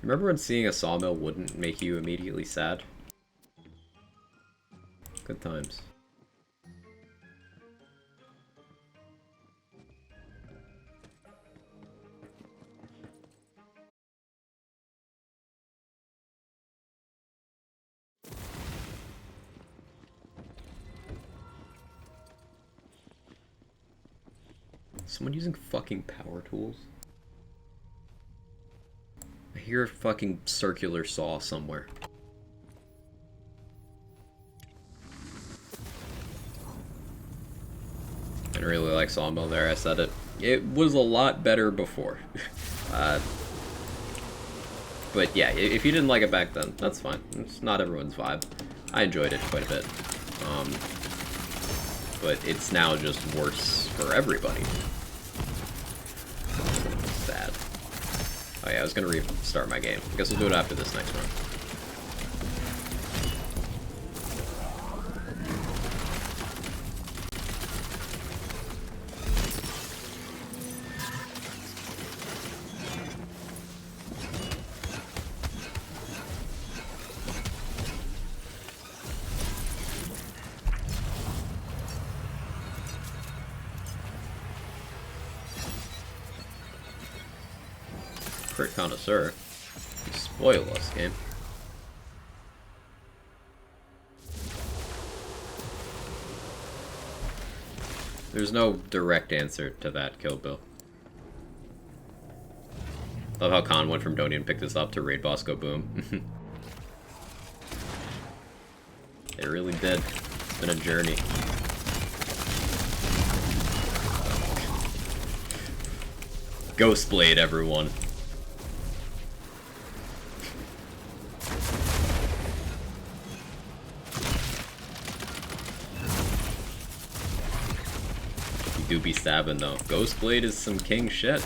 Remember when seeing a sawmill wouldn't make you immediately sad? Good times. Someone using fucking power tools? I hear a fucking circular saw somewhere. I didn't really like Sawmill there, I said it. It was a lot better before. But yeah, if you didn't like it back then, that's fine. It's not everyone's vibe. I enjoyed it quite a bit. But it's now just worse for everybody. Sad. Oh yeah, I was gonna restart my game. I guess we'll do it after this next round. crit connoisseur. You spoil us, game. There's no direct answer to that, Kill Bill. Love how Khan went from don't even pick this up to raid boss go boom. It really did. It's been a journey. Ghostblade, everyone. You do be stabbing though. Ghostblade is some king shit.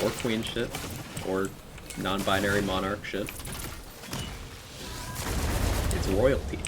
Or queen shit. Or non-binary monarch shit. It's royalty.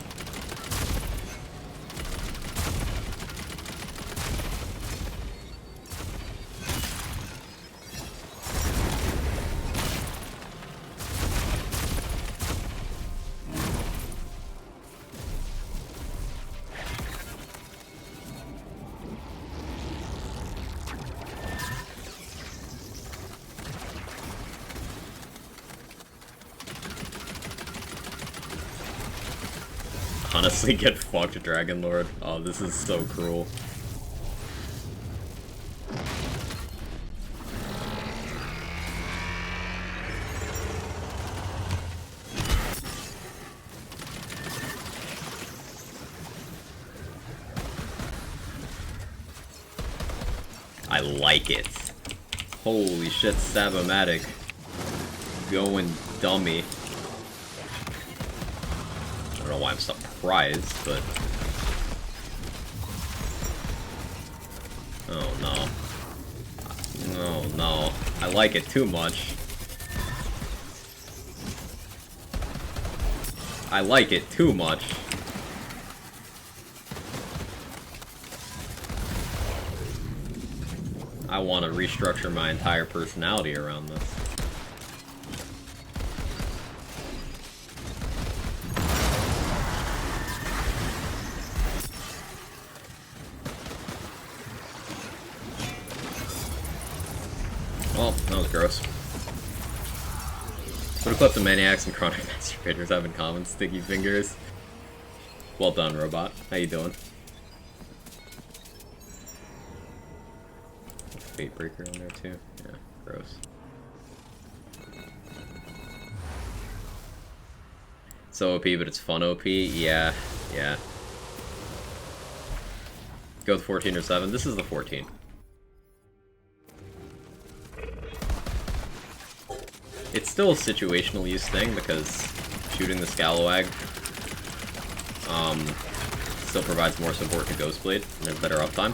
Honestly, get fucked, Dragon Lord. Oh, this is so cruel. I like it. Holy shit, Sabomatic. Going dummy. I don't know why I'm surprised, but... Oh no. Oh no. I like it too much. I like it too much. I want to restructure my entire personality around this. Well, that was gross. Would have clipped the Maniacs and Chronic Masturbators have in common, sticky fingers. Well done, robot. How you doing? Fate Breaker on there too. Yeah, gross. So OP, but it's fun OP. Yeah, yeah. Go with 14 or 7. This is the 14. It's still a situational use thing because shooting the Scalawag still provides more support to Ghostblade and has better uptime.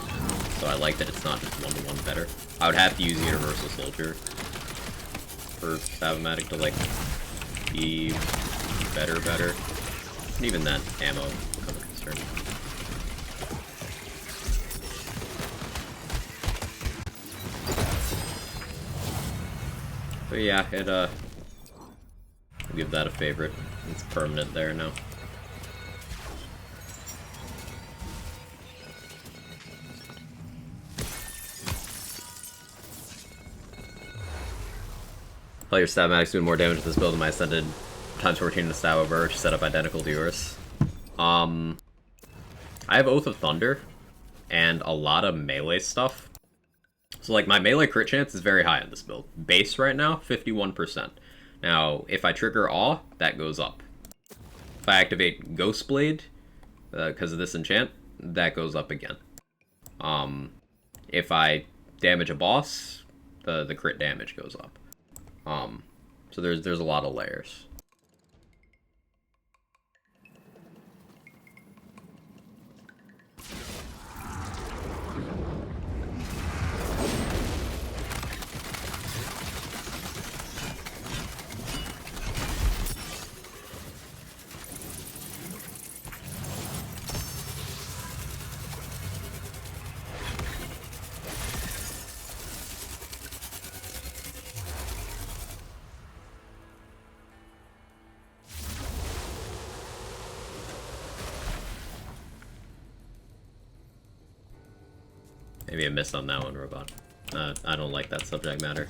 So I like that it's not just one-to-one better. I would have to use Universal Soldier for Sabomatic to like be better. And even that ammo becomes a concern. But yeah, it I'll give that a favorite. It's permanent there now. Player Sabomatic's doing more damage with this build than my Ascended times 14 to Stavo Verge, set up identical to yours. I have Oath of Thunder and a lot of melee stuff. So like my melee crit chance is very high on this build. Base right now, 51%. Now, if I trigger Awe, that goes up. If I activate Ghostblade, because of this enchant, that goes up again. If I damage a boss, the crit damage goes up. So there's a lot of layers. Maybe I missed on that one, Robot. I don't like that subject matter.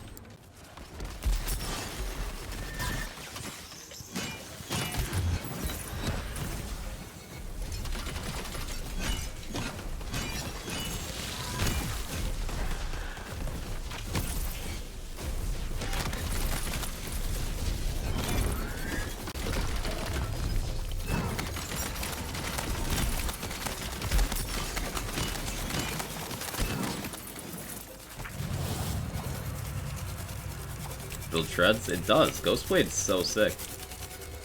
Build shreds? It does. Ghostblade's so sick.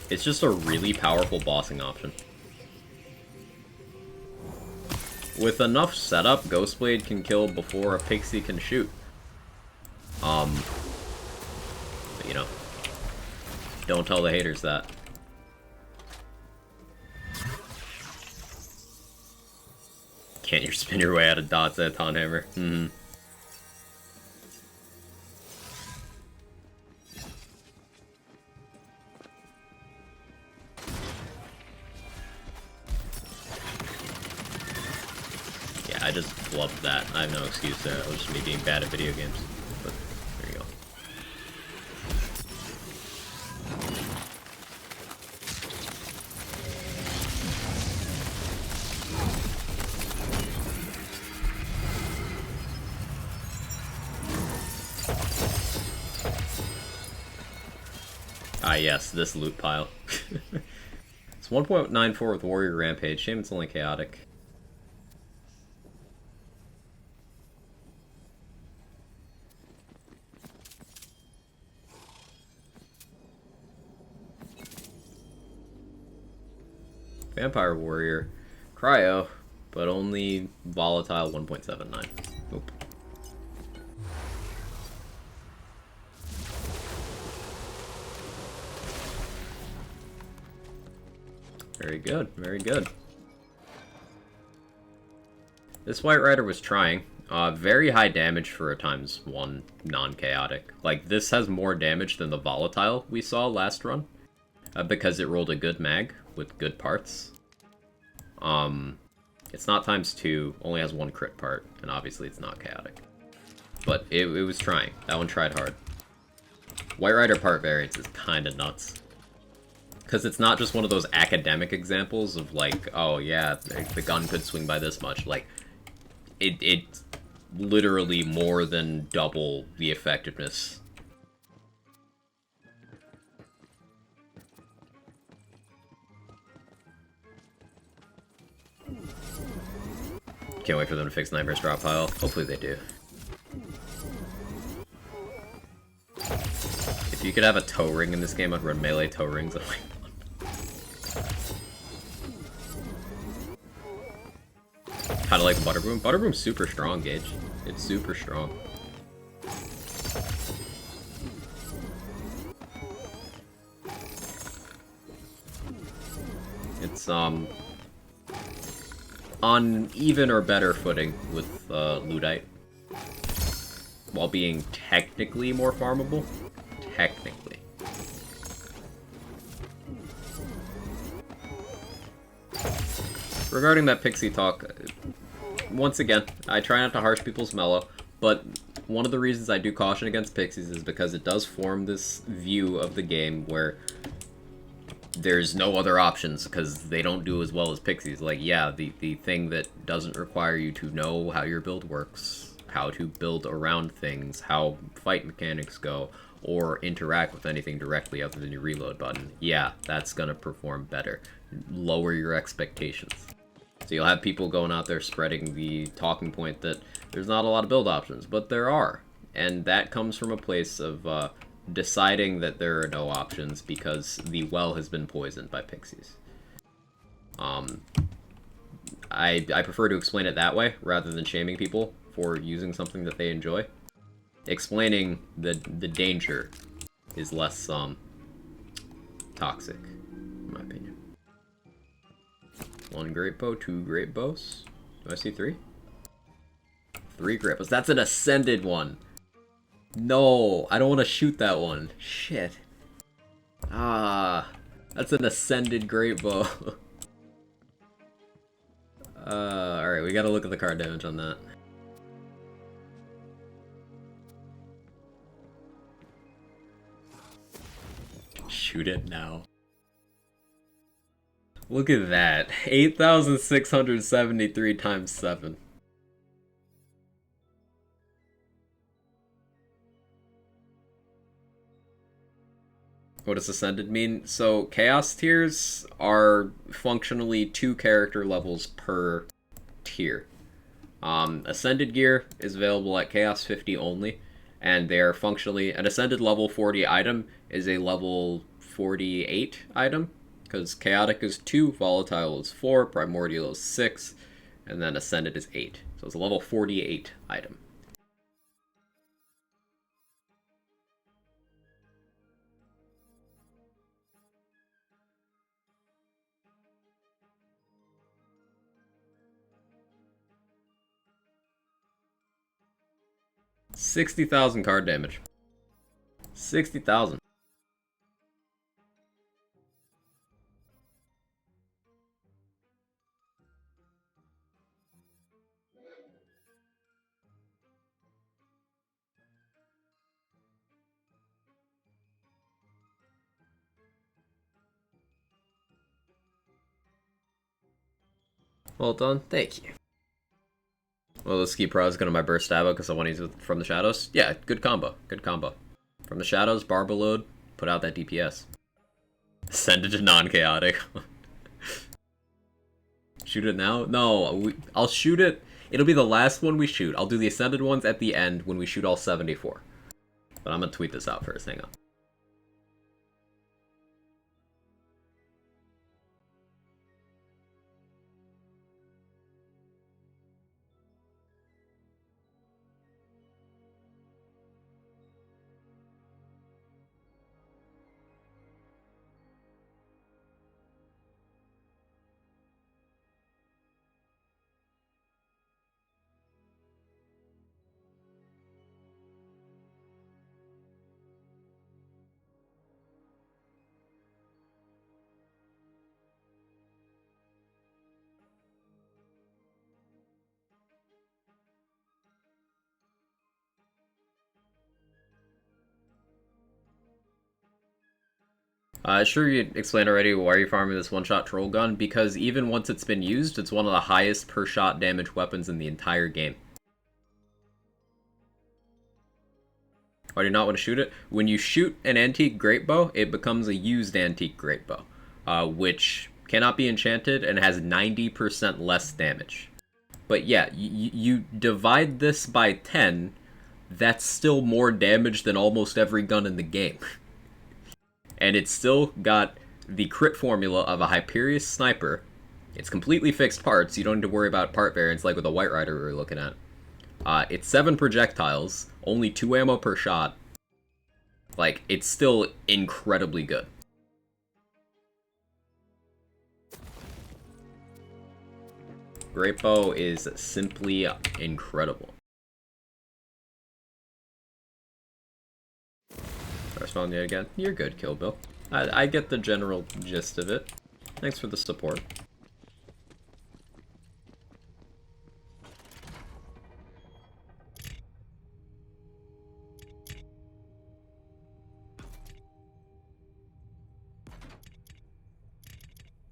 It's just a really powerful bossing option. With enough setup, Ghostblade can kill before a pixie can shoot. But you know, don't tell the haters that. Can't you spin your way out of dots at Taunt Hammer? I just flubbed that. I have no excuse there. It was just me being bad at video games. But there you go. Ah yes, this loot pile. It's 1.94 with Warrior Rampage. Shame it's only chaotic. Vampire Warrior, Cryo, but only Volatile 1.79. Nope. Very good, very good. This White Rider was trying. Very high damage for a ×1 non-chaotic. Like, this has more damage than the Volatile we saw last run. Because it rolled a good mag with good parts. It's not ×2, only has 1 crit part, and obviously it's not chaotic. But it was trying. That one tried hard. White Rider part variance is kinda nuts. Because it's not just one of those academic examples of like, oh yeah, the gun could swing by this much. Like, it's literally more than double the effectiveness. Can't wait for them to fix Nightmare's drop pile. Hopefully they do. If you could have a toe ring in this game, I'd run melee toe rings. Oh my god. Kinda like Butterboom. Butterboom's super strong, Gage. It's super strong. It's, on even or better footing with Ludite, while being technically more farmable. Technically. Regarding that pixie talk, once again, I try not to harsh people's mellow, but one of the reasons I do caution against pixies is because it does form this view of the game where there's no other options because they don't do as well as pixies. Like, yeah, the thing that doesn't require you to know how your build works, how to build around things, how fight mechanics go, or interact with anything directly other than your reload button. Yeah, that's gonna perform better. Lower your expectations. So you'll have people going out there spreading the talking point that there's not a lot of build options, but there are. And that comes from a place of deciding that there are no options because the well has been poisoned by pixies. I prefer to explain it that way rather than shaming people for using something that they enjoy. Explaining the danger is less toxic, in my opinion. 1 Greatbow, 2 Greatbows. Do I see 3? 3 Greatbows. That's an ascended one. No, I don't want to shoot that one. Shit. Ah, that's an ascended Greatbow. Alright, we gotta look at the card damage on that. Shoot it now. Look at that. 8,673 times 7. What does Ascended mean? So, Chaos tiers are functionally 2 character levels per tier. Ascended gear is available at Chaos 50 only, and they're functionally... An Ascended level 40 item is a level 48 item, because Chaotic is 2, Volatile is 4, Primordial is 6, and then Ascended is 8. So it's a level 48 item. $60,000 card damage. 60,000. Well done, thank you. Well, the Ski Pro is going to my Burst Stabbo because I want to use it from the Shadows. Yeah, good combo, good combo. From the Shadows, Barba Load, put out that DPS. Send it to non-chaotic. Shoot it now? No, I'll shoot it. It'll be the last one we shoot. I'll do the Ascended ones at the end when we shoot all 74. But I'm going to tweet this out first, hang on. Sure you explained already why you're farming this one-shot troll gun, because even once it's been used, it's one of the highest per-shot damage weapons in the entire game. Why do you not want to shoot it? When you shoot an antique Greatbow, it becomes a used antique Greatbow, which cannot be enchanted and has 90% less damage. But yeah, you divide this by 10, that's still more damage than almost every gun in the game. And it's still got the crit formula of a Hyperius Sniper. It's completely fixed parts, you don't need to worry about part variants like with the White Rider we were looking at. It's 7 projectiles, only 2 ammo per shot. Like, it's still incredibly good. Greatbow is simply incredible. Respond yet again. You're good, Kill Bill. I get the general gist of it. Thanks for the support.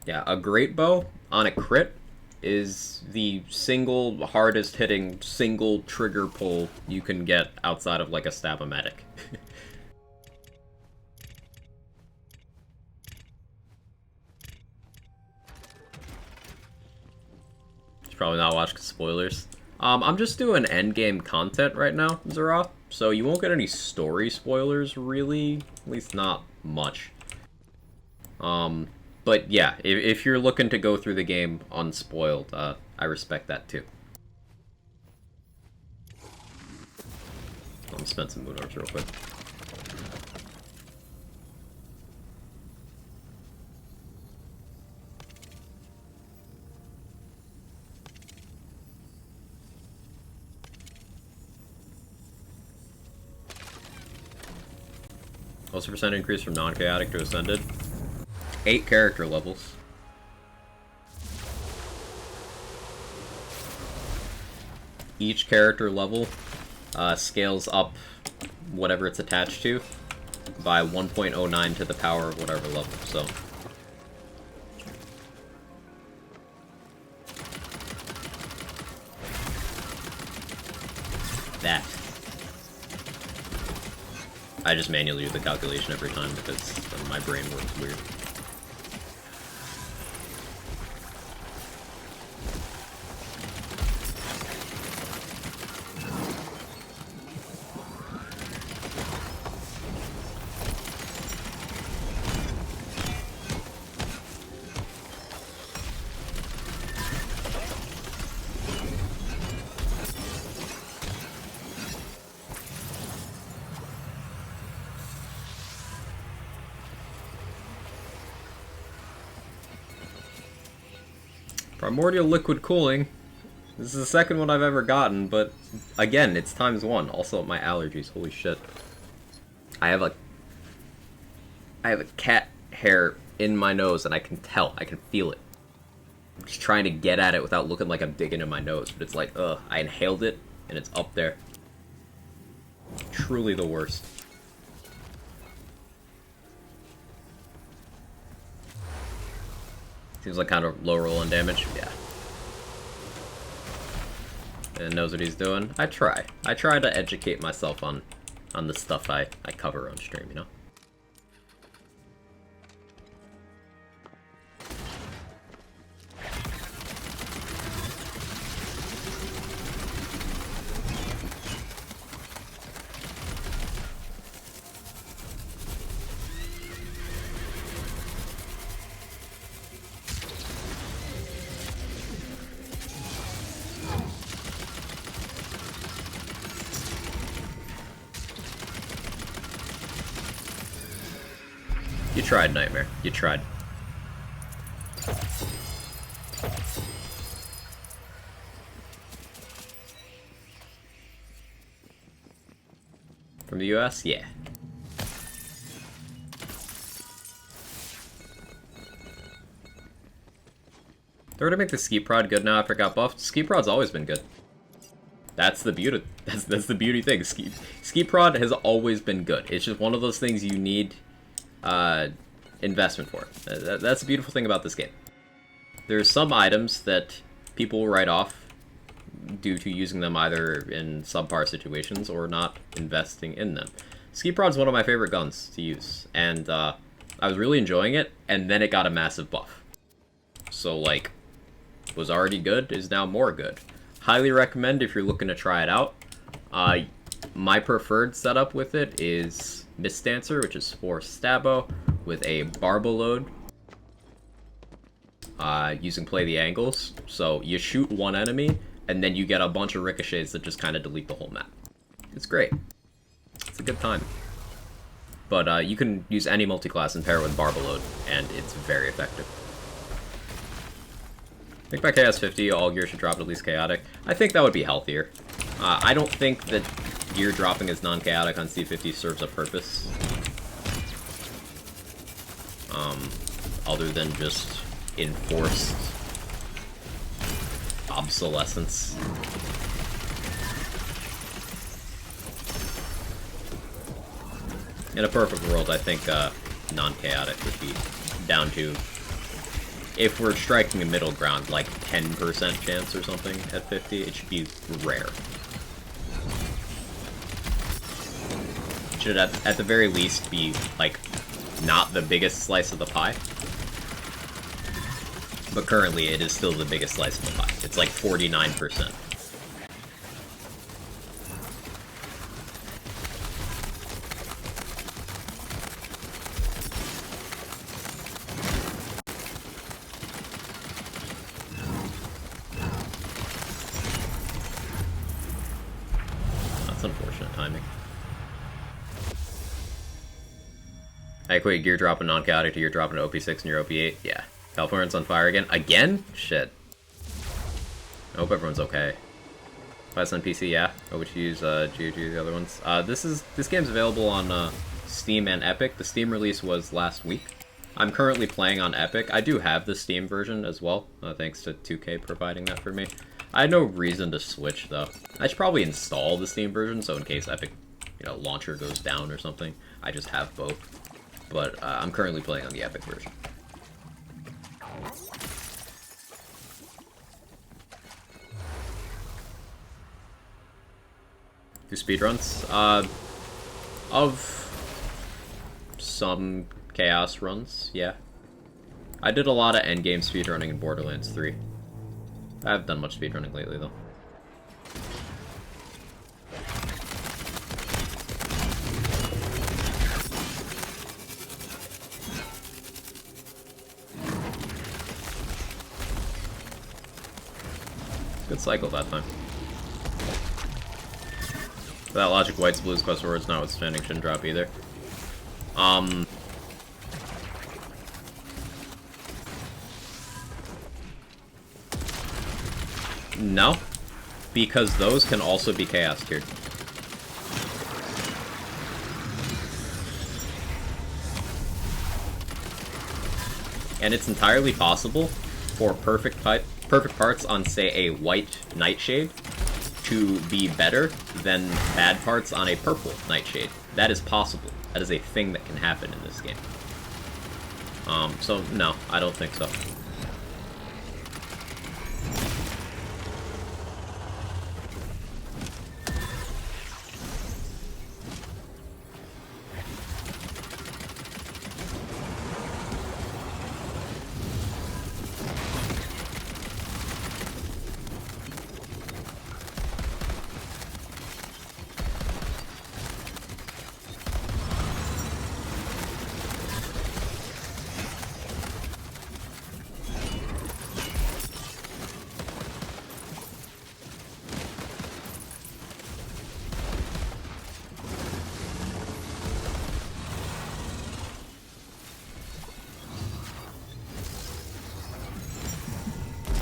Yeah, a Greatbow on a crit is the single hardest hitting single trigger pull you can get outside of like a Stab-O-Matic. Probably not watch spoilers. I'm just doing endgame content right now, Zara, so you won't get any story spoilers, really. At least not much. But yeah, if you're looking to go through the game unspoiled, I respect that too. I'll spend some moon orbs real quick. What's the percent increase from non-chaotic to ascended? 8 character levels. Each character level scales up whatever it's attached to. by 1.09 to the power of whatever level, so... That. I just manually do the calculation every time because my brain works weird. Primordial liquid cooling. This is the second one I've ever gotten, but again, it's ×1. Also, my allergies. Holy shit. I have a cat hair in my nose, and I can tell. I can feel it. I'm just trying to get at it without looking like I'm digging in my nose, but it's like, ugh. I inhaled it, and it's up there. Truly the worst. Seems like kind of low roll on damage. Yeah. And knows what he's doing. I try to educate myself on the stuff I cover on stream, you know? You tried, Nightmare. You tried. From the US? Yeah. They're gonna make the Ski Prod good now after it got buffed. Ski Prod's always been good. That's the beauty. That's the beauty thing. Ski Prod has always been good. It's just one of those things you need investment for. That's the beautiful thing about this game. There's some items that people write off due to using them either in subpar situations or not investing in them. Ski Prod's one of my favorite guns to use, and I was really enjoying it, and then it got a massive buff. So, like, was already good, is now more good. Highly recommend if you're looking to try it out. My preferred setup with it is Mist Dancer, which is 4 Stabbo with a Barba load using Play the Angles. So you shoot one enemy, and then you get a bunch of ricochets that just kind of delete the whole map. It's great. It's a good time. But you can use any multi-class and pair it with Barba load, and it's very effective. I think by Chaos 50, all gear should drop at least Chaotic. I think that would be healthier. I don't think that gear dropping as non-chaotic on C50 serves a purpose. Other than just enforced obsolescence. In a perfect world, I think non-chaotic would be down to, if we're striking a middle ground, like 10% chance or something at 50, it should be rare. It should at the very least be, like, not the biggest slice of the pie. But currently it is still the biggest slice of the pie. It's like 49%. That's unfortunate timing. I equate gear drop and non-chaotic to gear drop into OP6 and your OP8. Yeah. California's on fire again. Again? Shit. I hope everyone's okay. Class on PC, yeah. I would use GOG, the other ones. This game's available on Steam and Epic. The Steam release was last week. I'm currently playing on Epic. I do have the Steam version as well, thanks to 2K providing that for me. I had no reason to switch, though. I should probably install the Steam version, so in case Epic launcher goes down or something. I just have both. But I'm currently playing on the epic version. Do speedruns? Of some chaos runs, yeah. I did a lot of endgame speedrunning in Borderlands 3. I haven't done much speedrunning lately, though. Good cycle that time. That logic, whites, blues, quest words notwithstanding, shouldn't drop either. No, because those can also be chaos tiered. And it's entirely possible for perfect parts on, say, a white Nightshade to be better than bad parts on a purple Nightshade. That is possible. That is a thing that can happen in this game. So no, I don't think so.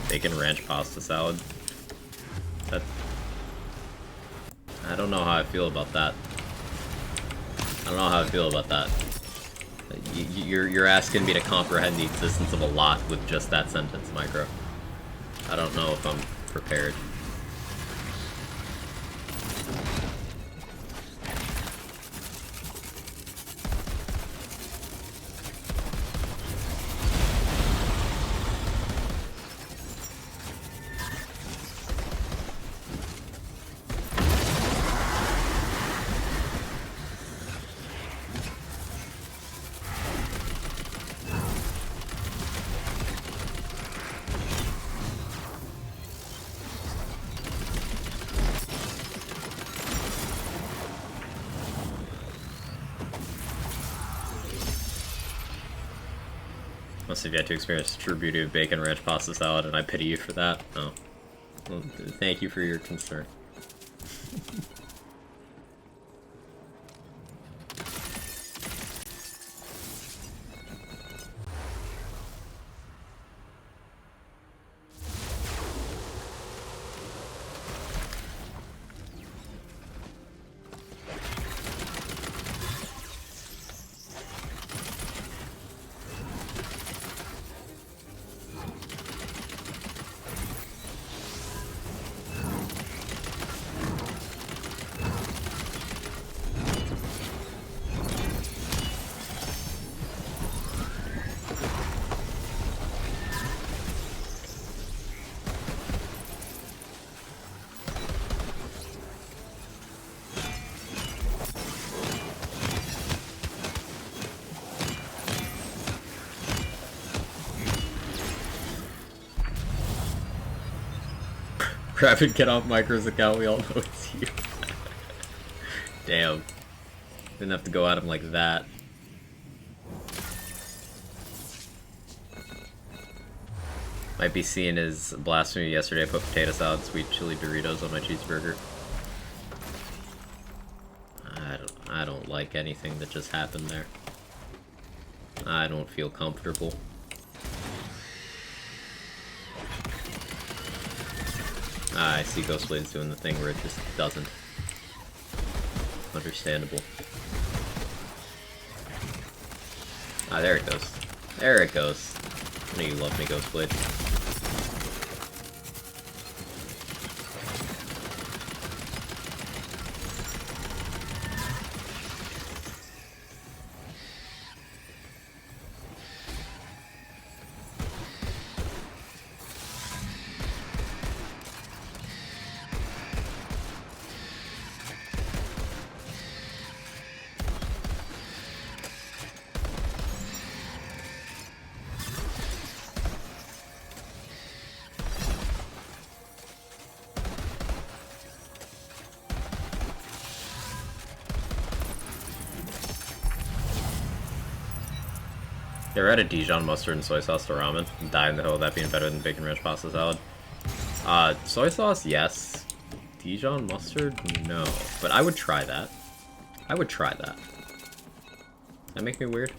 Bacon ranch pasta salad. That, I don't know how I feel about that. I don't know how I feel about that. You're asking me to comprehend the existence of a lot with just that sentence, Micro. I don't know if I'm prepared. Must have yet to experience the true beauty of bacon ranch pasta salad, and I pity you for that. Oh. Well, thank you for your concern. Rapid get off Micro's account, we all know it's you. Damn. Didn't have to go at him like that. Might be seeing his blasphemy yesterday. I put potato salad, sweet chili Doritos on my cheeseburger. I don't like anything that just happened there. I don't feel comfortable. I see Ghostblade's doing the thing where it just doesn't. Understandable. Ah, there it goes. There it goes. I know you love me, Ghostblade. Yeah, we're at a Dijon mustard and soy sauce to ramen. Die in the hill of that being better than bacon ranch pasta salad. Soy sauce, yes. Dijon mustard, no. But I would try that. I would try that. Does that make me weird?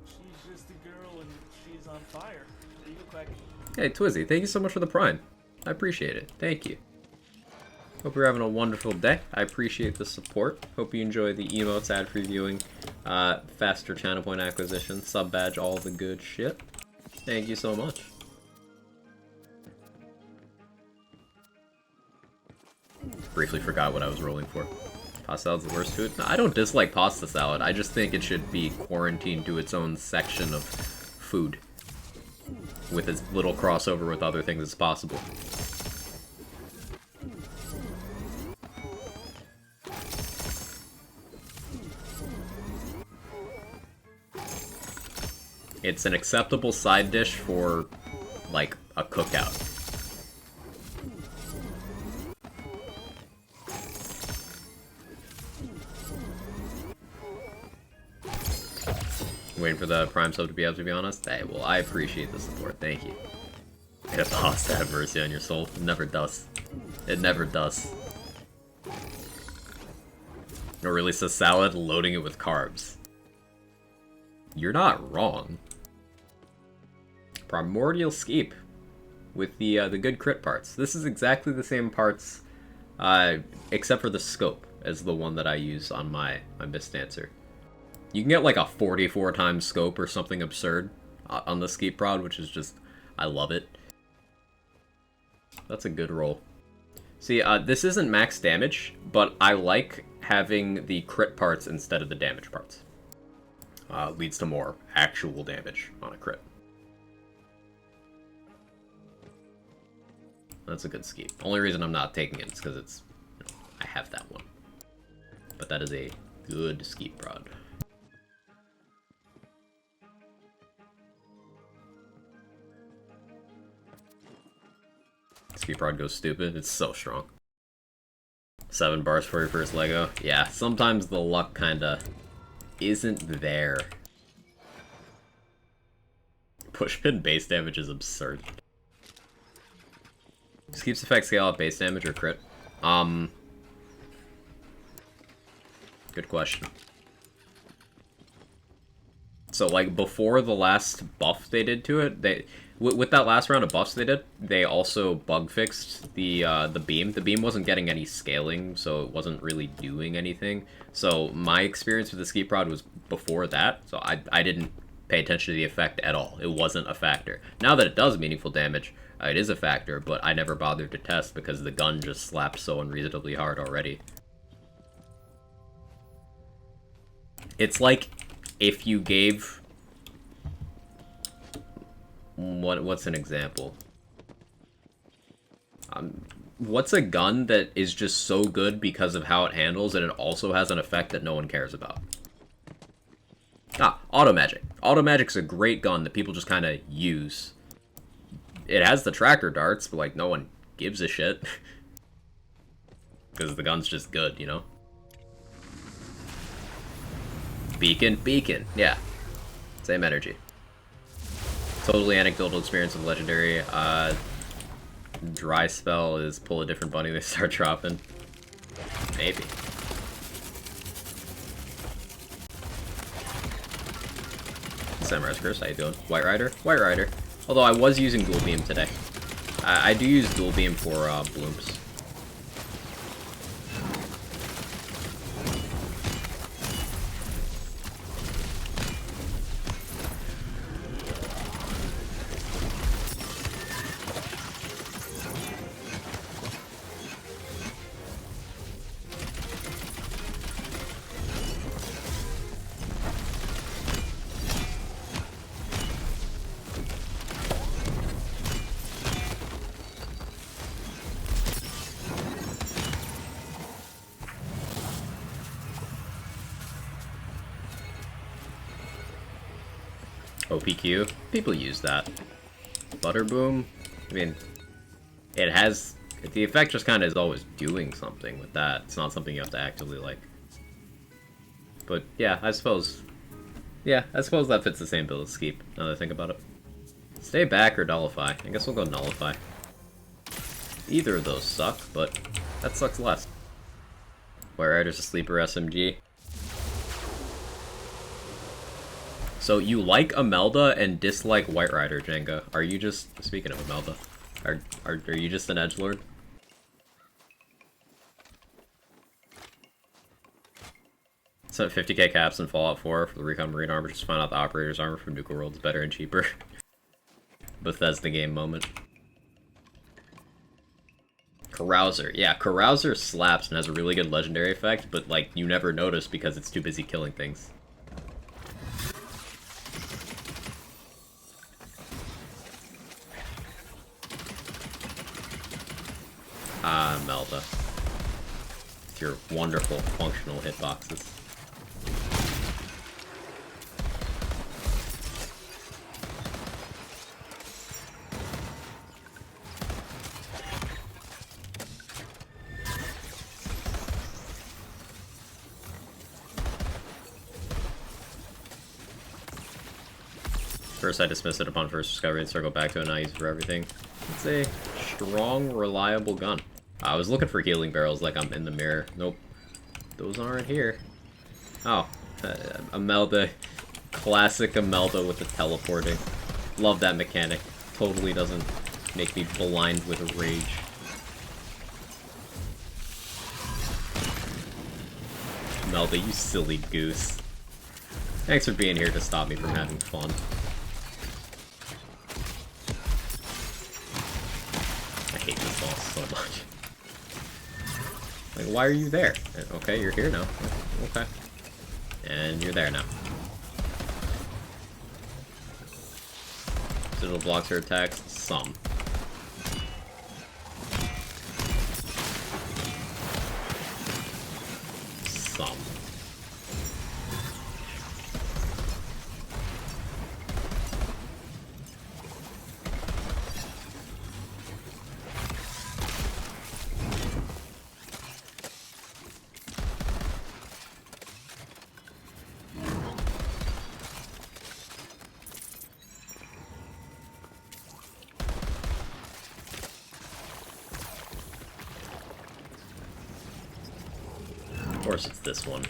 She's just a girl and she's on fire. There you go, Quack. Hey, Twizzy, thank you so much for the Prime. I appreciate it. Thank you. Hope you're having a wonderful day. I appreciate the support. Hope you enjoy the emotes, ad previewing, faster channel point acquisition, sub badge, all the good shit. Thank you so much. Briefly forgot what I was rolling for. Pasta salad's the worst food? No, I don't dislike pasta salad. I just think it should be quarantined to its own section of food, with as little crossover with other things as possible. It's an acceptable side dish for, like, a cookout. Waiting for the Prime sub to be up, to be honest. Hey, well, I appreciate the support. Thank you. May the pasta have mercy on your soul. It never does. It never does. Or release a salad, loading it with carbs. You're not wrong. Primordial Skeep with the good crit parts. This is exactly the same parts, except for the scope as the one that I use on my Mistdancer. You can get like a 44 times scope or something absurd on the Skeep prod, which is just, I love it. That's a good roll. See, this isn't max damage, but I like having the crit parts instead of the damage parts. Leads to more actual damage on a crit. That's a good Skeep. Only reason I'm not taking it is because it's, you know, I have that one. But that is a good Skeep prod. Skeep prod goes stupid. It's so strong. 7 bars for your first Lego. Yeah, sometimes the luck kinda isn't there. Pushpin base damage is absurd. Skeep's effect scale at base damage or crit? Good question. So, like, before the last buff they did to it, with that last round of buffs they did, they also bug fixed the beam. The beam wasn't getting any scaling, so it wasn't really doing anything. So my experience with the Skeep Prod was before that, so I didn't pay attention to the effect at all. It wasn't a factor. Now that it does meaningful damage, it is a factor, but I never bothered to test because the gun just slapped so unreasonably hard already. It's like if you gave... What's an example? What's a gun that is just so good because of how it handles and it also has an effect that no one cares about? Auto Magic. Auto Magic's a great gun that people just kind of use. It has the tracker darts, but like no one gives a shit. Because the gun's just good, you know? Beacon, yeah. Same energy. Totally anecdotal experience with Legendary. Dry spell is pull a different bunny, they start dropping. Maybe. Samurai's Curse, how you doing? White Rider? White Rider. Although I was using Dual Beam today. I do use Dual Beam for blooms. OPQ. People use that. Butterboom, I mean, it has... The effect just kind of is always doing something with that. It's not something you have to actively like. But yeah, I suppose... Yeah, I suppose that fits the same build as Skeep, now that I think about it. Stay back or Nullify. I guess we'll go Nullify. Either of those suck, but that sucks less. White Rider's a sleeper SMG. So you like Imelda and dislike White Rider, Jenga. Are you just... Speaking of Imelda, are you just an edgelord? Sent 50k caps in Fallout 4 for the Recon Marine armor. Just found out the Operator's armor from Nuka World is better and cheaper. Bethesda game moment. Carouser. Yeah, Carouser slaps and has a really good legendary effect, but like you never notice because it's too busy killing things. Ah, Melda. With your wonderful functional hitboxes. First I dismiss it upon first discovery and circle back to it and I use it for everything. It's a strong, reliable gun. I was looking for healing barrels like I'm in the mirror. Nope. Those aren't here. Oh. Imelda. Classic Imelda with the teleporting. Love that mechanic. Totally doesn't make me blind with rage. Imelda, you silly goose. Thanks for being here to stop me from having fun. I hate this boss so much. Like, why are you there? Okay, you're here now. Okay. And you're there now. Digital blocks her attacks? Some. Some. Of course it's this one.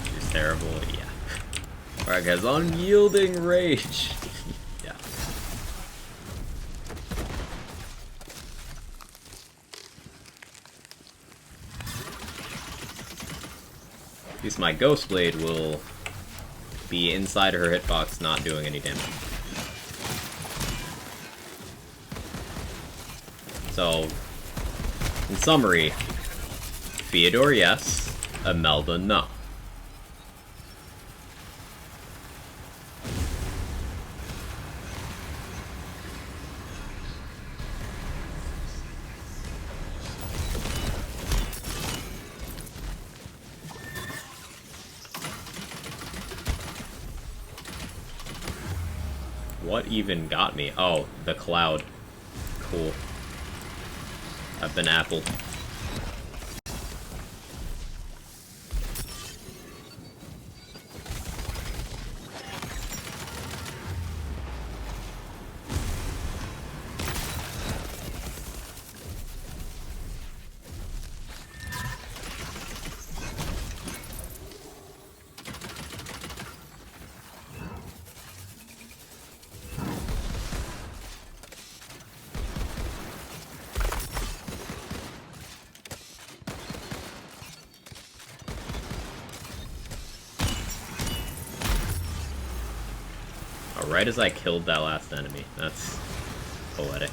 She's terrible, yeah. Alright guys, unyielding rage. Yeah. At least my Ghost Blade will be inside her hitbox, not doing any damage. So, in summary, Theodore, yes. Imelda, no. What even got me? Oh, the cloud. Cool. I've been appled. Right as I killed that last enemy. That's poetic.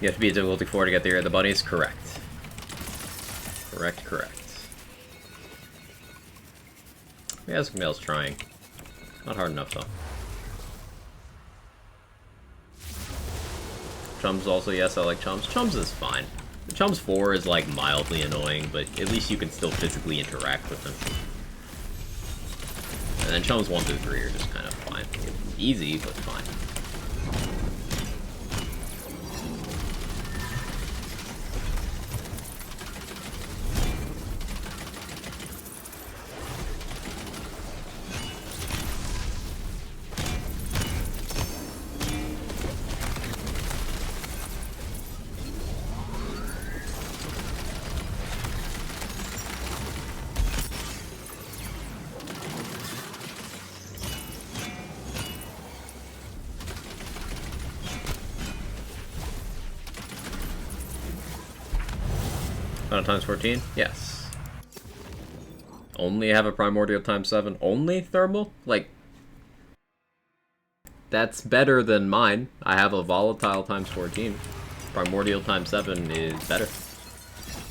You have to be a difficulty 4 to get the ear of the bunnies? Correct. Correct. Yeah, Escamille's trying. Not hard enough, though. Chums also, yes, I like Chums. Chums is fine. Chums 4 is, like, mildly annoying, but at least you can still physically interact with him. And then Chums 1 through 3 are just kind of fine. Easy, but fine. Times 14? Yes. Only have a Primordial times 7? Only Thermal? Like, that's better than mine. I have a Volatile times 14. Primordial times 7 is better.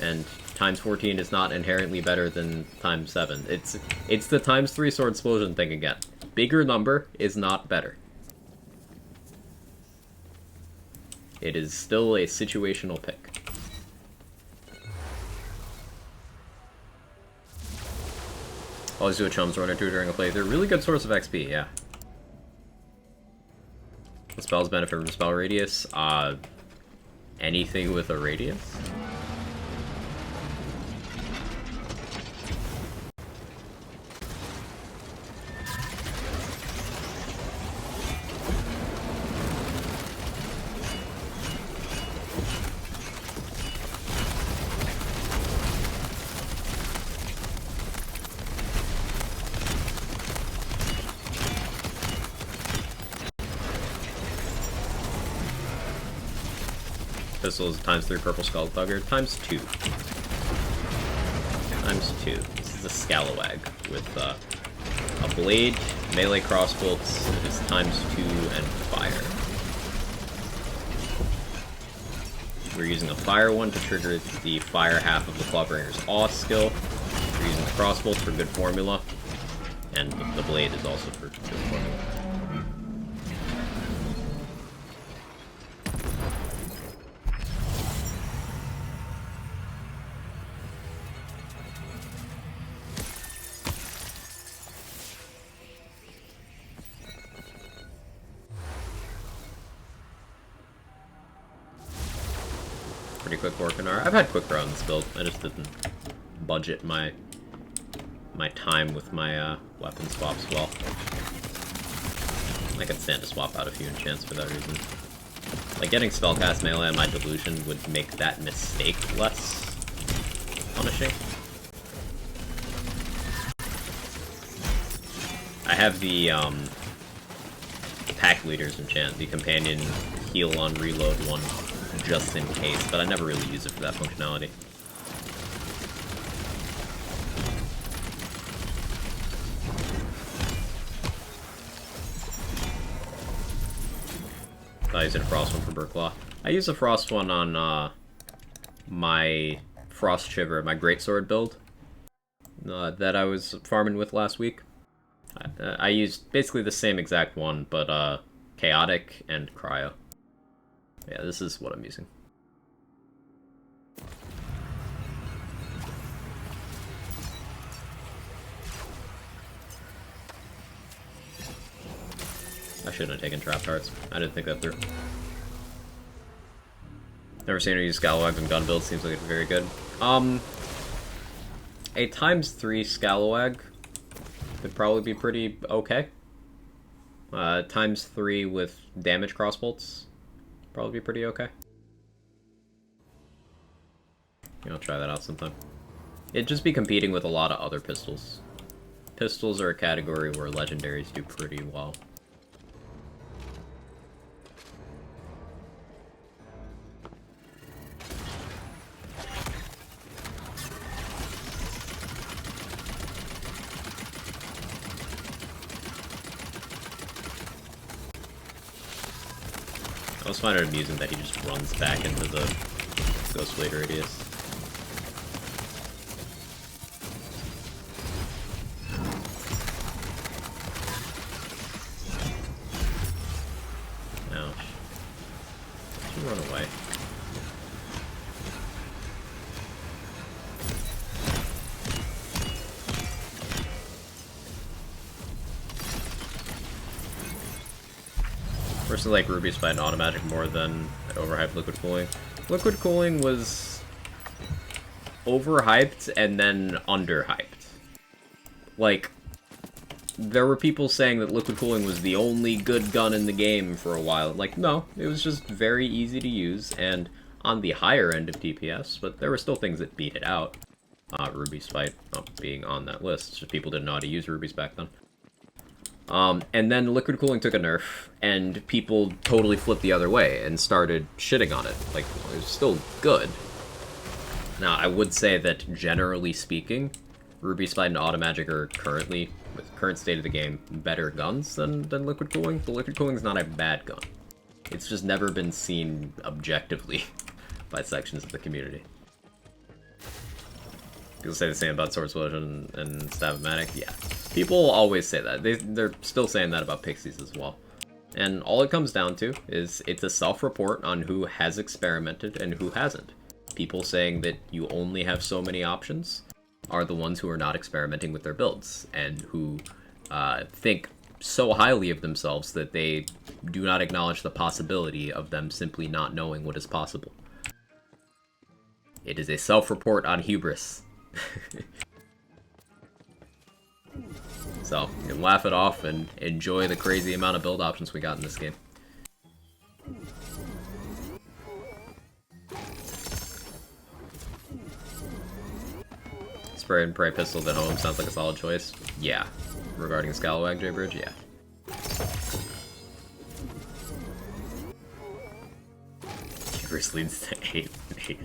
And times 14 is not inherently better than times 7. It's the times 3 Sword Explosion thing again. Bigger number is not better. It is still a situational pick. Always do a Chums run or two during a playthrough. Really good source of XP, yeah. The spells benefit from spell radius. Anything with a radius? Pistol is times 3 purple skull thugger, times 2. Times 2. This is a Scalawag with a blade, melee crossbolts, it is times 2, and fire. We're using a fire one to trigger the fire half of the Clawbringer's Awe skill. We're using the crossbolts for good formula, and the blade is also for good formula. Pretty quick Orcanar. I've had quick draw on this build. I just didn't budget my time with my weapon swaps well. I could stand to swap out a few enchants for that reason. Like getting spellcast melee on my delusion would make that mistake less punishing. I have the pack leaders enchant, the companion heal on reload one, just in case, but I never really use it for that functionality. I used a frost one for Burklaw. I used a frost one on my Frost Shiver, my greatsword build that I was farming with last week. I used basically the same exact one, but chaotic and cryo. Yeah, this is what I'm using. I shouldn't have taken Trapped Hearts. I didn't think that through. Never seen her use Scalawags and gun build. Seems like it's very good. A times 3 Scalawag would probably be pretty okay. Times 3 with damage crossbolts probably be pretty okay. Yeah, I'll try that out sometime. It'd just be competing with a lot of other pistols. Pistols are a category where legendaries do pretty well. just find it amusing that he just runs back into the Ghostblade radius. Ouch. Just run away. Personally, like Ruby Spite and Automagic more than overhyped Liquid Cooling. Liquid Cooling was overhyped and then underhyped. Like, there were people saying that Liquid Cooling was the only good gun in the game for a while. Like, no, it was just very easy to use and on the higher end of DPS, but there were still things that beat it out. Ruby Spite being on that list, just people didn't know how to use Rubies back then. And then Liquid Cooling took a nerf, and people totally flipped the other way and started shitting on it. Like, it was still good. Now, I would say that, generally speaking, Ruby Spite and Automagic are currently, with the current state of the game, better guns than Liquid Cooling. The Liquid Cooling is not a bad gun. It's just never been seen objectively by sections of the community. People say the same about Sword Explosion and Stab-O-Matic. Yeah. People always say that. They're still saying that about Pixies as well. And all it comes down to is it's a self-report on who has experimented and who hasn't. People saying that you only have so many options are the ones who are not experimenting with their builds and who think so highly of themselves that they do not acknowledge the possibility of them simply not knowing what is possible. It is a self-report on hubris. So, you can laugh it off and enjoy the crazy amount of build options we got in this game. Spray and Pray Pistol at home sounds like a solid choice. Yeah. Regarding Scalawag J-Bridge, yeah. Hubris leads to 8 and 8.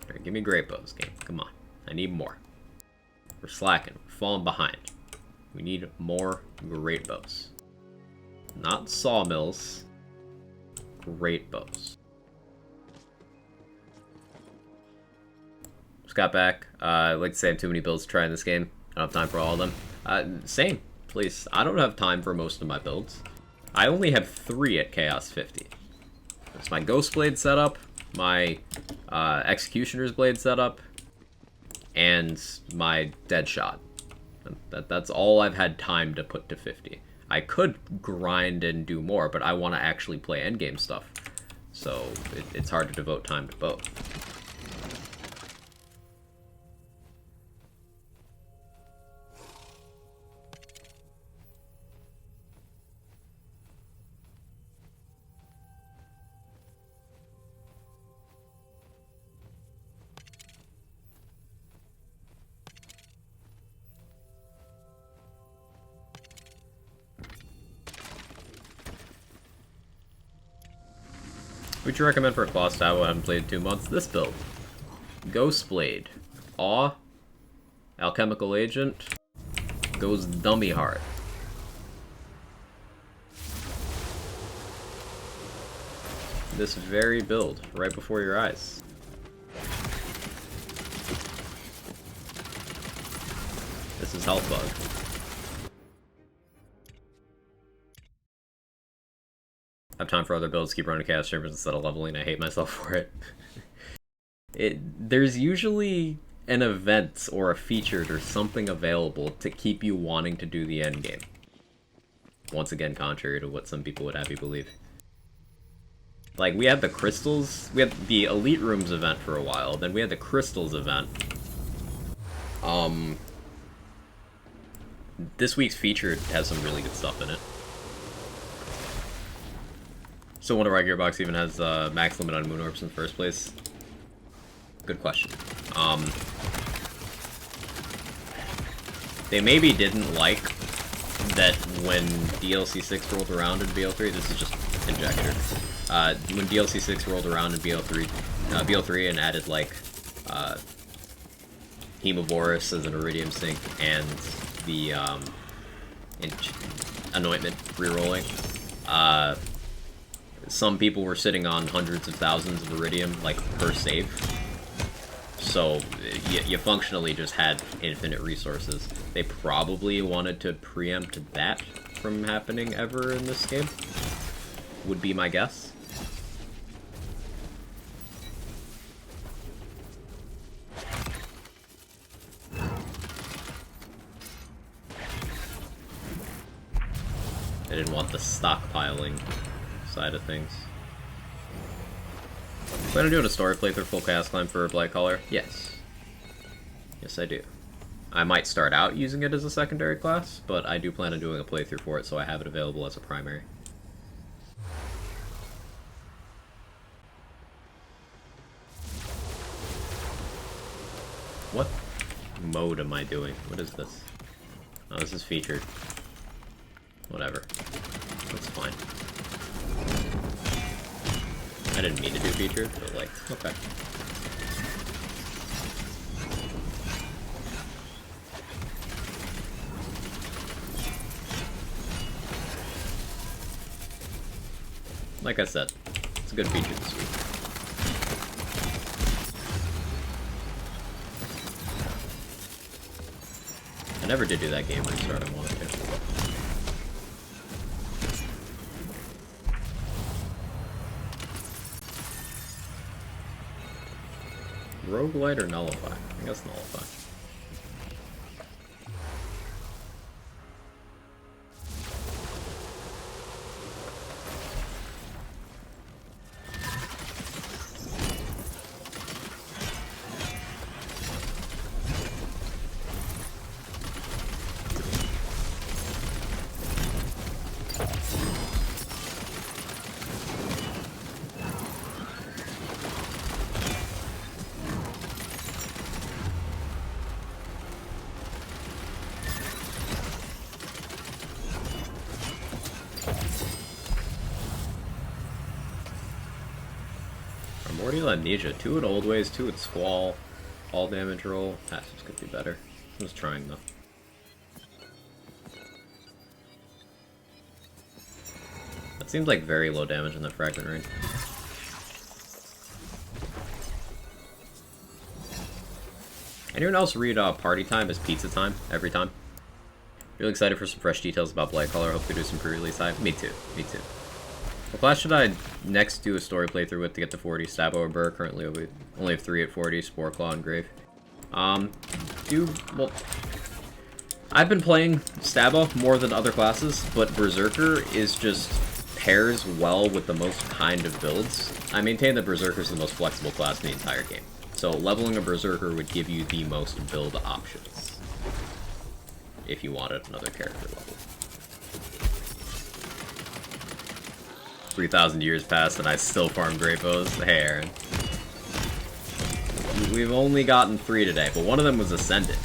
Alright, give me Greatbows, game. Come on. I need more. We're slacking. We're falling behind. We need more Greatbows. Not sawmills. Greatbows. Just got back. I'd like to say I have too many builds to try in this game. I don't have time for all of them. Same, please. I don't have time for most of my builds. I only have 3 at Chaos 50. That's my Ghostblade setup, my Executioner's Blade setup, and my Deadshot. That's all I've had time to put to 50. I could grind and do more, but I want to actually play endgame stuff. So it's hard to devote time to both. Would you recommend for a class style I haven't played in 2 months? This build. Ghostblade. Awe. Alchemical Agent. Goes dummy hard. This very build, right before your eyes. This is Health Bug. I have time for other builds, keep running Chaos Chambers instead of leveling. I hate myself for it. There's usually an event or a feature or something available to keep you wanting to do the endgame. Once again, contrary to what some people would have you believe. Like, we had the Crystals, we had the Elite Rooms event for a while, then we had the Crystals event. This week's feature has some really good stuff in it. So wonder why Gearbox even has max limit on Moon Orbs in the first place. Good question. They maybe didn't like that when DLC 6 rolled around in BL3, this is just conjecture. When DLC 6 rolled around in BL3 and added like Hemovorus as an Iridium Sync and the Anointment rerolling, some people were sitting on hundreds of thousands of Iridium like per save. So you functionally just had infinite resources. They probably wanted to preempt that from happening ever in this game, would be my guess. I didn't want the stockpiling side of things. Plan on doing a story playthrough full Chaos Climb for Blight Caller? Yes. Yes, I do. I might start out using it as a secondary class, but I do plan on doing a playthrough for it, so I have it available as a primary. What mode am I doing? What is this? Oh, this is featured. Whatever. That's fine. I didn't mean to do featured, but like, okay. Like I said, it's a good feature this week. I never did do that game restart I wanted to. Roguelite or Nullify? I guess Nullify. Primordial Amnesia, 2 at Old Ways, 2 at Squall, all damage roll. Passives could be better. I was trying though. That seems like very low damage in the fragment range. Anyone else read Party Time as Pizza Time every time? Really excited for some fresh details about Blight Caller. Hopefully do some pre-release hype. Me too. Me too. What class should I next do a story playthrough with to get to 40? Stabbo or Burr? Currently we only have 3 at 40, Spore Claw and Grave. Well, I've been playing Stabbo more than other classes, but Berserker is just pairs well with the most kind of builds. I maintain that Berserker is the most flexible class in the entire game. So leveling a Berserker would give you the most build options if you wanted another character level. 3,000 years passed and I still farm Greatbows. Hey, Aaron. We've only gotten 3 today, but one of them was Ascended.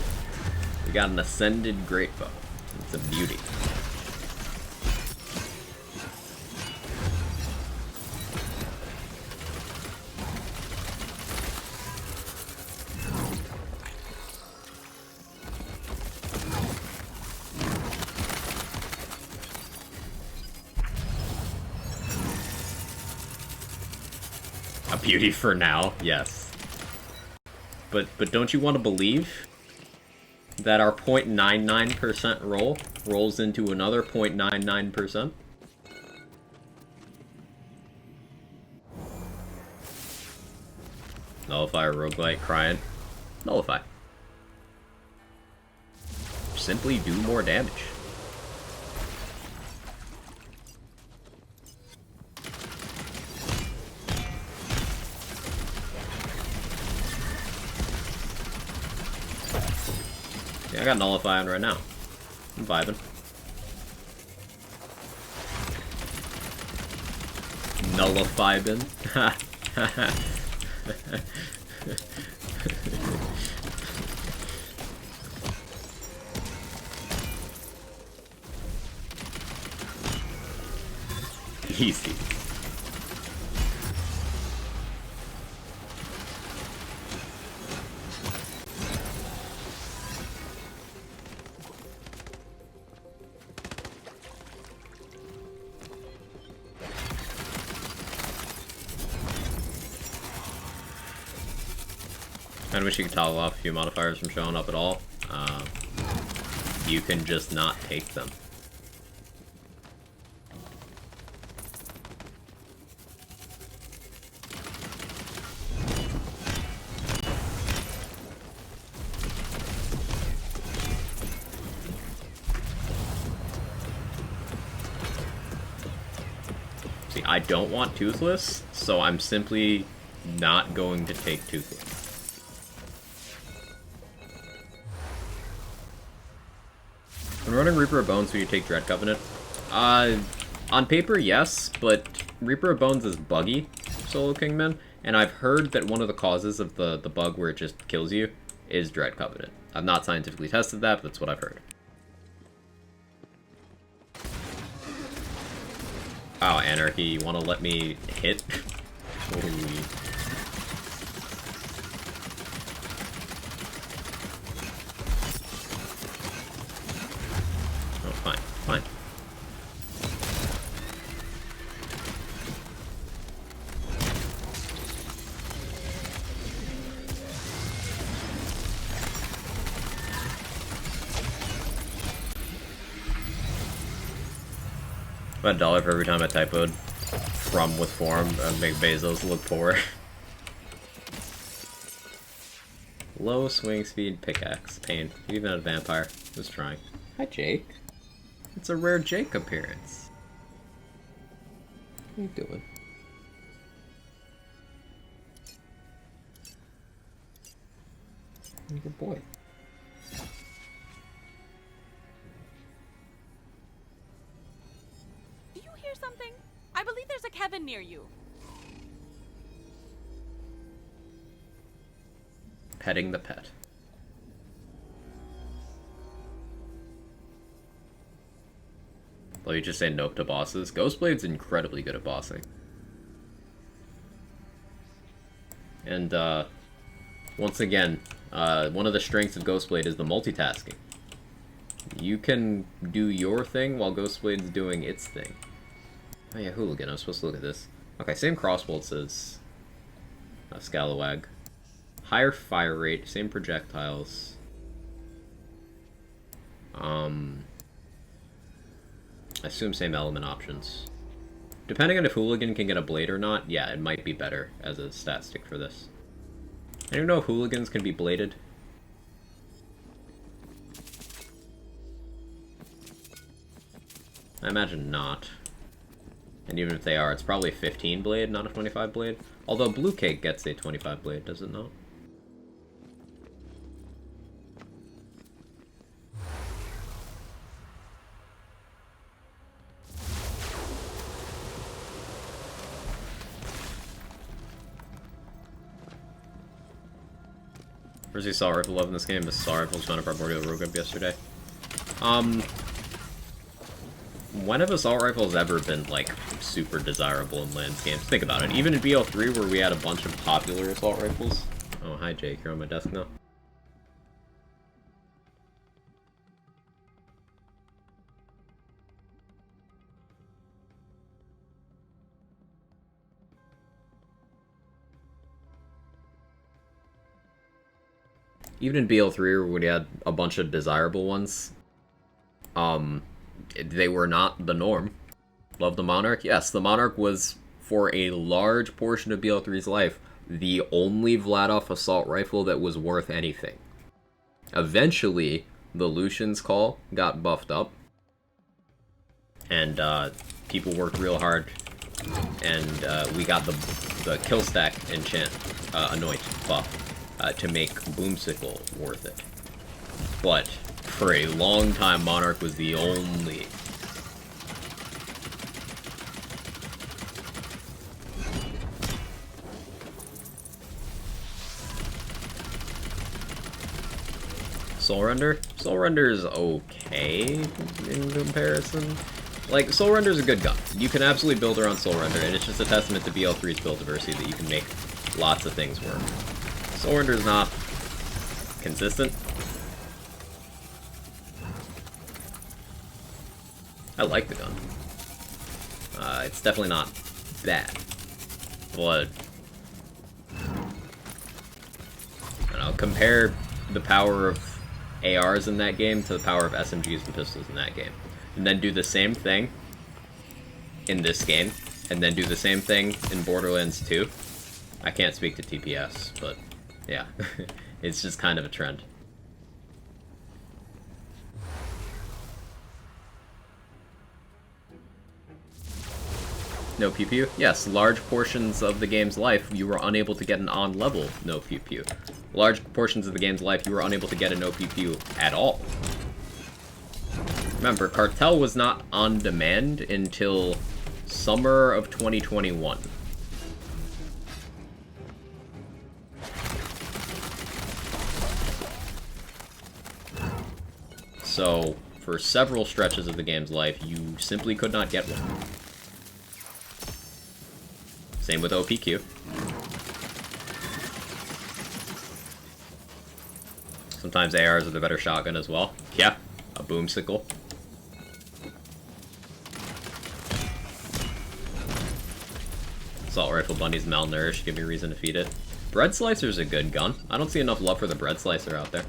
We got an Ascended Greatbow. It's a beauty. A beauty for now, yes. But don't you want to believe that our 0.99% roll rolls into another 0.99%? Nullify or Roguelite, crying. Nullify. Simply do more damage. Yeah, I got Nullify on right now. I'm vibing. Nullifybin. Easy. I wish you could toggle off a few modifiers from showing up at all. You can just not take them. See, I don't want Toothless, so I'm simply not going to take Toothless. When running Reaper of Bones, would you take Dread Covenant? On paper, yes, but Reaper of Bones is buggy, Solo Kingman, and I've heard that one of the causes of the bug where it just kills you is Dread Covenant. I've not scientifically tested that, but that's what I've heard. Oh, Anarchy, you want to let me hit? Holy... Fine, fine. About $1 for every time I typoed from with form and make Bezos look poor. Low swing speed pickaxe. Pain. Even a vampire. Who's trying. Hi, Jake. It's a rare Jake appearance. What are you doing? Good boy. Do you hear something? I believe there's a Kevin near you. Petting the pet. Let me just say nope to bosses. Ghostblade's incredibly good at bossing. And, once again, one of the strengths of Ghostblade is the multitasking. You can do your thing while Ghostblade's doing its thing. Oh yeah, Hooligan, I was supposed to look at this. Okay, same crossbolts as Scalawag. Higher fire rate, same projectiles. I assume same element options. Depending on if Hooligan can get a blade or not, yeah, it might be better as a stat stick for this. I don't know if Hooligans can be bladed. I imagine not. And even if they are, it's probably a 15 blade, not a 25 blade. Although Blue Cake gets a 25 blade, does it not? Where's the assault rifle love in this game? The assault rifle was found a primordial rogue up yesterday. When have assault rifles ever been, like, super desirable in Lands games? Think about it. Even in BO3, where we had a bunch of popular assault rifles. Oh, hi Jake, you're on my desk now. Even in BL3, where we had a bunch of desirable ones, they were not the norm. Love the Monarch? Yes, the Monarch was, for a large portion of BL3's life, the only Vladoff assault rifle that was worth anything. Eventually, the Lucian's Call got buffed up, and people worked real hard, and we got the kill stack enchant anoint buff. To make Boomsicle worth it. But for a long time, Monarch was the only. Soul Render? Soul Render is okay in comparison. Like, Soul Render's a good gun. You can absolutely build around Soul Render, and it's just a testament to BL3's build diversity that you can make lots of things work. Soul Render's not consistent. I like the gun. It's definitely not bad. But, I don't know, compare the power of ARs in that game to the power of SMGs and pistols in that game. And then do the same thing in this game, and then do the same thing in Borderlands 2. I can't speak to TPS, but yeah, it's just kind of a trend. No pew pew? Yes, large portions of the game's life you were unable to get an on-level no pew pew. Large portions of the game's life you were unable to get a no pew pew at all. Remember, Cartel was not on demand until summer of 2021. So, for several stretches of the game's life, you simply could not get one. Same with OPQ. Sometimes ARs are the better shotgun as well. Yeah, a boomsicle. Assault Rifle Bunny's malnourished, give me a reason to feed it. Bread Slicer's a good gun. I don't see enough love for the Bread Slicer out there.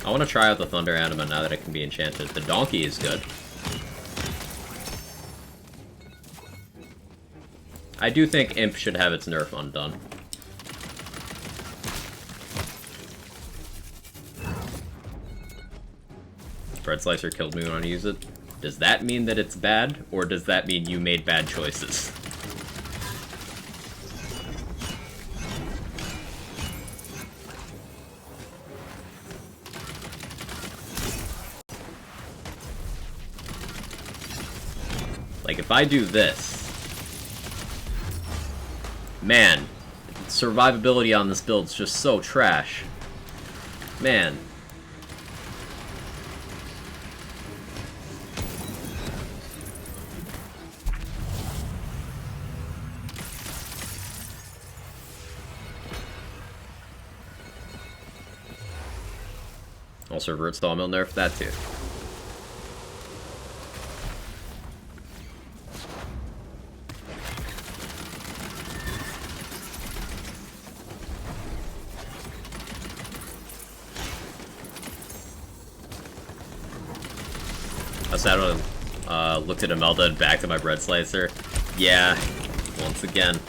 I want to try out the Thunder Anima now that it can be enchanted. The Donkey is good. I do think Imp should have its nerf undone. Bread Slicer killed me when I use it. Does that mean that it's bad, or does that mean you made bad choices? Like, if I do this... Man, survivability on this build's just so trash. Man. Also revert Sawmill nerf that too. I sat on, looked at Imelda and back to my Bread Slicer. Yeah, once again,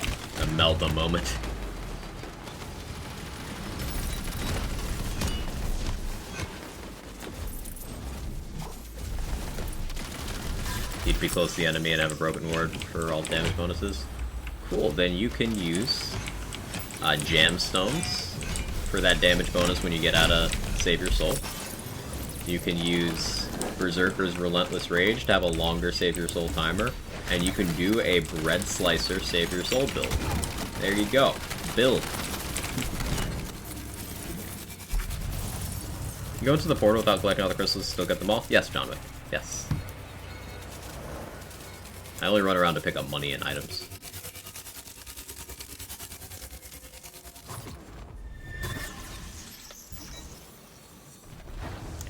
Imelda moment. Need to be close to the enemy and have a broken ward for all damage bonuses. Cool, then you can use Jamstones for that damage bonus when you get out of Save Your Soul. You can use Berserker's Relentless Rage to have a longer Save Your Soul timer, and you can do a Bread Slicer Save Your Soul build. There you go. Build. You go into the portal without collecting all the crystals, still get them all? Yes, John Wick. Yes. I only run around to pick up money and items.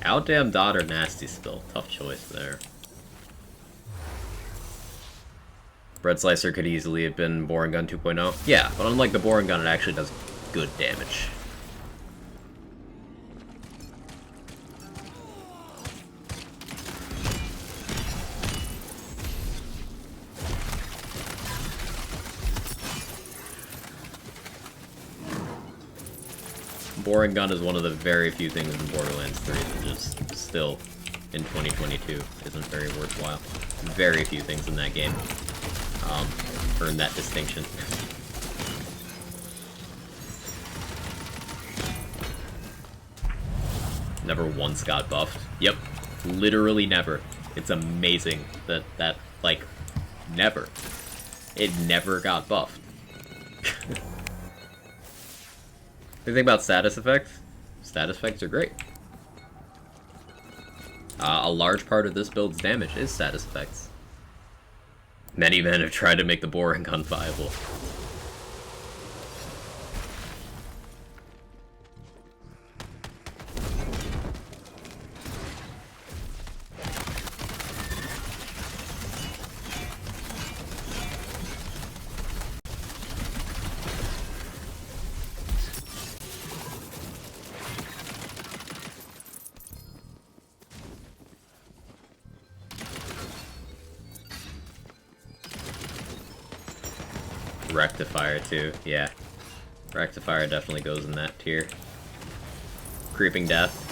Outdam Dot or Nasty Spill. Tough choice there. Bread Slicer could easily have been Boring Gun 2.0. Yeah, but unlike the Boring Gun, it actually does good damage. Boring Gun is one of the very few things in Borderlands 3 that just still, in 2022, isn't very worthwhile. Very few things in that game earn that distinction. Never once got buffed. Yep, literally never. It's amazing that, like, never. It never got buffed. The thing about status effects? Status effects are great. A large part of this build's damage is status effects. Many men have tried to make the boring gun viable. Rectifier too, yeah. Rectifier definitely goes in that tier. Creeping Death.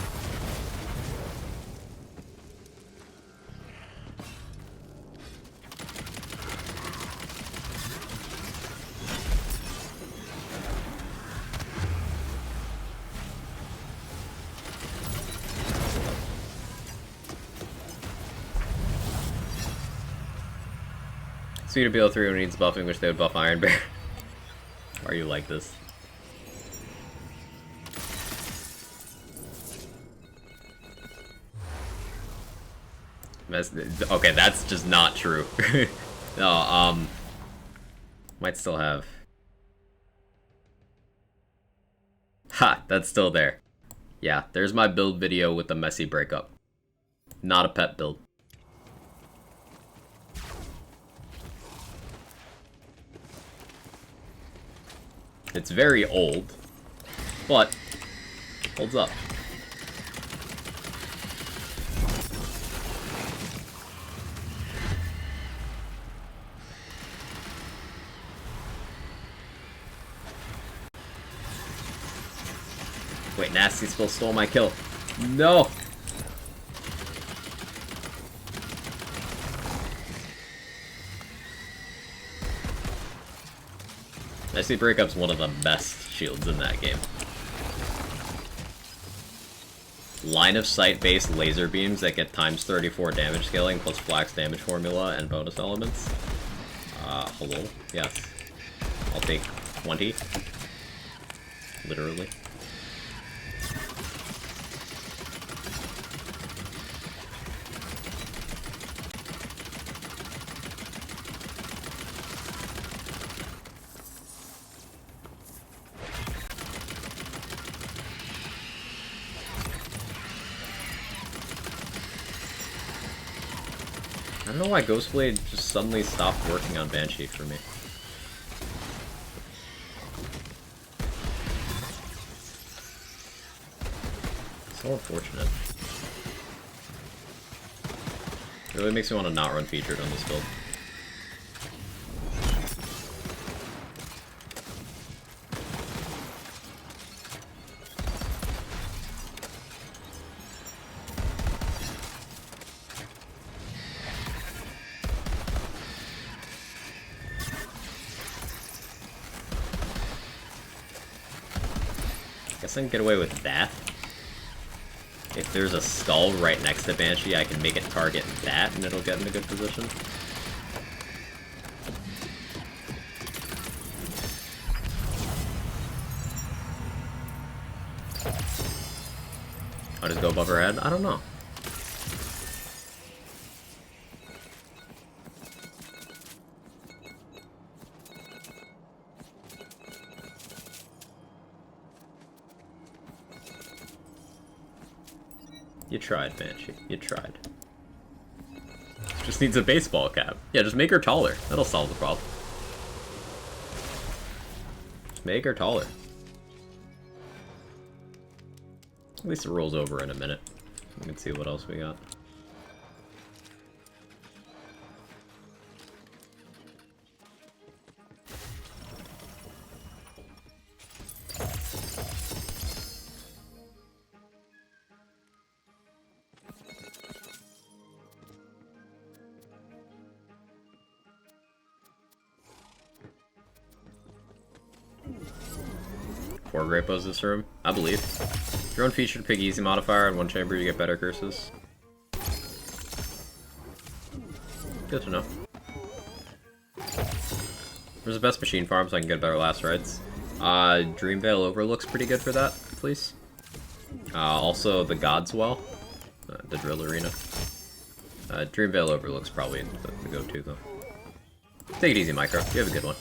Speed of BL3 when needs buffing, which they would buff Iron Bear. Why are you like this? Okay, that's just not true. No, might still have. Ha, that's still there. Yeah, there's my build video with the messy breakup. Not a pet build. It's very old, but holds up. Wait, Nasty Spill stole my kill. No! Nasty Breakup's one of the best shields in that game. Line of sight based laser beams that get times 34 damage scaling plus flax damage formula and bonus elements. Hello? Yes. I'll take 20. Literally. I don't know why Ghostblade just suddenly stopped working on Banshee for me. So unfortunate. It really makes me want to not run featured on this build. Guess I can get away with that. If there's a skull right next to Banshee, I can make it target that and it'll get in a good position. I'll just go above her head? I don't know. You tried, Banshee. You tried. Just needs a baseball cap. Yeah, just make her taller. That'll solve the problem. Just make her taller. At least it rolls over in a minute. We can see what else we got. Four Greatbows this room, I believe. If you're unfeatured, pick easy modifier, and one chamber you get better curses. Good to know. Where's the best machine farm so I can get better last rights? Dreamvale Overlook's pretty good for that, please. Also the God's Well, the Drill Arena. Dreamvale Overlook's probably the go-to though. Take it easy, Micro. You have a good one.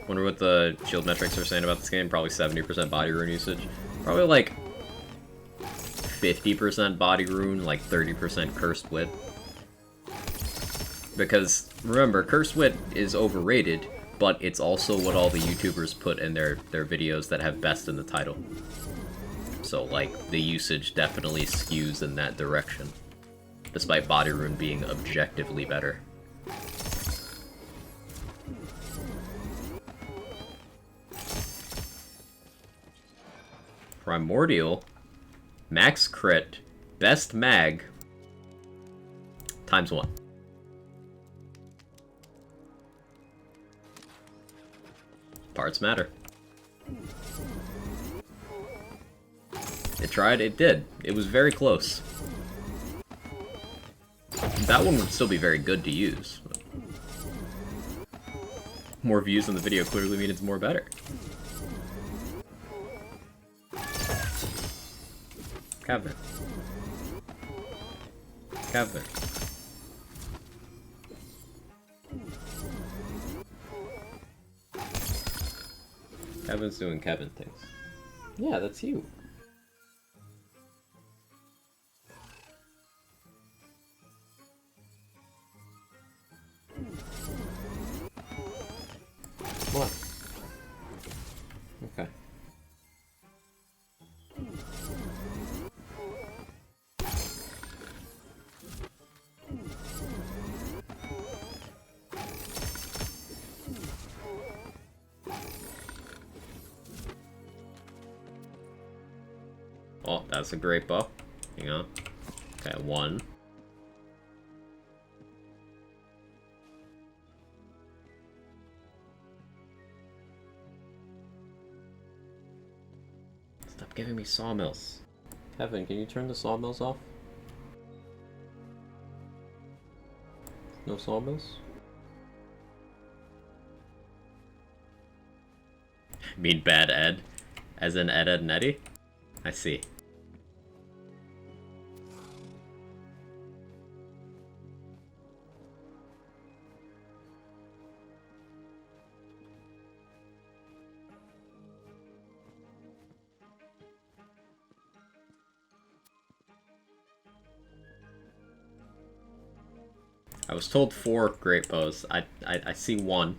Wonder what the shield metrics are saying about this game. Probably 70% body rune usage. Probably like 50% body rune, like 30% cursed wit. Because remember, cursed wit is overrated, but it's also what all the YouTubers put in their videos that have best in the title. So like the usage definitely skews in that direction, despite body rune being objectively better. Primordial, max crit, best mag, ×1. Parts matter. It tried, it did. It was very close. That one would still be very good to use. More views on the video clearly mean it's more better. Kevin. Kevin. Kevin's doing Kevin things. Yeah, that's you. What? Okay. Oh, that's a Greatbow. Hang on. Okay, 1. Stop giving me sawmills. Kevin, can you turn the sawmills off? No sawmills? I mean bad Ed? As in Ed, Ed, and Eddie? I see. I was told 4 Greatbows. I see 1.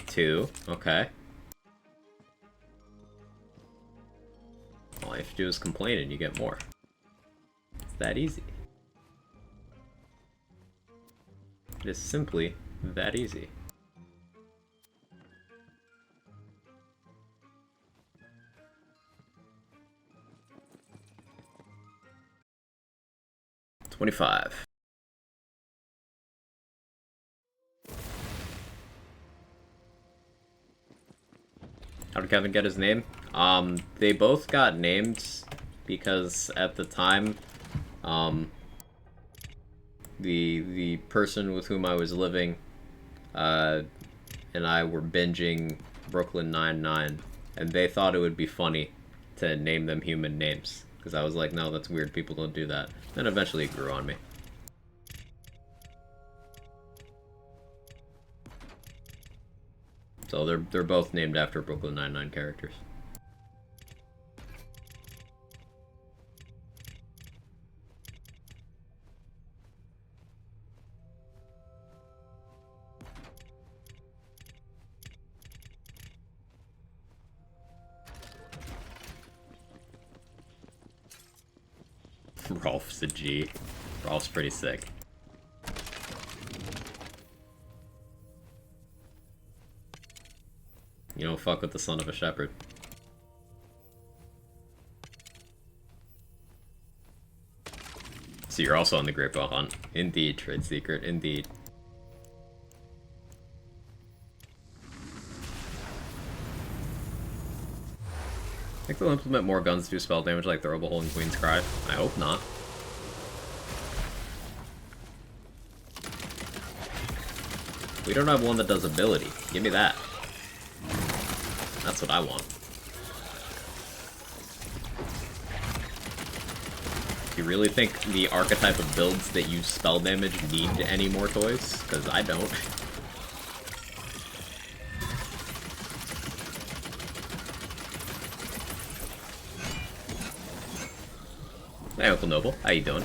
2. Okay. All you have to do is complain and you get more. It's that easy. It is simply that easy. $25. How did Kevin get his name? They both got named because at the time, the person with whom I was living, and I were binging Brooklyn Nine-Nine, and they thought it would be funny to name them human names. Because I was like, no, that's weird, people don't do that. Then eventually it grew on me. So they're both named after Brooklyn Nine-Nine characters. Rolf's a G. Rolf's pretty sick. You don't fuck with the son of a shepherd. So you're also on the Greatbow hunt. Indeed, trade secret, indeed. Think they'll implement more guns to do spell damage like Throwable Hole and Queen's Cry? I hope not. We don't have one that does ability. Give me that. That's what I want. You really think the archetype of builds that use spell damage need any more toys? Because I don't. Hey, Uncle Noble. How you doing?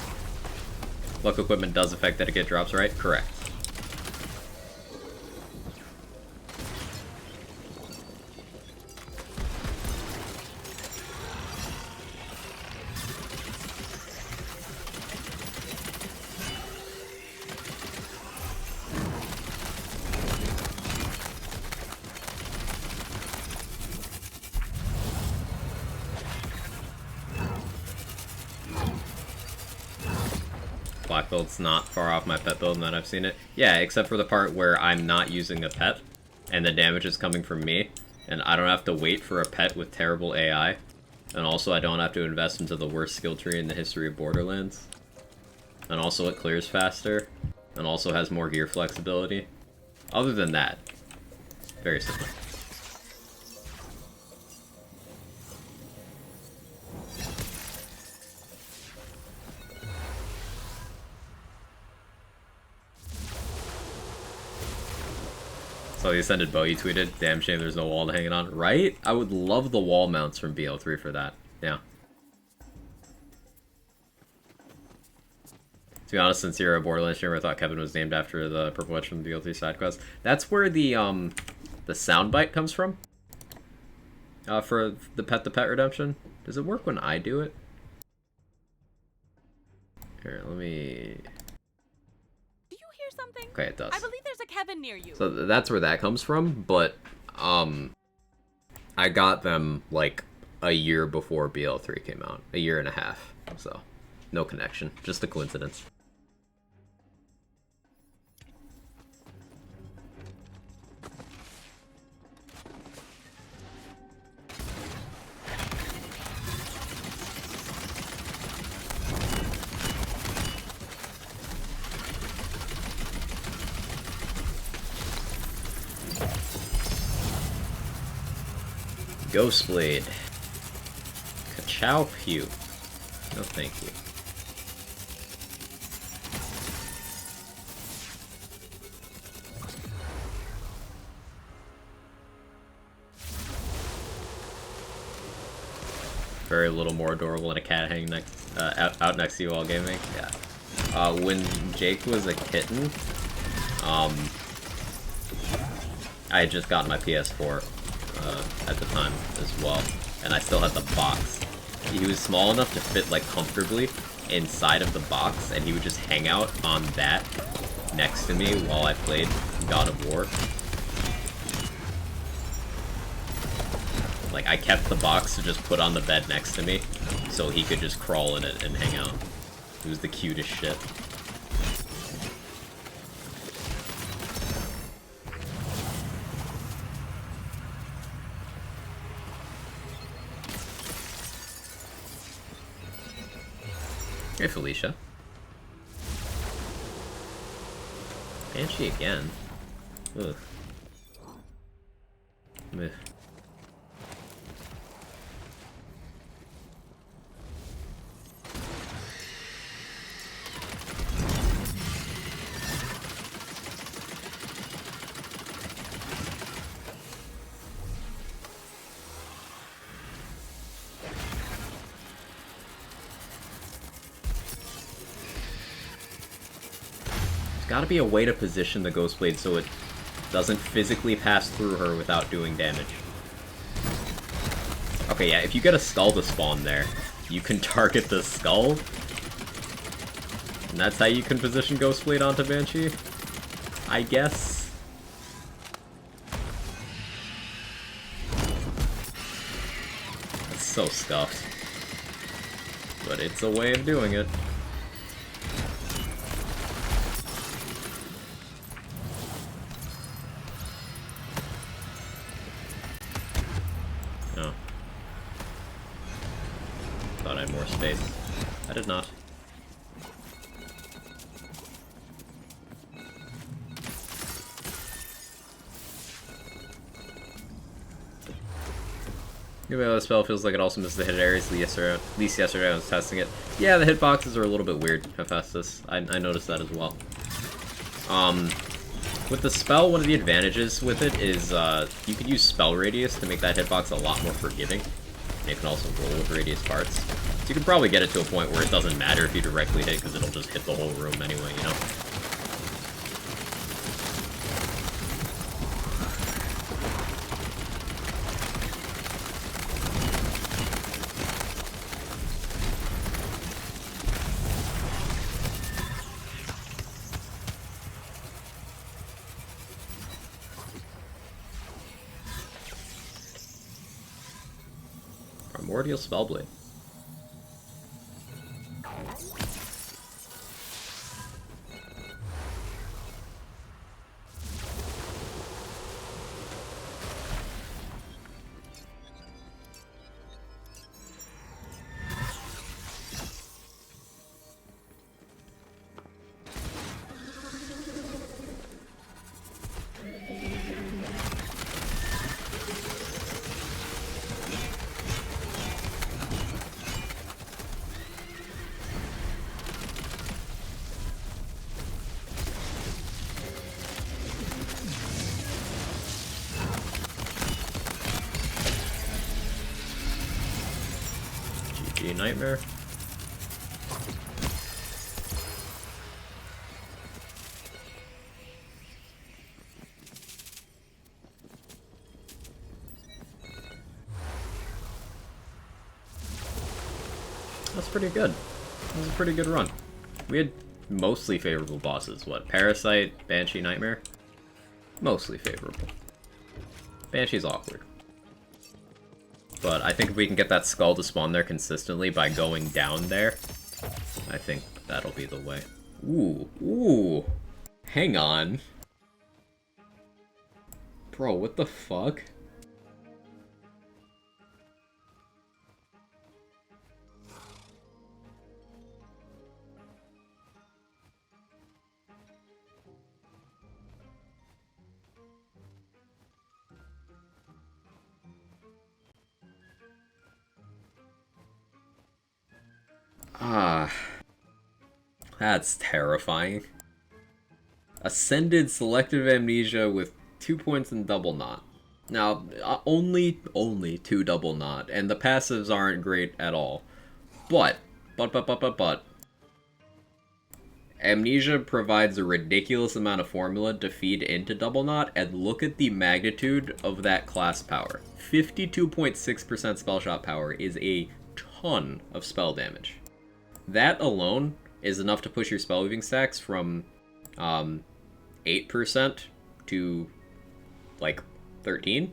Luck equipment does affect etiquette drops, right? Correct. Black build's not far off my pet build, and that I've seen it. Yeah, except for the part where I'm not using a pet, and the damage is coming from me, and I don't have to wait for a pet with terrible AI, and also I don't have to invest into the worst skill tree in the history of Borderlands. And also it clears faster, and also has more gear flexibility. Other than that, very simple. So the Ascended Bow you tweeted, damn shame there's no wall to hang it on. Right? I would love the wall mounts from BO3 for that. Yeah. To be honest, since you're a Borderlands streamer, I thought Kevin was named after the Purple Witch from the BO3 side quest. That's where the soundbite comes from. For the pet redemption. Does it work when I do it? Here, let me... Do you hear something? Okay, it does. I believe there's a Kevin near you. So that's where that comes from, but I got them like a year before BL3 came out. A year and a half. So no connection. Just a coincidence. Ghostblade. Ka-chow pew. No thank you. Very little more adorable than a cat hanging next, out next to you while gaming. Yeah. When Jake was a kitten, I had just gotten my PS4 at the time as well, and I still had the box. He was small enough to fit like comfortably inside of the box, and he would just hang out on that next to me while I played God of War. Like, I kept the box to just put on the bed next to me, so he could just crawl in it and hang out. It was the cutest shit. Hey, Felicia. Banshee again. Ugh. Meh. Gotta be a way to position the Ghostblade so it doesn't physically pass through her without doing damage. Okay, yeah, if you get a skull to spawn there, you can target the skull. And that's how you can position Ghostblade onto Banshee? I guess. That's so scuffed. But it's a way of doing it. face. I did not. Even though the spell feels like it also misses the hit areas, at least yesterday I was testing it. Yeah, the hitboxes are a little bit weird, Hephaestus. I noticed that as well. With the spell, one of the advantages with it is you could use spell radius to make that hitbox a lot more forgiving. And you can also roll with radius parts. So you can probably get it to a point where it doesn't matter if you directly hit, because it'll just hit the whole room anyway, you know? Primordial Spellblade. GG Nightmare. That's pretty good. That was a pretty good run. We had mostly favorable bosses. What? Parasite, Banshee, Nightmare? Mostly favorable. Banshee's awkward. But I think if we can get that skull to spawn there consistently by going down there, I think that'll be the way. Ooh, ooh. Hang on. Bro, what the fuck? Ah, that's terrifying. Ascended Selective Amnesia with 2 points in Double Knot. Now, only 2 Double Knot, and the passives aren't great at all. But, Amnesia provides a ridiculous amount of formula to feed into Double Knot, and look at the magnitude of that class power. 52.6% spell shot power is a ton of spell damage. That alone is enough to push your spellweaving stacks from 8% to like 13.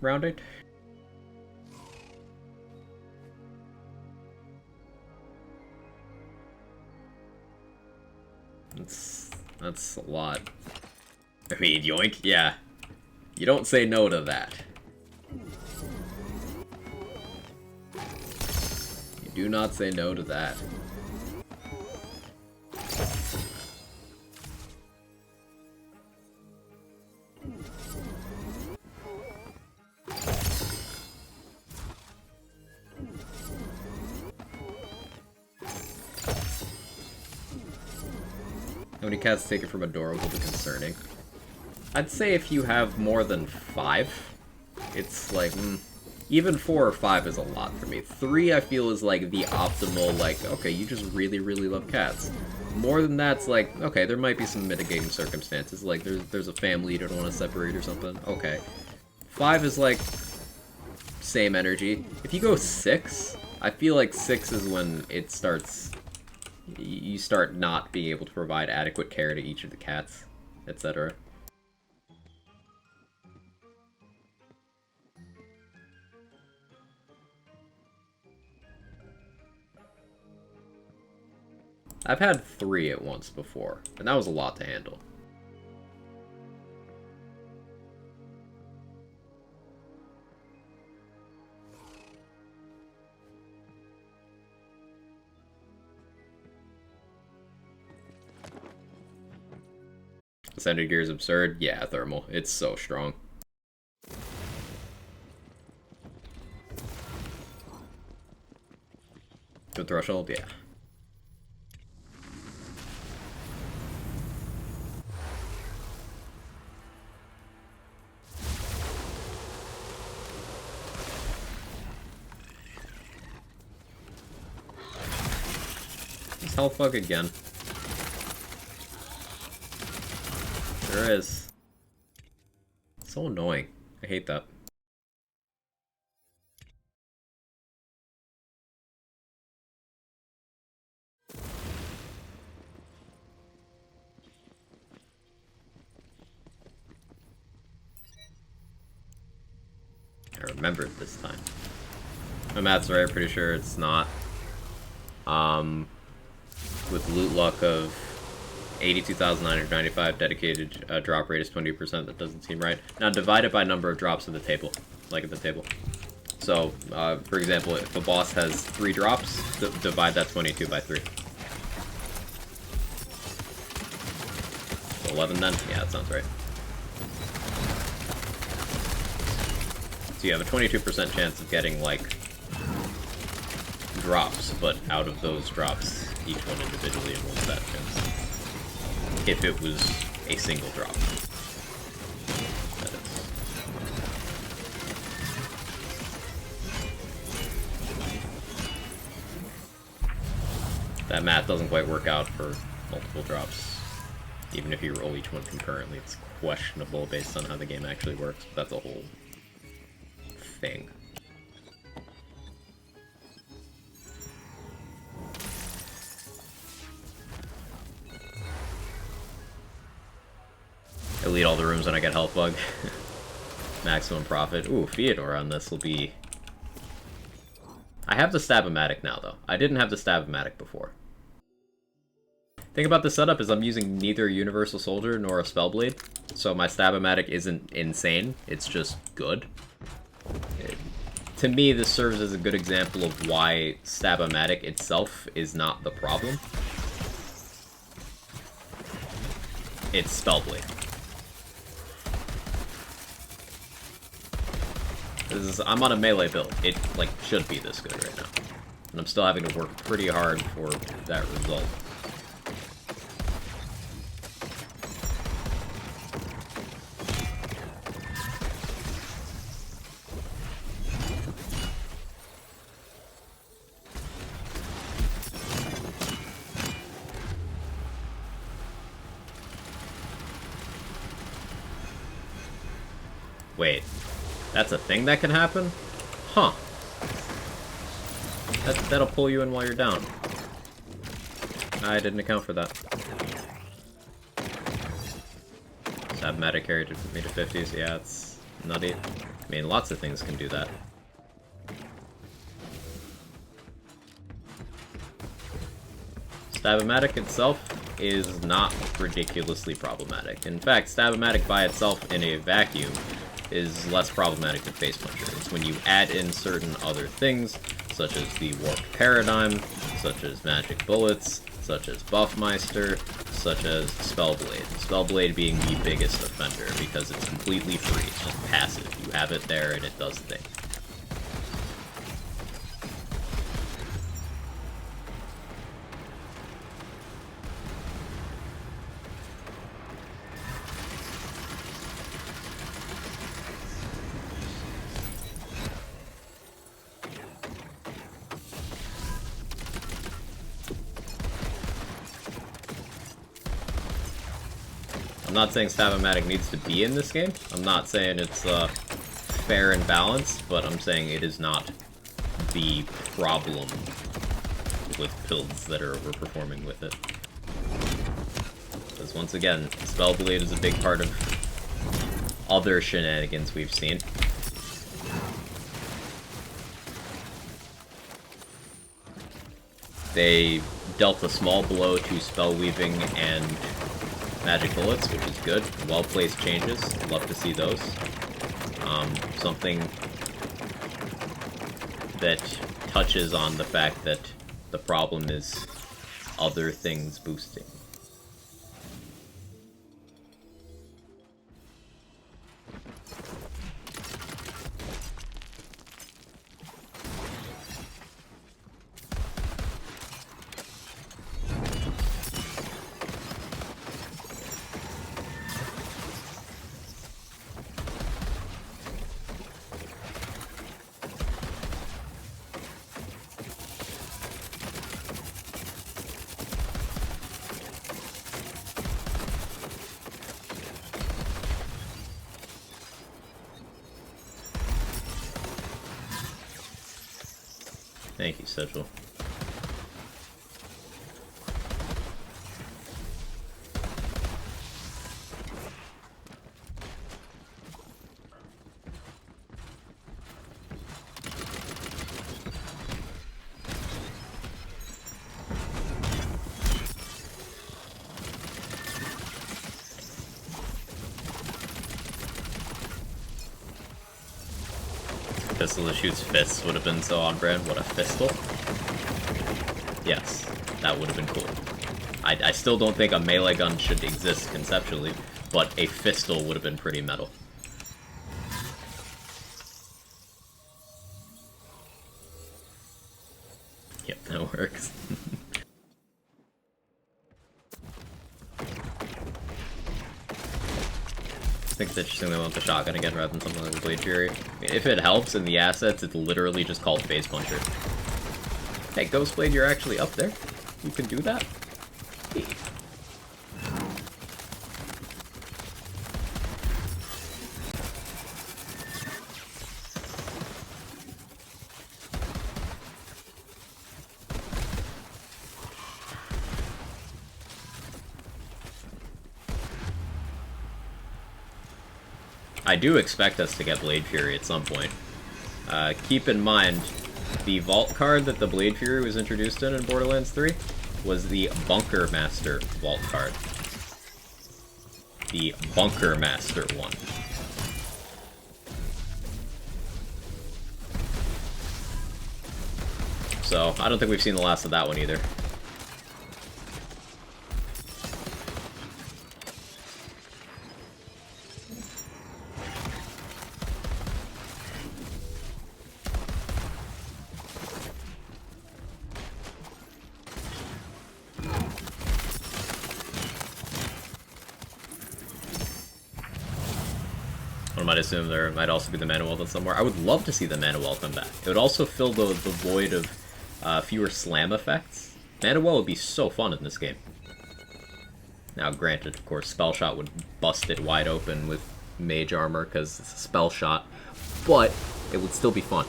Rounding. That's a lot. I mean, yoink, yeah. You don't say no to that. Do not say no to that. How many cats take it from adorable to concerning? I'd say if you have more than 5, it's like, even 4 or 5 is a lot for me. 3 I feel is like the optimal, like, okay, you just really, really love cats. More than that's like, okay, there might be some mitigating circumstances, like there's a family you don't want to separate or something. Okay. 5 is like, same energy. If you go 6, I feel like 6 is when it starts, you start not being able to provide adequate care to each of the cats, etc. I've had 3 at once before, and that was a lot to handle. Ascended Gear is absurd. Yeah, thermal. It's so strong. Good threshold, yeah. It's health bug again. Sure is. So annoying. I hate that. I remembered this time. My math's right, pretty sure it's not. With loot luck of 82,995, dedicated drop rate is 20%, that doesn't seem right. Now divide it by number of drops in the table, like at the table. So, for example, if a boss has 3 drops, divide that 22 by 3. So 11 then? Yeah, that sounds right. So you have a 22% chance of getting, like, drops, but out of those drops, each one individually rolls that chance. If it was a single drop. That is. That math doesn't quite work out for multiple drops. Even if you roll each one concurrently, it's questionable based on how the game actually works, but that's a whole thing. Elite all the rooms when I get health bug. Maximum profit. Ooh, Feodor on this will be... I have the Stab-O-Matic now, though. I didn't have the Stab-O-Matic before. Thing about this setup is I'm using neither Universal Soldier nor a Spellblade, so my Stab-O-Matic isn't insane, it's just good. To me, this serves as a good example of why Stab-O-Matic itself is not the problem. It's Spellblade. I'm on a melee build. It, like, should be this good right now. And I'm still having to work pretty hard for that result. Wait. That's a thing that can happen? Huh. That'll pull you in while you're down. I didn't account for that. Stab-O-Matic carried me to 50s, yeah, it's nutty. I mean, lots of things can do that. Stab-O-Matic itself is not ridiculously problematic. In fact, Stab-O-Matic by itself in a vacuum is less problematic than Face Puncher. It's when you add in certain other things, such as the Warped Paradigm, such as Magic Bullets, such as Buffmeister, such as Spellblade. Spellblade being the biggest offender, because it's completely free, it's just passive. You have it there and it does things. I'm not saying Stab-O-Matic needs to be in this game. I'm not saying it's fair and balanced, but I'm saying it is not the problem with builds that we're performing with it. Because once again, Spellblade is a big part of other shenanigans we've seen. They dealt a small blow to Spellweaving and Magic Bullets, which is good. Well-placed changes. Love to see those. Something that touches on the fact that the problem is other things boosting. Thank you, Sigil. Pistol that shoots fists would have been so on brand. What, a fistle? Yes, that would have been cool. I still don't think a melee gun should exist conceptually, but a fistle would have been pretty metal. Yep, that works. I think it's interesting they went with the shotgun again rather than something like the Blade Fury. I mean, if it helps in the assets, it's literally just called Phase Puncher. Hey, Ghostblade, you're actually up there? You can do that? Hey. I do expect us to get Blade Fury at some point. Keep in mind, the vault card that the Blade Fury was introduced in Borderlands 3 was the Bunker Master vault card. The Bunker Master one. So, I don't think we've seen the last of that one either. I might assume there might also be the Mana Weldon somewhere. I would love to see the Mana Well come back. It would also fill the void of fewer slam effects. Mana Well would be so fun in this game. Now, granted, of course, Spell Shot would bust it wide open with Mage Armor because it's a Spell Shot, but it would still be fun.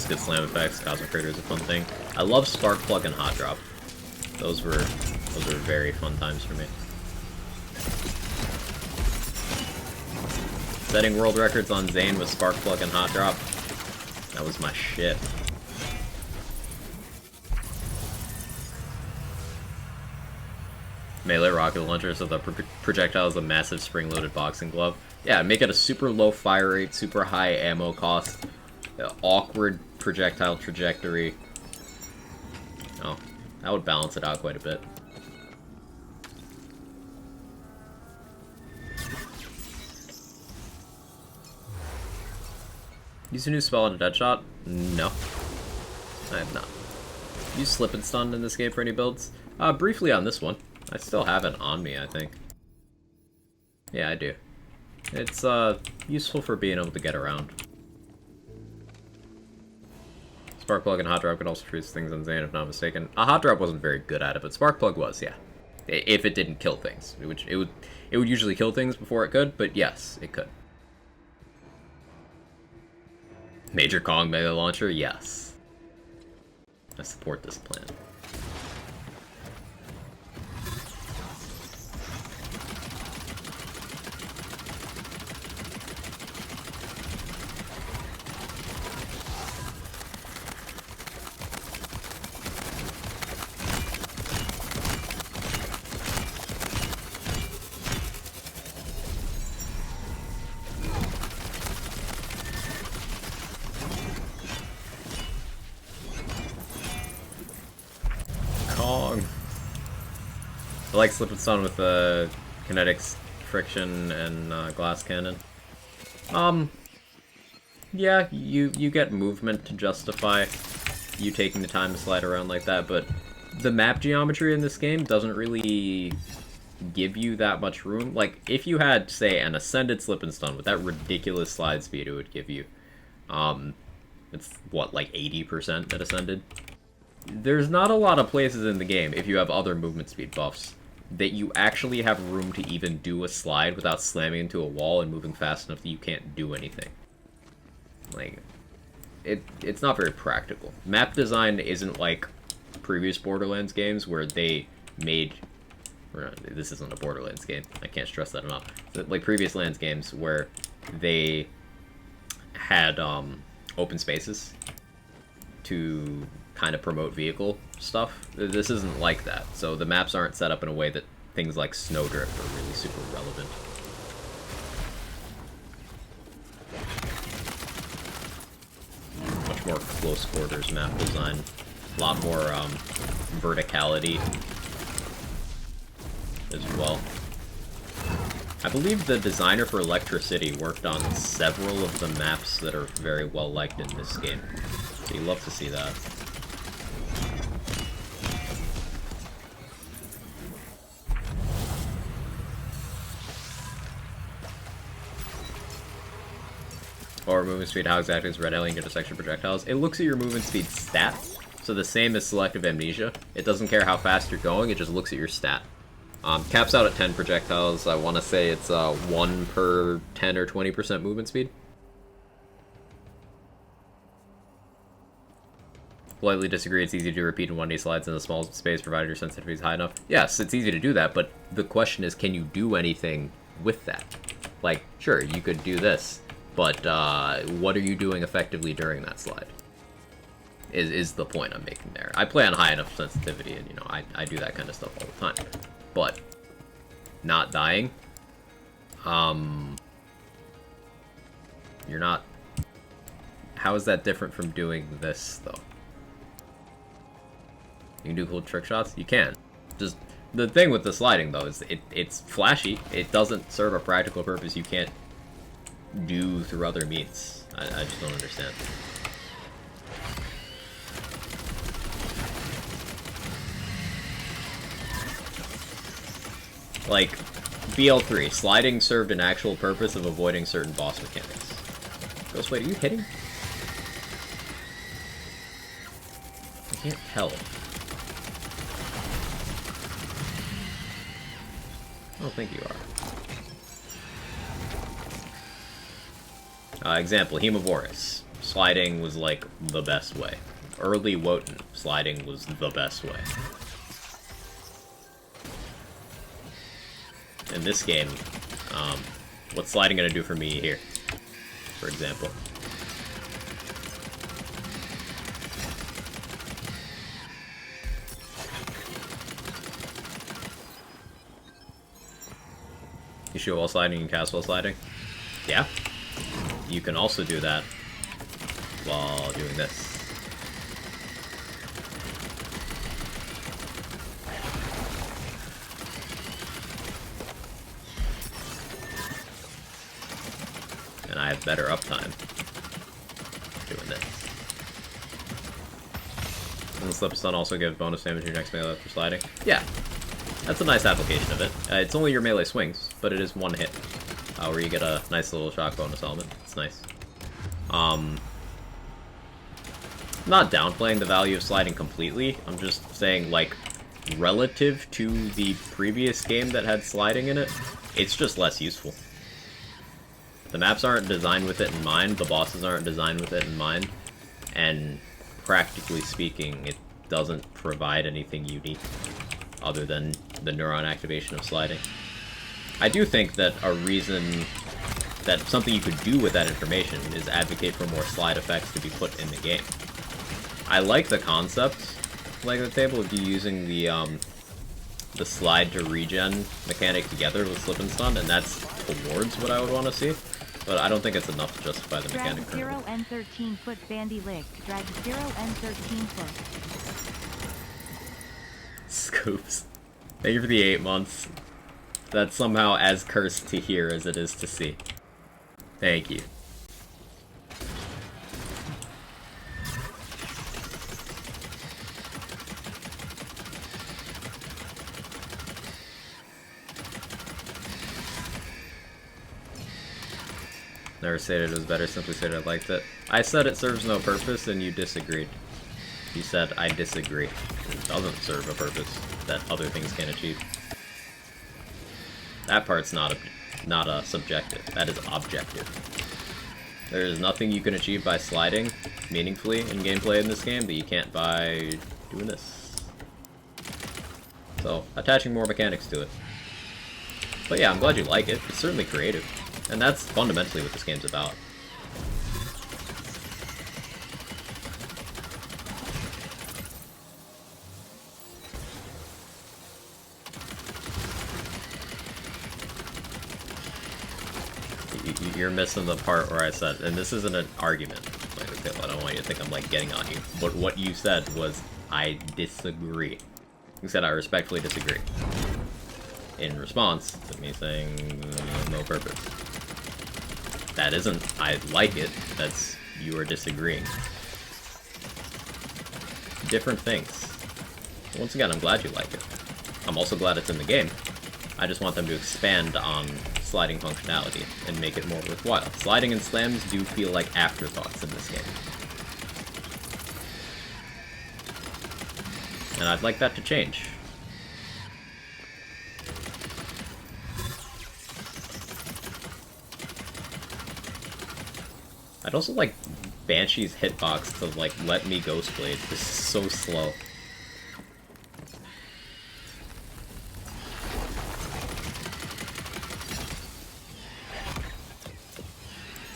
Good slam effects, Cosmic Crater is a fun thing. I love Spark Plug and Hot Drop. Those were very fun times for me. Setting world records on Zane with Spark Plug and Hot Drop. That was my shit. Melee rocket launcher, so the projectile is a massive spring-loaded boxing glove. Yeah, make it a super low fire rate, super high ammo cost, awkward projectile trajectory. Oh, that would balance it out quite a bit. Use a new spell on a dead shot? No. I have not. Use Slip and Stun in this game for any builds? Briefly on this one. I still have it on me, I think. Yeah, I do. It's useful for being able to get around. Spark Plug and Hot Drop can also freeze things on Zane, if not mistaken. A Hot Drop wasn't very good at it, but Spark Plug was, yeah. If it didn't kill things. It would usually kill things before it could, but yes, it could. Major Kong Mega Launcher, yes. I support this plan. I like Slip and Stun with kinetics, friction, and glass cannon. Yeah, you get movement to justify you taking the time to slide around like that, but the map geometry in this game doesn't really give you that much room. Like, if you had, say, an Ascended Slip and Stun with that ridiculous slide speed it would give you, it's, what, like 80% at Ascended? There's not a lot of places in the game, if you have other movement speed buffs, that you actually have room to even do a slide without slamming into a wall and moving fast enough that you can't do anything. Like, it's not very practical. Map design isn't like previous Borderlands games where they made... This isn't a Borderlands game. I can't stress that enough. Like previous Lands games where they had open spaces to kind of promote vehicle stuff. This isn't like that. So the maps aren't set up in a way that things like Snowdrift are really super relevant. Much more close quarters map design. A lot more verticality as well. I believe the designer for Electricity worked on several of the maps that are very well liked in this game. So you love to see that. Or movement speed, how exactly is red alien intersection projectiles? It looks at your movement speed stat, so the same as Selective Amnesia. It doesn't care how fast you're going, it just looks at your stat. Caps out at 10 projectiles. I want to say it's 1 per 10 or 20% movement speed. Politely disagree, it's easy to repeat in 1D slides in a small space provided your sensitivity is high enough. Yes, it's easy to do that, but the question is, can you do anything with that? Like, sure, you could do this, but what are you doing effectively during that slide? Is the point I'm making there. I play on high enough sensitivity, and, you know, I do that kind of stuff all the time. But not dying, you're not... How is that different from doing this, though? You can do cool trick shots? You can. Just, the thing with the sliding, though, is it's flashy. It doesn't serve a practical purpose you can't do through other means. I just don't understand. Like, BL3, sliding served an actual purpose of avoiding certain boss mechanics. Ghostblade, are you hitting? I can't tell. I don't think you are. Example, Hemovorus. Sliding was like the best way. Early Wotan, sliding was the best way. In this game, what's sliding gonna do for me here, for example? You shoot while sliding and cast while sliding? Yeah. You can also do that while doing this. And I have better uptime doing this. And the Slip Stun also gives bonus damage to your next melee after sliding. Yeah, that's a nice application of it. It's only your melee swings, but it is one hit, where you get a nice little shock bonus element. It's nice. Not downplaying the value of sliding completely. I'm just saying, like, relative to the previous game that had sliding in it, it's just less useful. The maps aren't designed with it in mind, the bosses aren't designed with it in mind, and practically speaking, it doesn't provide anything unique other than the neuron activation of sliding. I do think that a reason that something you could do with that information is advocate for more slide effects to be put in the game. I like the concept, like the table, of you using the slide to regen mechanic together with Slip and Stun, and that's towards what I would want to see. But I don't think it's enough to justify the mechanic. Drag 0 and 13 foot bandy leg. Drag 0 and 13 foot. Scoops. Thank you for the 8 months. That's somehow as cursed to hear as it is to see. Thank you. Never stated it was better, simply said I liked it. I said it serves no purpose, and you disagreed. You said I disagree. It doesn't serve a purpose that other things can achieve. That part's not subjective. That is objective. There is nothing you can achieve by sliding meaningfully in gameplay in this game that you can't by doing this. So, attaching more mechanics to it. But yeah, I'm glad you like it. It's certainly creative. And that's fundamentally what this game's about. You're missing the part where I said, and this isn't an argument, like, okay, I don't want you to think I'm like getting on you, but what you said was, I disagree. You said I respectfully disagree. In response to me saying, no purpose. That isn't, I like it, that's, you are disagreeing. Different things. Once again, I'm glad you like it. I'm also glad it's in the game. I just want them to expand on sliding functionality and make it more worthwhile. Sliding and slams do feel like afterthoughts in this game. And I'd like that to change. I'd also like Banshee's hitbox to like let me Ghostblade. This is so slow.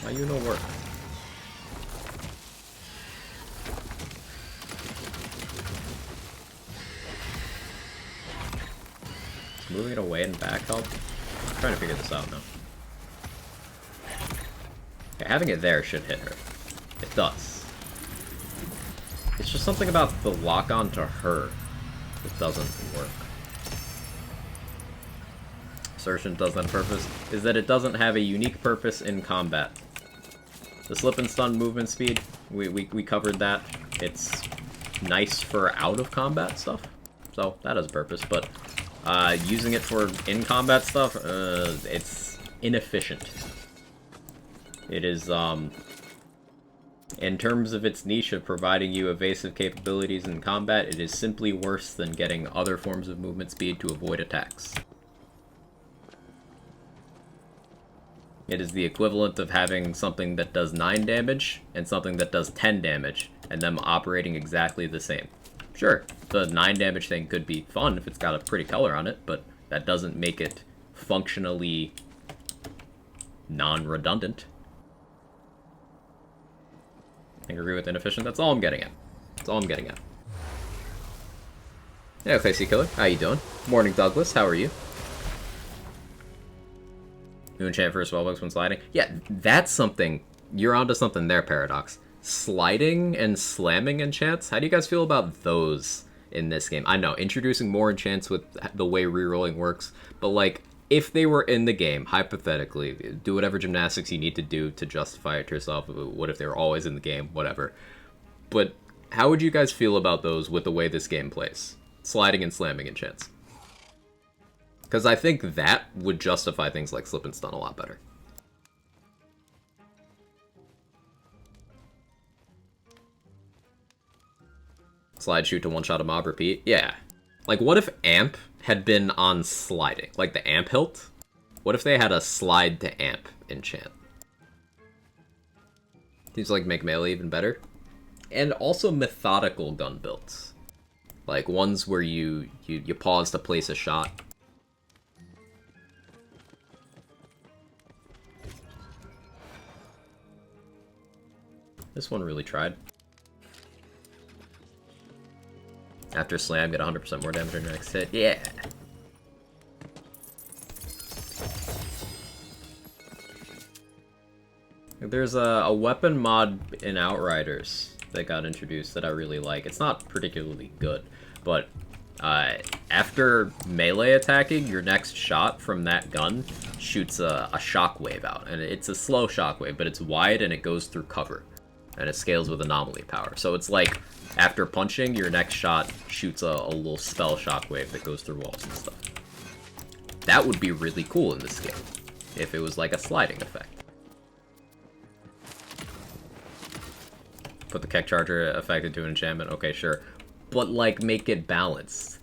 Why you no work? Is moving it away and back help? I'm trying to figure this out now. Okay, having it there should hit her. It does. It's just something about the lock-on to her that doesn't work. Assertion does that purpose is that it doesn't have a unique purpose in combat. The slip and stun movement speed, we covered that. It's nice for out-of-combat stuff, so that has a purpose, but using it for in-combat stuff, it's inefficient. It is, in terms of its niche of providing you evasive capabilities in combat, it is simply worse than getting other forms of movement speed to avoid attacks. It is the equivalent of having something that does 9 damage and something that does 10 damage, and them operating exactly the same. Sure, the 9 damage thing could be fun if it's got a pretty color on it, but that doesn't make it functionally non-redundant. I agree with inefficient, that's all I'm getting at. That's all I'm getting at. Yeah, okay, C Killer, how you doing? Morning, Douglas, how are you? You enchant for spellbooks when sliding? Yeah, that's something. You're onto something there, Paradox. Sliding and slamming enchants? How do you guys feel about those in this game? I know, introducing more enchants with the way rerolling works, but like, if they were in the game, hypothetically, do whatever gymnastics you need to do to justify it to yourself. What if they were always in the game? Whatever. But how would you guys feel about those with the way this game plays? Sliding and slamming enchants. Because I think that would justify things like slip and stun a lot better. Slide, shoot to one-shot a mob, repeat? Yeah. Like, what if Amp had been on sliding? Like the Amp hilt? What if they had a slide to Amp enchant? Seems like make melee even better. And also methodical gun builds. Like ones where you pause to place a shot. This one really tried. After slam, get 100% more damage on your next hit. Yeah! There's a weapon mod in Outriders that got introduced that I really like. It's not particularly good, but after melee attacking, your next shot from that gun shoots a shockwave out. And it's a slow shockwave, but it's wide and it goes through cover. And it scales with anomaly power. So it's like, after punching, your next shot shoots a little spell shockwave that goes through walls and stuff. That would be really cool in this game, if it was like a sliding effect. put the Keck Charger effect into an enchantment. Okay, sure. But, like, make it balanced.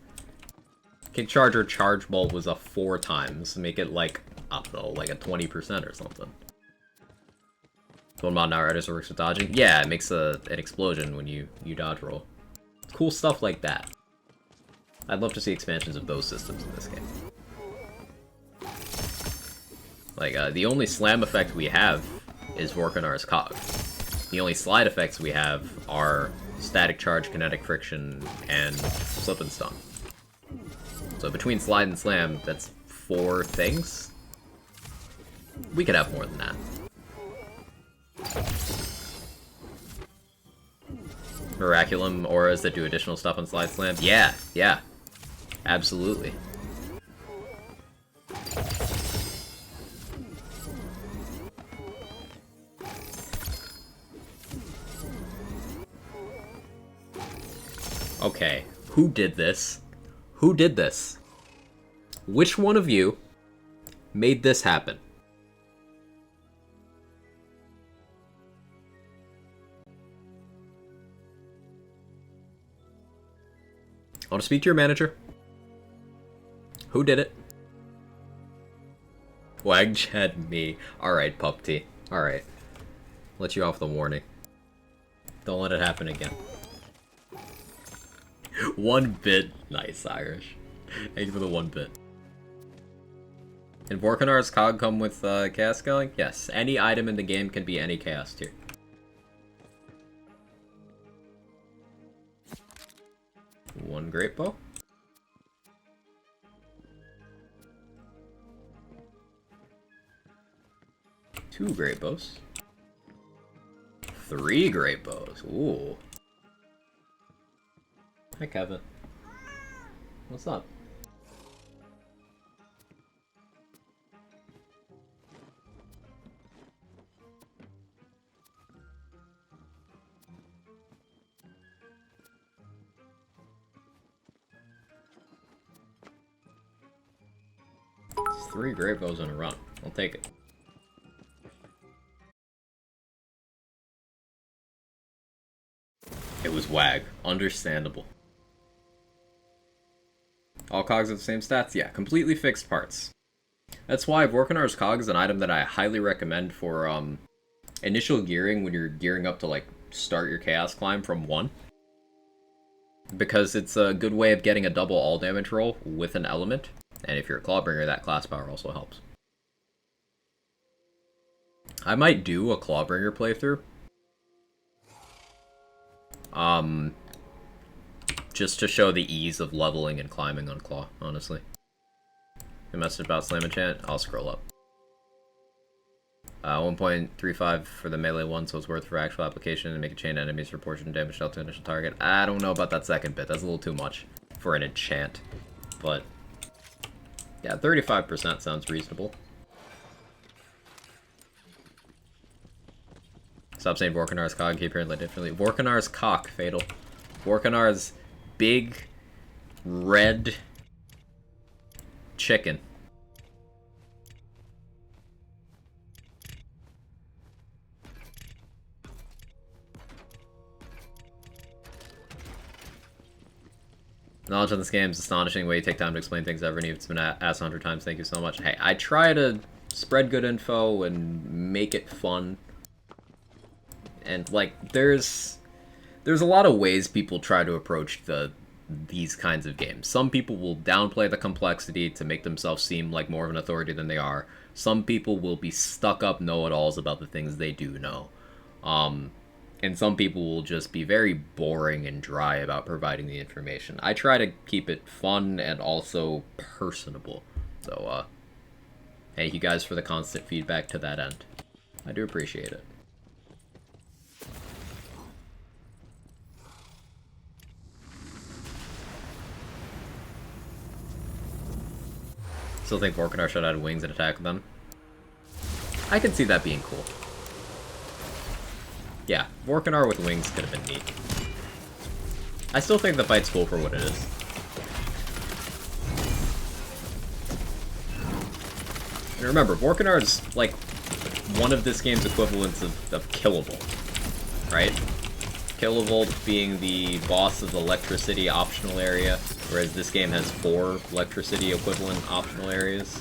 Kick Charger Charge Bolt was a 4 times. Make it, like, I don't know, like a 20% or something. One mod now Riders works with dodging. Yeah, it makes an explosion when you dodge roll. Cool stuff like that. I'd love to see expansions of those systems in this game. Like, the only slam effect we have is Vorkanar's Cog. The only slide effects we have are Static Charge, Kinetic Friction, and Slip and Stun. So between slide and slam, that's 4 things? We could have more than that. Miraculum auras that do additional stuff on slide slam? Yeah, yeah. Absolutely. Okay, who did this? Who did this? Which one of you made this happen? I want to speak to your manager. Who did it? Wagchat me. Alright, Pup T. Alright. Let you off the warning. Don't let it happen again. 1 bit. Nice, Irish. Thank you for the 1 bit. Can Vorkanar's Cog come with Chaos Scaling? Yes. Any item in the game can be any Chaos tier. One Greatbow. 2 Greatbows. 3 Greatbows. Ooh. Hi, Kevin. What's up? It's 3 Greatbows in a run. I'll take it. It was Wag. Understandable. All cogs have the same stats? Yeah, completely fixed parts. That's why Vorkanar's Cog is an item that I highly recommend for initial gearing when you're gearing up to like start your Chaos Climb from 1. Because it's a good way of getting a double all damage roll with an element. And if you're a Clawbringer, that class power also helps. I might do a Clawbringer playthrough. Just to show the ease of leveling and climbing on Claw, honestly. A message about Slam Enchant? I'll scroll up. 1.35 for the melee one, so it's worth for actual application and make a chain enemies for portion damage dealt to initial target. I don't know about that second bit. That's a little too much for an enchant. But yeah, 35% sounds reasonable. Stop saying Vorkanar's Cog, keep hearing that differently. Vorkanar's Cock, Fatal. Vorkanar's big, red chicken. Knowledge on this game is astonishing way you take time to explain things ever, and it's been asked 100 times. Thank you so much. Hey, I try to spread good info and make it fun. And, like, there's a lot of ways people try to approach these kinds of games. Some people will downplay the complexity to make themselves seem like more of an authority than they are. Some people will be stuck-up know-it-alls about the things they do know. And some people will just be very boring and dry about providing the information. I try to keep it fun and also personable. So, thank you guys for the constant feedback to that end. I do appreciate it. Still think Vorkanar should add wings and attack them. I can see that being cool. Yeah, Vorkanar with wings could have been neat. I still think the fight's cool for what it is. And remember, Vorkanar is like one of this game's equivalents of killable, right? Kilovolt being the boss of the electricity optional area, whereas this game has 4 electricity equivalent optional areas.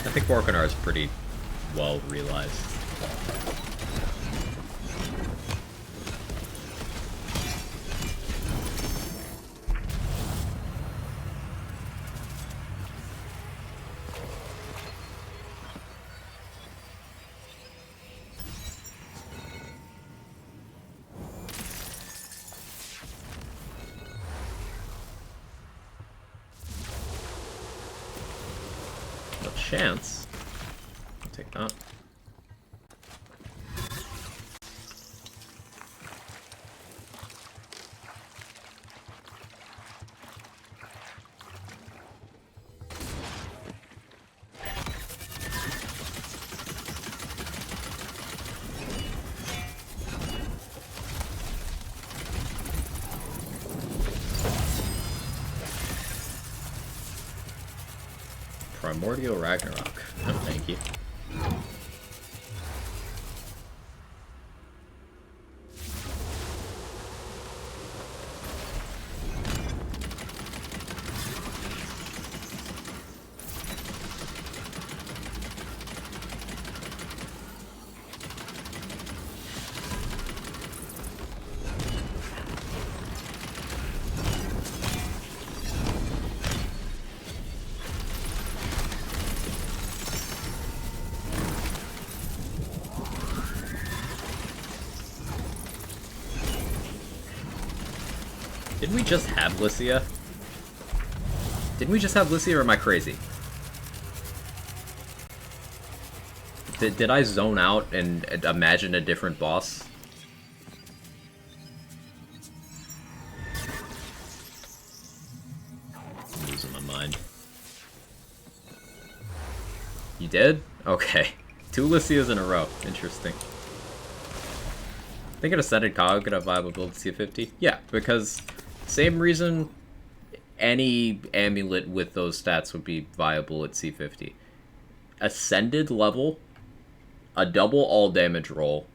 I think Vorkanar is pretty well realized. No chance. I'll take that. Primordial Ragnarok. No, thank you. Didn't we just have Lycia? Didn't we just have Lycia, or am I crazy? Did I zone out and imagine a different boss? I'm losing my mind. You did? Okay. 2 Lycias in a row. Interesting. Think an Ascended Cog could have viable build C50? Yeah, because same reason any amulet with those stats would be viable at C50. Ascended level, a double all damage roll,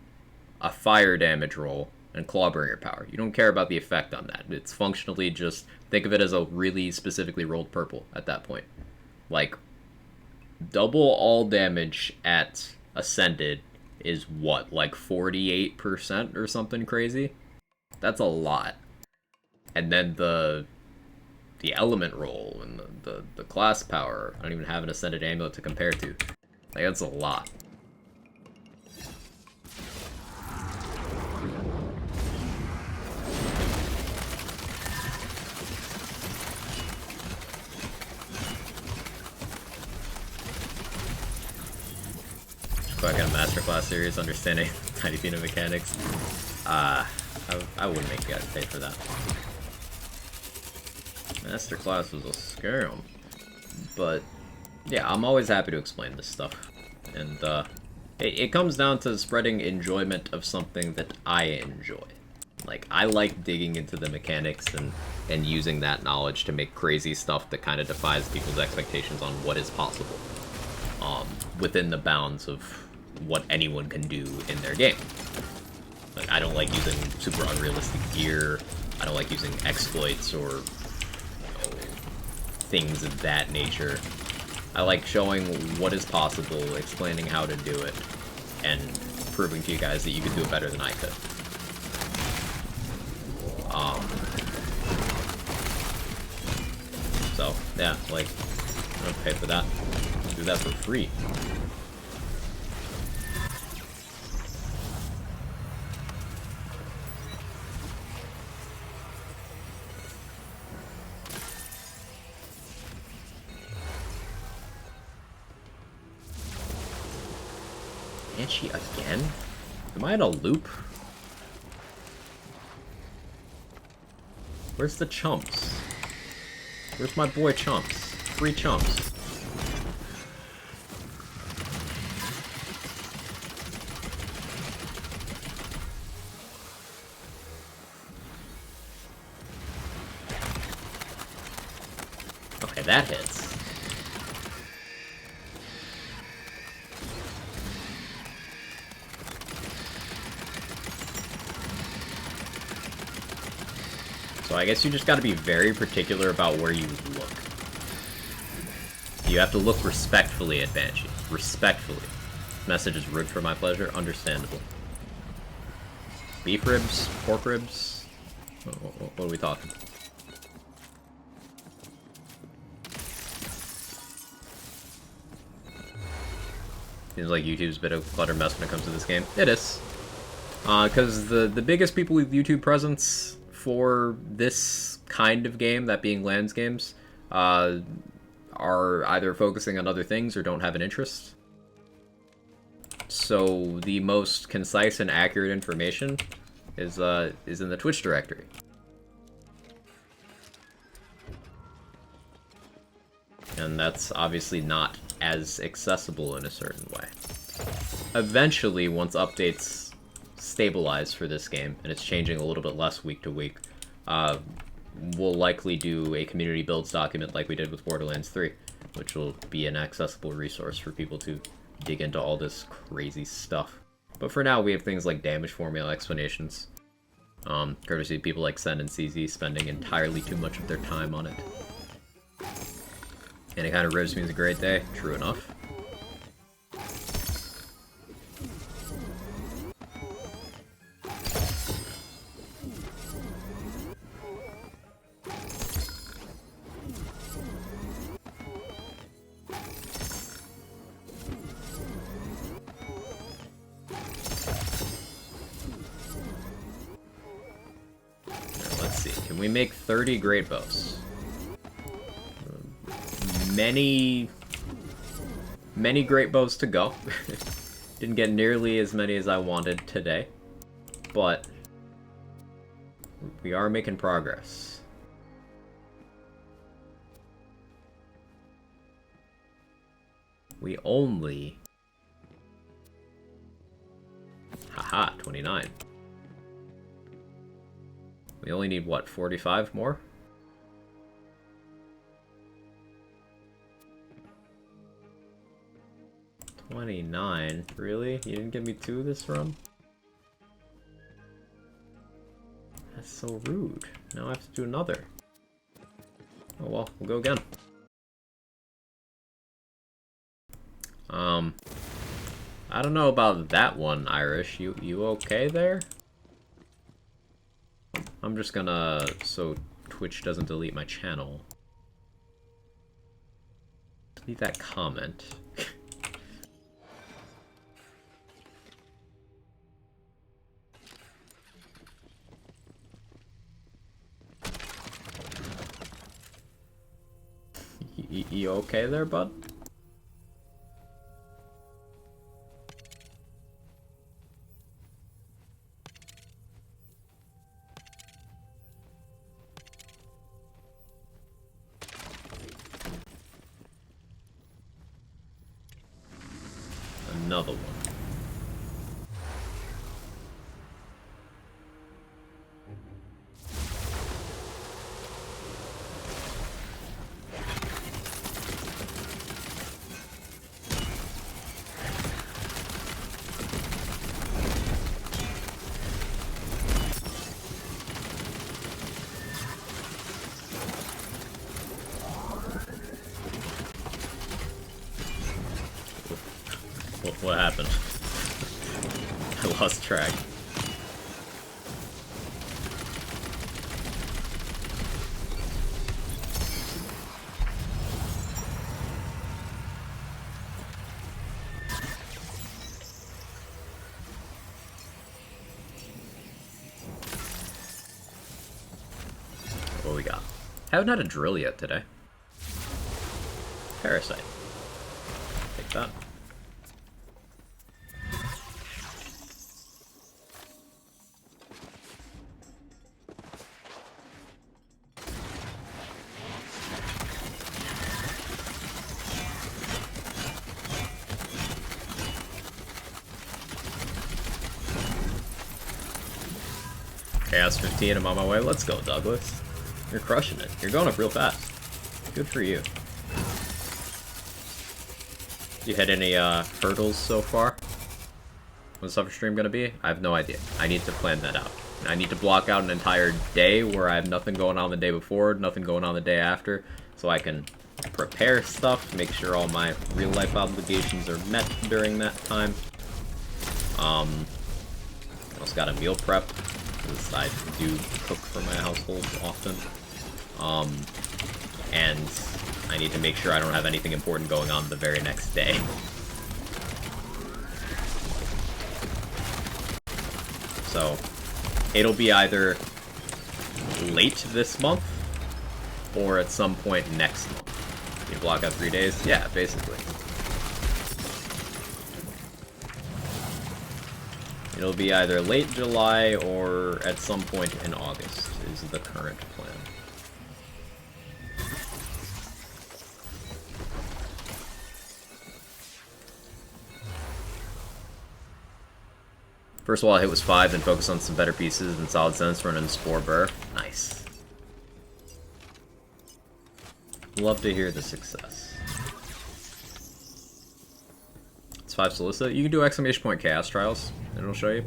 a fire damage roll, and Clawbringer power. You don't care about the effect on that. It's functionally just, think of it as a really specifically rolled purple at that point. Like, double all damage at Ascended is what, like 48% or something crazy? That's a lot. And then the element roll and the class power, I don't even have an Ascended Amulet to compare to. Like, that's a lot. So I got a masterclass series understanding Tiny Peanut mechanics. I wouldn't make you guys pay for that. Masterclass was a scam. But yeah, I'm always happy to explain this stuff. And it comes down to spreading enjoyment of something that I enjoy. Like, I like digging into the mechanics and using that knowledge to make crazy stuff that kind of defies people's expectations on what is possible. Within the bounds of what anyone can do in their game. Like, I don't like using super unrealistic gear. I don't like using exploits or things of that nature. I like showing what is possible, explaining how to do it, and proving to you guys that you can do it better than I could. So, yeah, like, I don't pay for that. I do that for free. Banshee again? Am I in a loop? Where's the chumps? Where's my boy Chumps? 3 chumps. Okay, that hits. So I guess you just gotta be very particular about where you look. You have to look respectfully at Banshee. Respectfully. Message is ribs for my pleasure. Understandable. Beef ribs? Pork ribs? What are we talking? Seems like YouTube's a bit of a clutter mess when it comes to this game. It is. Because the biggest people with YouTube presence for this kind of game, that being LANs games, are either focusing on other things or don't have an interest. So the most concise and accurate information is in the Twitch directory. And that's obviously not as accessible in a certain way. Eventually, once updates stabilize for this game, and it's changing a little bit less week to week, we'll likely do a community builds document like we did with Borderlands 3, which will be an accessible resource for people to dig into all this crazy stuff. But for now, we have things like damage formula explanations, courtesy of people like Sen and CZ spending entirely too much of their time on it. And it kind of ribs means a great day. True enough. Let's see. Can we make 30 Greatbows? Many Greatbows to go. Didn't get nearly as many as I wanted today, but we are making progress. We only... Haha, 29. We only need, what, 45 more? 29? Really? You didn't give me 2 this run? That's so rude. Now I have to do another. Oh well, we'll go again. I don't know about that one, Irish. You okay there? I'm just gonna... so Twitch doesn't delete my channel. Delete that comment. You okay there, bud? Another one. What happened? I lost track. What we got? Haven't had a drill yet today. Parasite. Take that. Chaos 15, I'm on my way. Let's go, Douglas. You're crushing it. You're going up real fast. Good for you. You hit any hurdles so far? What's the suffer stream gonna be? I have no idea. I need to plan that out. I need to block out an entire day where I have nothing going on the day before, nothing going on the day after, so I can prepare stuff, make sure all my real-life obligations are met during that time. I also got a meal prep, because I do cook for my household often. And I need to make sure I don't have anything important going on the very next day. So, it'll be either late this month, or at some point next month. You block out 3 days? Yeah, basically. It'll be either late July or at some point in August is the current plan. First wall I hit was 5, then focus on some better pieces and solid sense, run in Spore Burr. Nice. Love to hear the success. It's 5 solicit. You can do exclamation point chaos trials, and it'll show you.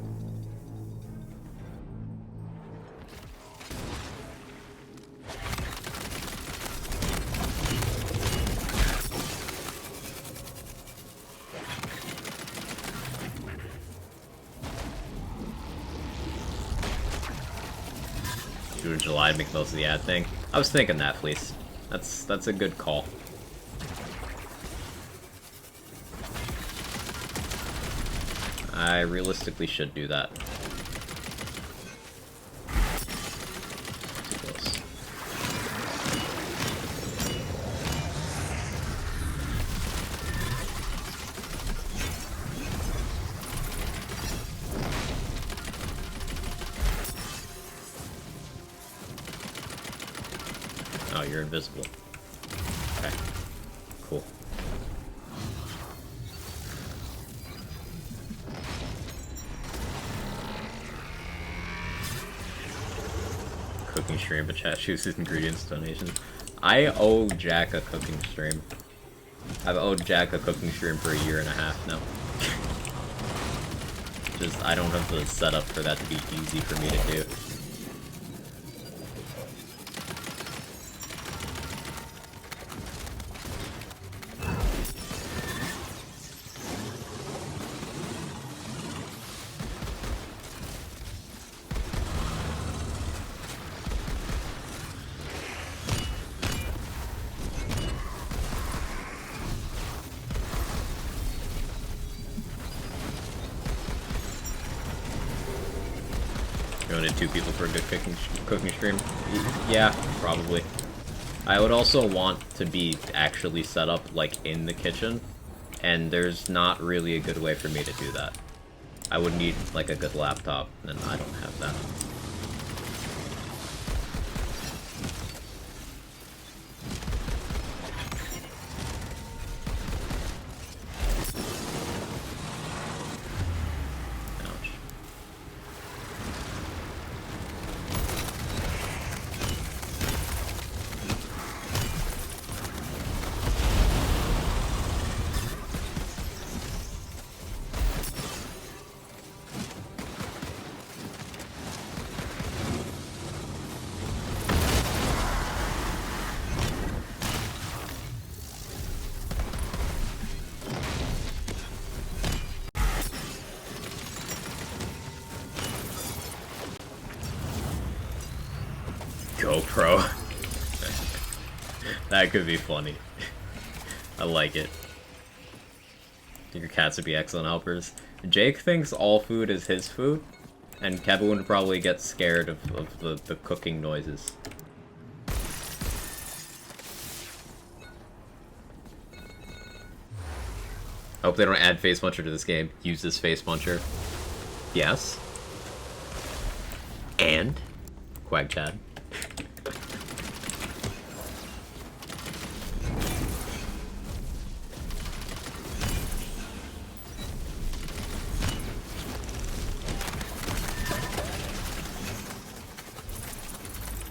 Do it in July to make most of the ad thing. I was thinking that, please. That's a good call. I realistically should do that. Too close. Oh, you're invisible. Okay. Cool. Cooking stream, but chat chooses ingredients donations. I owe Jack a cooking stream. I've owed Jack a cooking stream for 1.5 years now. Just, I don't have the setup for that to be easy for me to do. You only need 2 people for a good cooking stream? Yeah, probably. I would also want to be actually set up, like, in the kitchen, and there's not really a good way for me to do that. I would need, like, a good laptop, and I don't have that. GoPro. That could be funny. I like it. Your cats would be excellent helpers. Jake thinks all food is his food, and Kevin would probably get scared of the cooking noises. I hope they don't add Face Puncher to this game. Use this Face Puncher. Yes. And Quag Chad.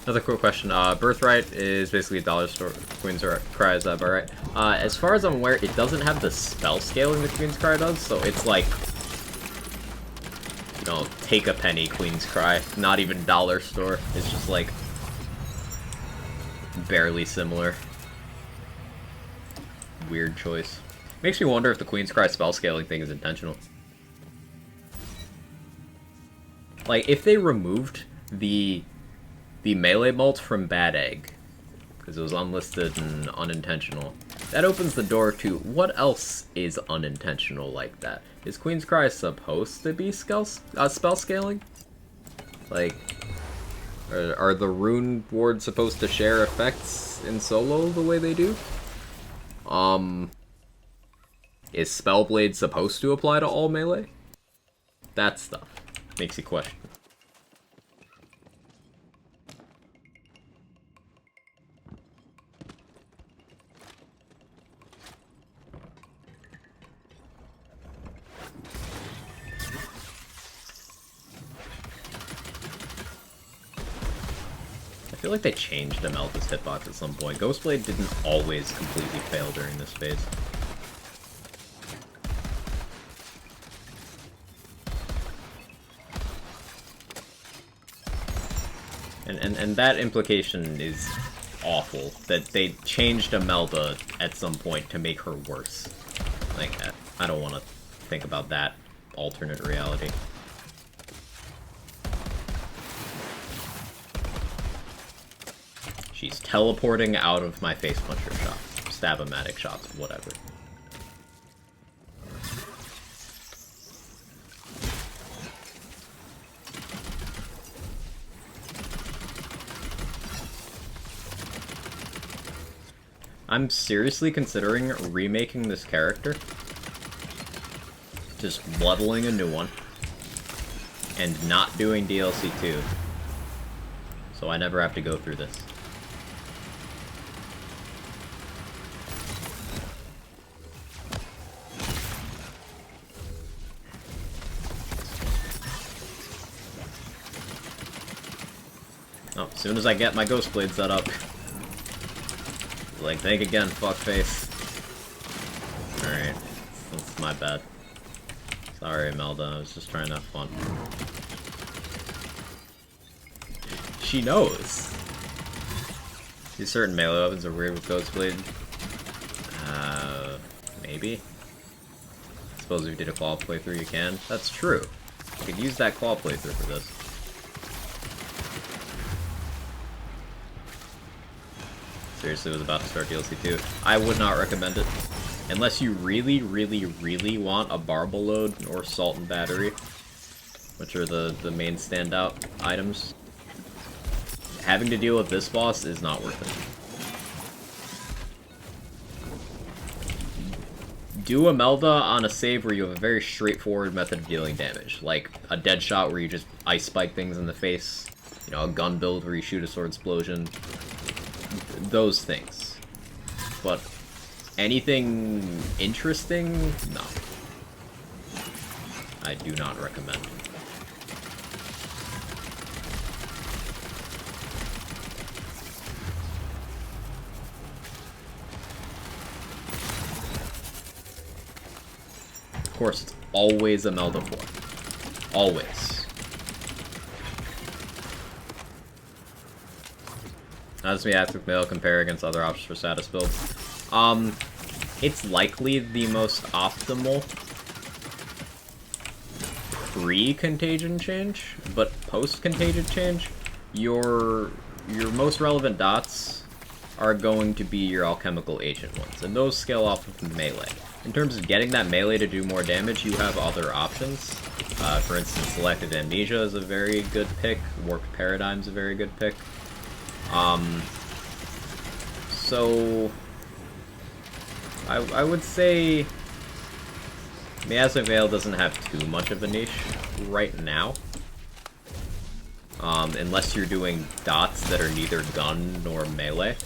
Another cool question. Birthright is basically a dollar store. Queen's Cry, is that about right? As far as I'm aware, it doesn't have the spell scaling that Queen's Cry does, so it's like... No, take a penny, Queen's Cry. Not even dollar store. It's just like barely similar. Weird choice. Makes me wonder if the Queen's Cry spell scaling thing is intentional. Like, if they removed the melee mult from Bad Egg, because it was unlisted and unintentional, that opens the door to what else is unintentional like that? Is Queen's Cry supposed to be spell scaling? Like, are the rune wards supposed to share effects in solo the way they do? Is Spellblade supposed to apply to all melee? That stuff makes you question. I feel like they changed Imelda's hitbox at some point. Ghostblade didn't always completely fail during this phase. And that implication is awful, that they changed Imelda at some point to make her worse. Like, I don't want to think about that alternate reality. She's teleporting out of my face puncher shots, stab-o-matic shots, whatever. I'm seriously considering remaking this character. Just leveling a new one. And not doing DLC 2. So I never have to go through this. Oh, as soon as I get my Ghostblade set up. Like, think again, fuckface. Alright, that's my bad. Sorry, Imelda, I was just trying to have fun. She knows. These certain melee weapons are weird with Ghostblade. Maybe. I suppose if you did a claw playthrough, you can. That's true. You could use that claw playthrough for this. Seriously, was about to start DLC 2. I would not recommend it. Unless you really, really, really want a Barbel Load or Salt and Battery, which are the main standout items. Having to deal with this boss is not worth it. Do Imelda on a save where you have a very straightforward method of dealing damage, like a dead shot where you just ice spike things in the face, you know, a gun build where you shoot a sword explosion, those things. But anything interesting? No. I do not recommend. Of course, it's always Imelda 4. Always. How does Miatic Mail compare against other options for status builds? It's likely the most optimal pre-contagion change, but post-contagion change, your most relevant dots are going to be your alchemical agent ones, and those scale off of melee. In terms of getting that melee to do more damage, you have other options. For instance, Selected Amnesia is a very good pick. Warped Paradigm is a very good pick. So I would say Miasma Veil doesn't have too much of a niche right now. Unless you're doing dots that are neither gun nor melee.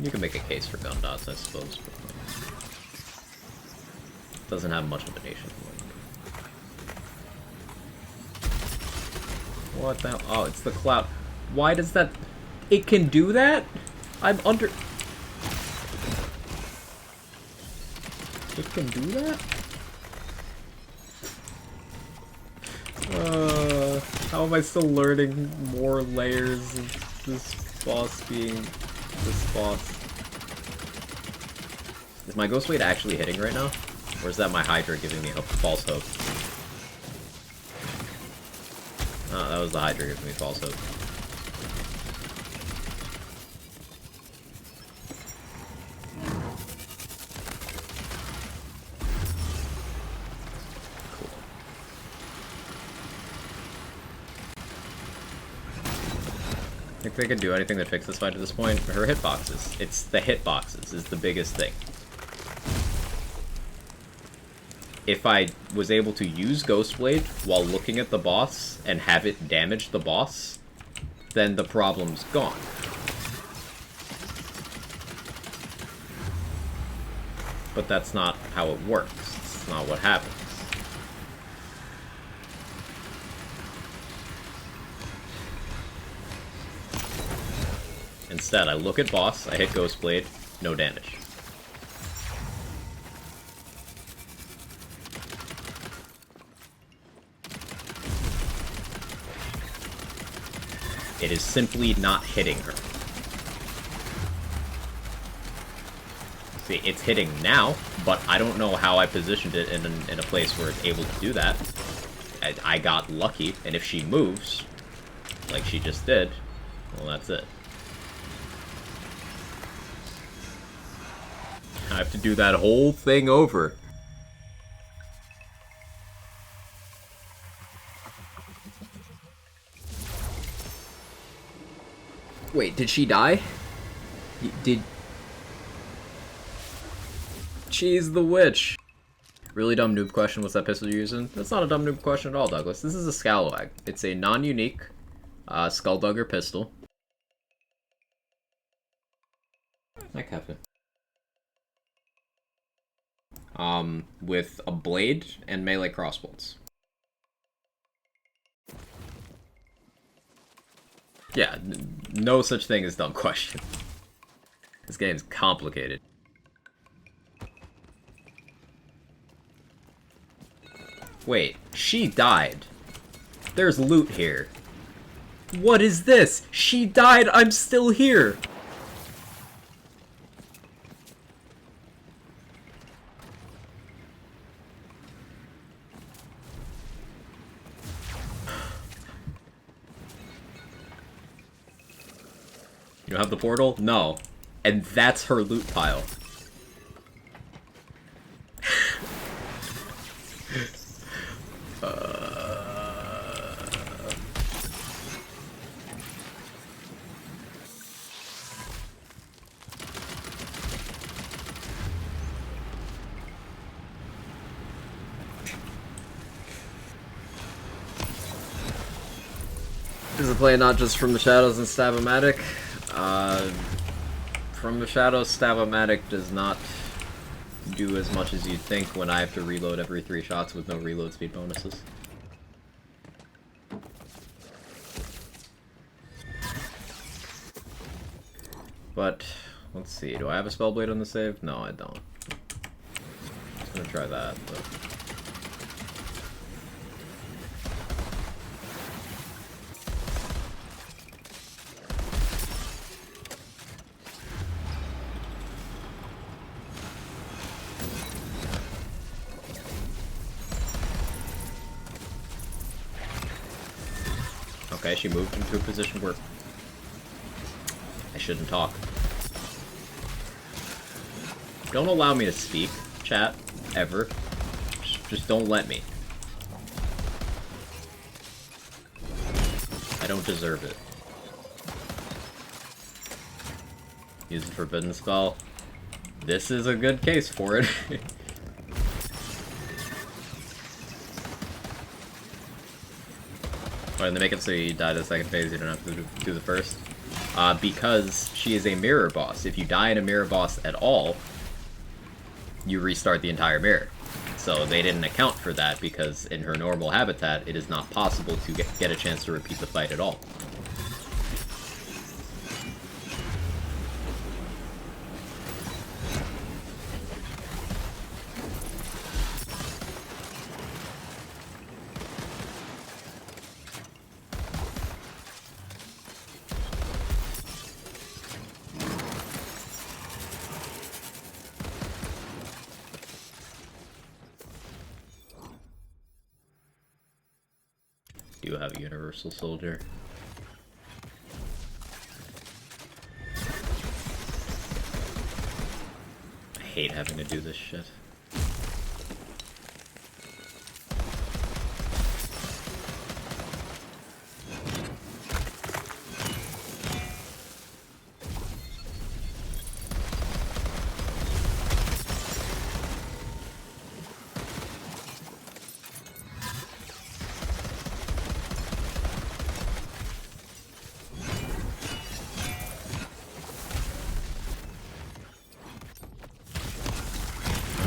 You can make a case for gun dots, I suppose, but doesn't have much of a niche. What the hell? Oh, it's the cloud. Why does that... It can do that? I'm under... It can do that? How am I still learning more layers of this boss being this boss? Is my Ghost Blade actually hitting right now? Or is that my Hydra giving me false hope? Oh, that was the Hydra giving me false hope. Think they could do anything to fix this fight at this point? Her hitboxes. It's the hitboxes is the biggest thing. If I was able to use Ghostblade while looking at the boss and have it damage the boss, then the problem's gone. But that's not how it works. It's not what happens. Instead, I look at boss, I hit Ghostblade, no damage. It is simply not hitting her. See, it's hitting now, but I don't know how I positioned it in a place where it's able to do that. I got lucky, and if she moves, like she just did, well, that's it. I have to do that whole thing over. Wait, did she die? Did... She's the witch. Really dumb noob question, what's that pistol you're using? That's not a dumb noob question at all, Douglas. This is a Scalawag. It's a non-unique Skulldugger pistol. Hi, Captain. With a blade and melee crossbolts. Yeah, no such thing as dumb question. This game's complicated. Wait, she died. There's loot here. What is this? She died, I'm still here! You don't have the portal? No. And that's her loot pile. Is the play not just From the Shadows and Stab-O-Matic? From the Shadows, Stab-O-Matic does not do as much as you'd think when I have to reload every 3 shots with no reload speed bonuses. But, let's see, do I have a Spellblade on the save? No, I don't. I'm gonna try that, but... Okay, she moved into a position where I shouldn't talk. Don't allow me to speak, chat, ever. Just don't let me. I don't deserve it. Use a forbidden spell. This is a good case for it. Why did they make it so you die the second phase, you don't have to do the first? Because she is a mirror boss. If you die in a mirror boss at all, you restart the entire mirror. So they didn't account for that because in her normal habitat, it is not possible to get a chance to repeat the fight at all. do have a Universal Soldier. I hate having to do this shit.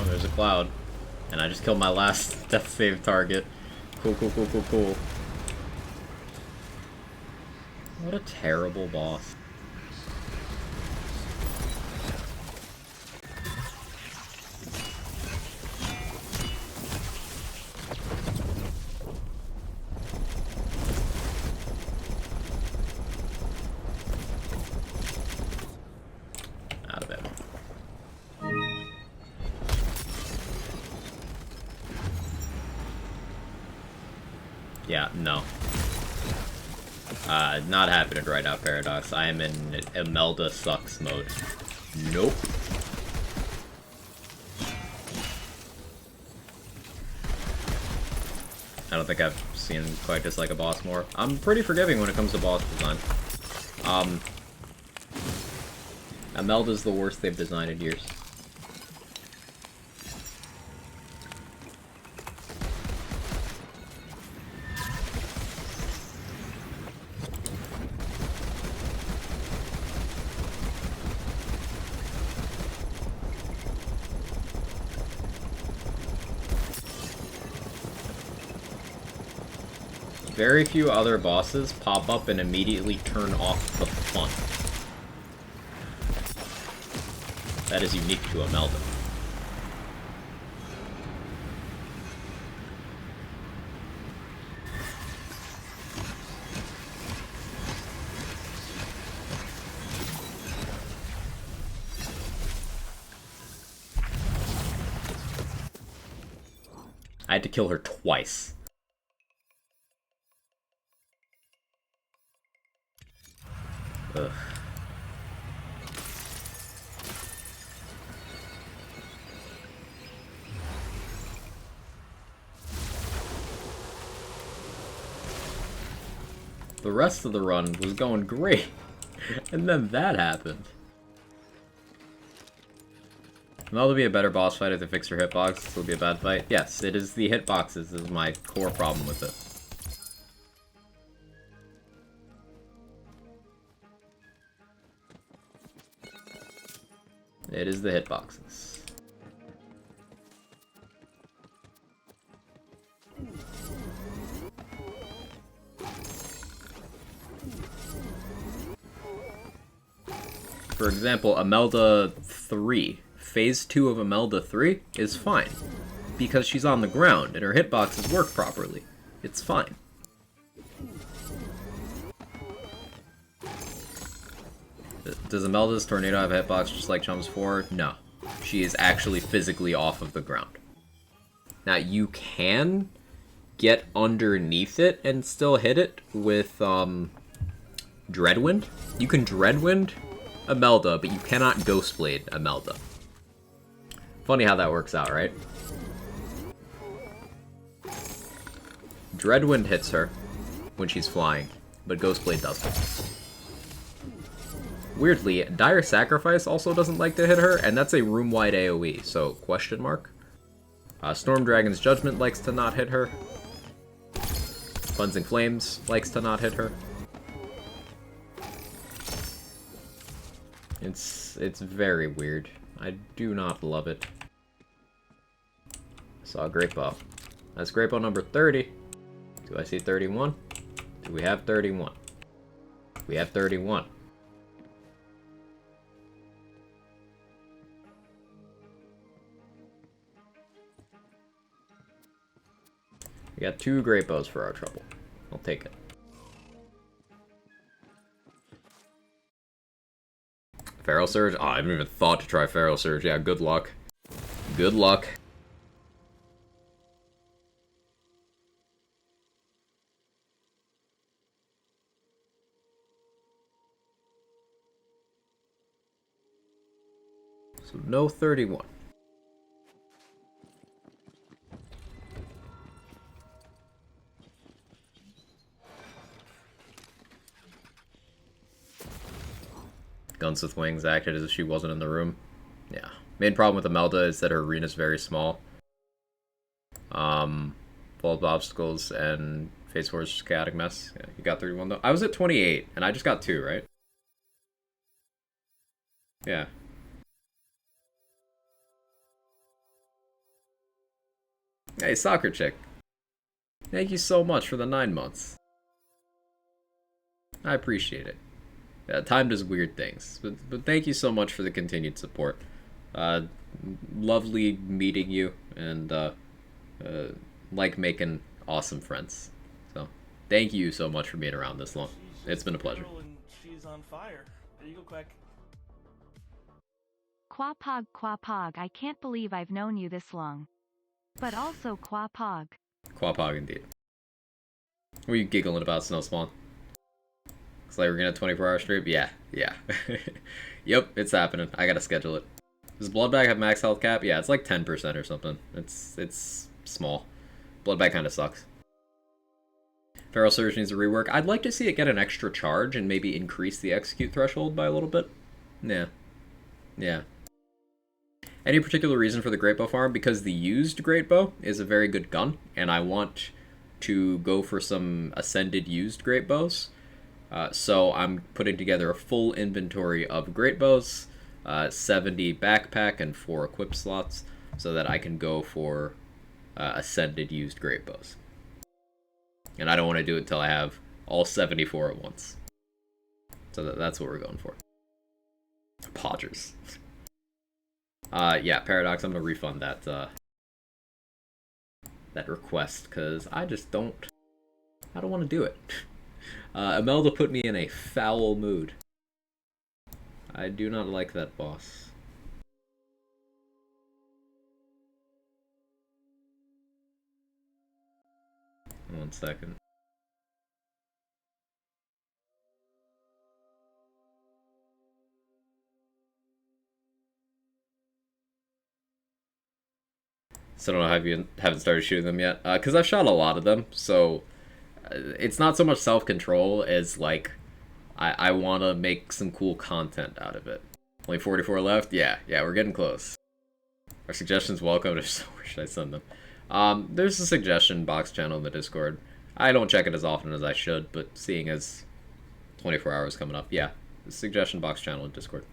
There's a cloud. And I just killed my last death save target. Cool, cool, cool, cool, cool. What a terrible boss. Out of ammo. Yeah, no. Not happening right now, Paradox. I am in Imelda sucks mode. Nope. I don't think I've seen quite dislike a boss more. I'm pretty forgiving when it comes to boss design. Imelda's the worst they've designed in years. Very few other bosses pop up and immediately turn off the fun. That is unique to Imelda. I had to kill her twice. Ugh. The rest of the run was going great, and then that happened. That'll be a better boss fight if they fix your hitbox. This will be a bad fight. Yes, it is the hitboxes is my core problem with it. It is the hitboxes. For example, Imelda 3. Phase 2 of Imelda 3 is fine. Because she's on the ground and her hitboxes work properly. It's fine. Does Imelda's Tornado have a hitbox just like Chum's 4? No. She is actually physically off of the ground. Now, you can get underneath it and still hit it with, Dreadwind. You can Dreadwind Imelda, but you cannot Ghostblade Imelda. Funny how that works out, right? Dreadwind hits her when she's flying, but Ghostblade doesn't. Weirdly, Dire Sacrifice also doesn't like to hit her, and that's a room-wide AoE, so question mark. Storm Dragon's Judgment likes to not hit her. Cleansing Flames likes to not hit her. It's very weird. I do not love it. Saw a Greatbow. That's Greatbow number 30. Do I see 31? Do we have 31? We have 31. We got 2 Greatbows for our trouble. I'll take it. Feral Surge? Oh, I haven't even thought to try Feral Surge. Yeah, good luck. Good luck. So no 31. Guns with Wings acted as if she wasn't in the room. Yeah. Main problem with Imelda is that her arena is very small. Full of obstacles and Phase 4 is just chaotic mess. Yeah, you got 31 though. I was at 28 and I just got 2, right? Yeah. Hey, Soccer Chick. Thank you so much for the 9 months. I appreciate it. Yeah, time does weird things, but thank you so much for the continued support. Lovely meeting you, and like making awesome friends. So, thank you so much for being around this long. It's been a pleasure. She's on fire. There you go, Quack. Quapog, I can't believe I've known you this long. But also Quapog. Quapog indeed. What are you giggling about, Snowspawn? It's like we're gonna 24-hour stream? Yeah. Yep, it's happening. I gotta schedule it. Does Bloodbag have max health cap? Yeah, it's like 10% or something. It's small. Bloodbag kinda sucks. Feral Surge needs a rework. I'd like to see it get an extra charge and maybe increase the execute threshold by a little bit. Yeah. Any particular reason for the Greatbow farm? Because the used Greatbow is a very good gun, and I want to go for some Ascended used Greatbows. So I'm putting together a full inventory of Greatbows, 70 backpack, and 4 equip slots, so that I can go for Ascended used Greatbows. And I don't want to do it until I have all 74 at once. So that's what we're going for. Podgers. Yeah, Paradox, I'm gonna refund that that request, because I don't want to do it. Imelda put me in a foul mood. I do not like that boss. One second. So I don't know how you haven't started shooting them yet. Because I've shot a lot of them, so it's not so much self-control as like I want to make some cool content out of it. Only 44 left? Yeah, we're getting close. Our suggestions welcome. So where should I send them? There's a suggestion box channel in the Discord. I don't check it as often as I should, but seeing as 24 hours coming up, yeah, the suggestion box channel in Discord.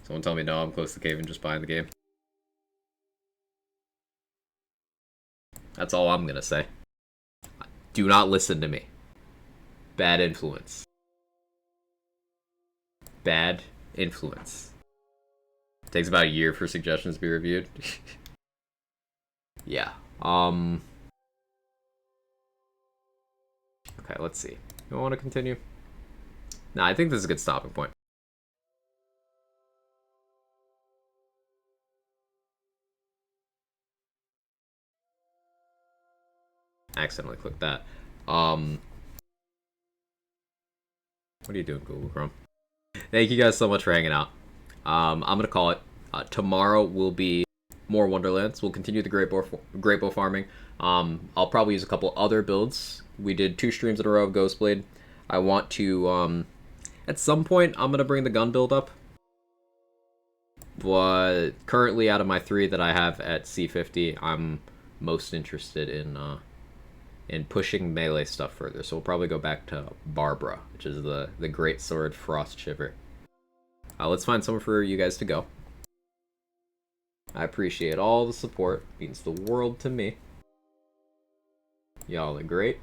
Someone tell me no, I'm close to cave and just buying the game. That's all I'm gonna say. Do not listen to me. Bad influence. Bad influence. Takes about a year for suggestions to be reviewed. Yeah. Okay, let's see. You want to continue? Nah, I think this is a good stopping point. Accidentally clicked that. What are you doing, Google Chrome? Thank you guys so much for hanging out. I'm gonna call it. Tomorrow will be more Wonderlands. We'll continue the Greatbow farming. I'll probably use a couple other builds. We did 2 streams in a row of Ghostblade. I want to, at some point, I'm gonna bring the gun build up. But currently, out of my 3 that I have at C50, I'm most interested in pushing melee stuff further. So we'll probably go back to Barbara, which is the Great Sword Frost Shiver. Let's find somewhere for you guys to go. I appreciate all the support. It means the world to me. Y'all are great.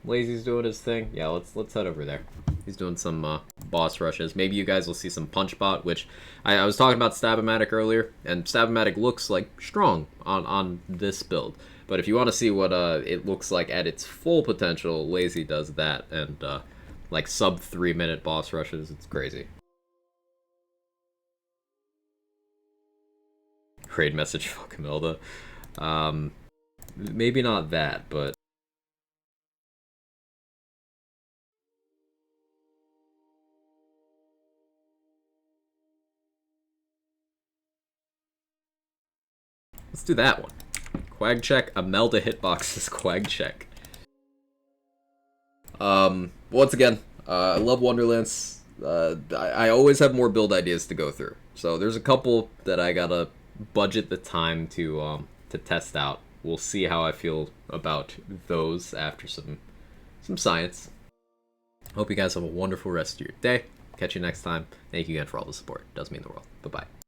Lazy's doing his thing. Yeah, let's head over there. He's doing some boss rushes. Maybe you guys will see some punch bot, which I was talking about Stab-O-Matic earlier, and Stab-O-Matic looks like strong on this build. But if you want to see what it looks like at its full potential, Lazy does that, and like sub 3-minute boss rushes. It's crazy. Raid message, fuck Imelda. Maybe not that, but let's do that one. Quag check, Imelda hitboxes Quag check. Once again, I love Wonderlands. I always have more build ideas to go through. So there's a couple that I gotta budget the time to test out. We'll see how I feel about those after some science. Hope you guys have a wonderful rest of your day. Catch you next time. Thank you again for all the support. It does mean the world. Bye-bye.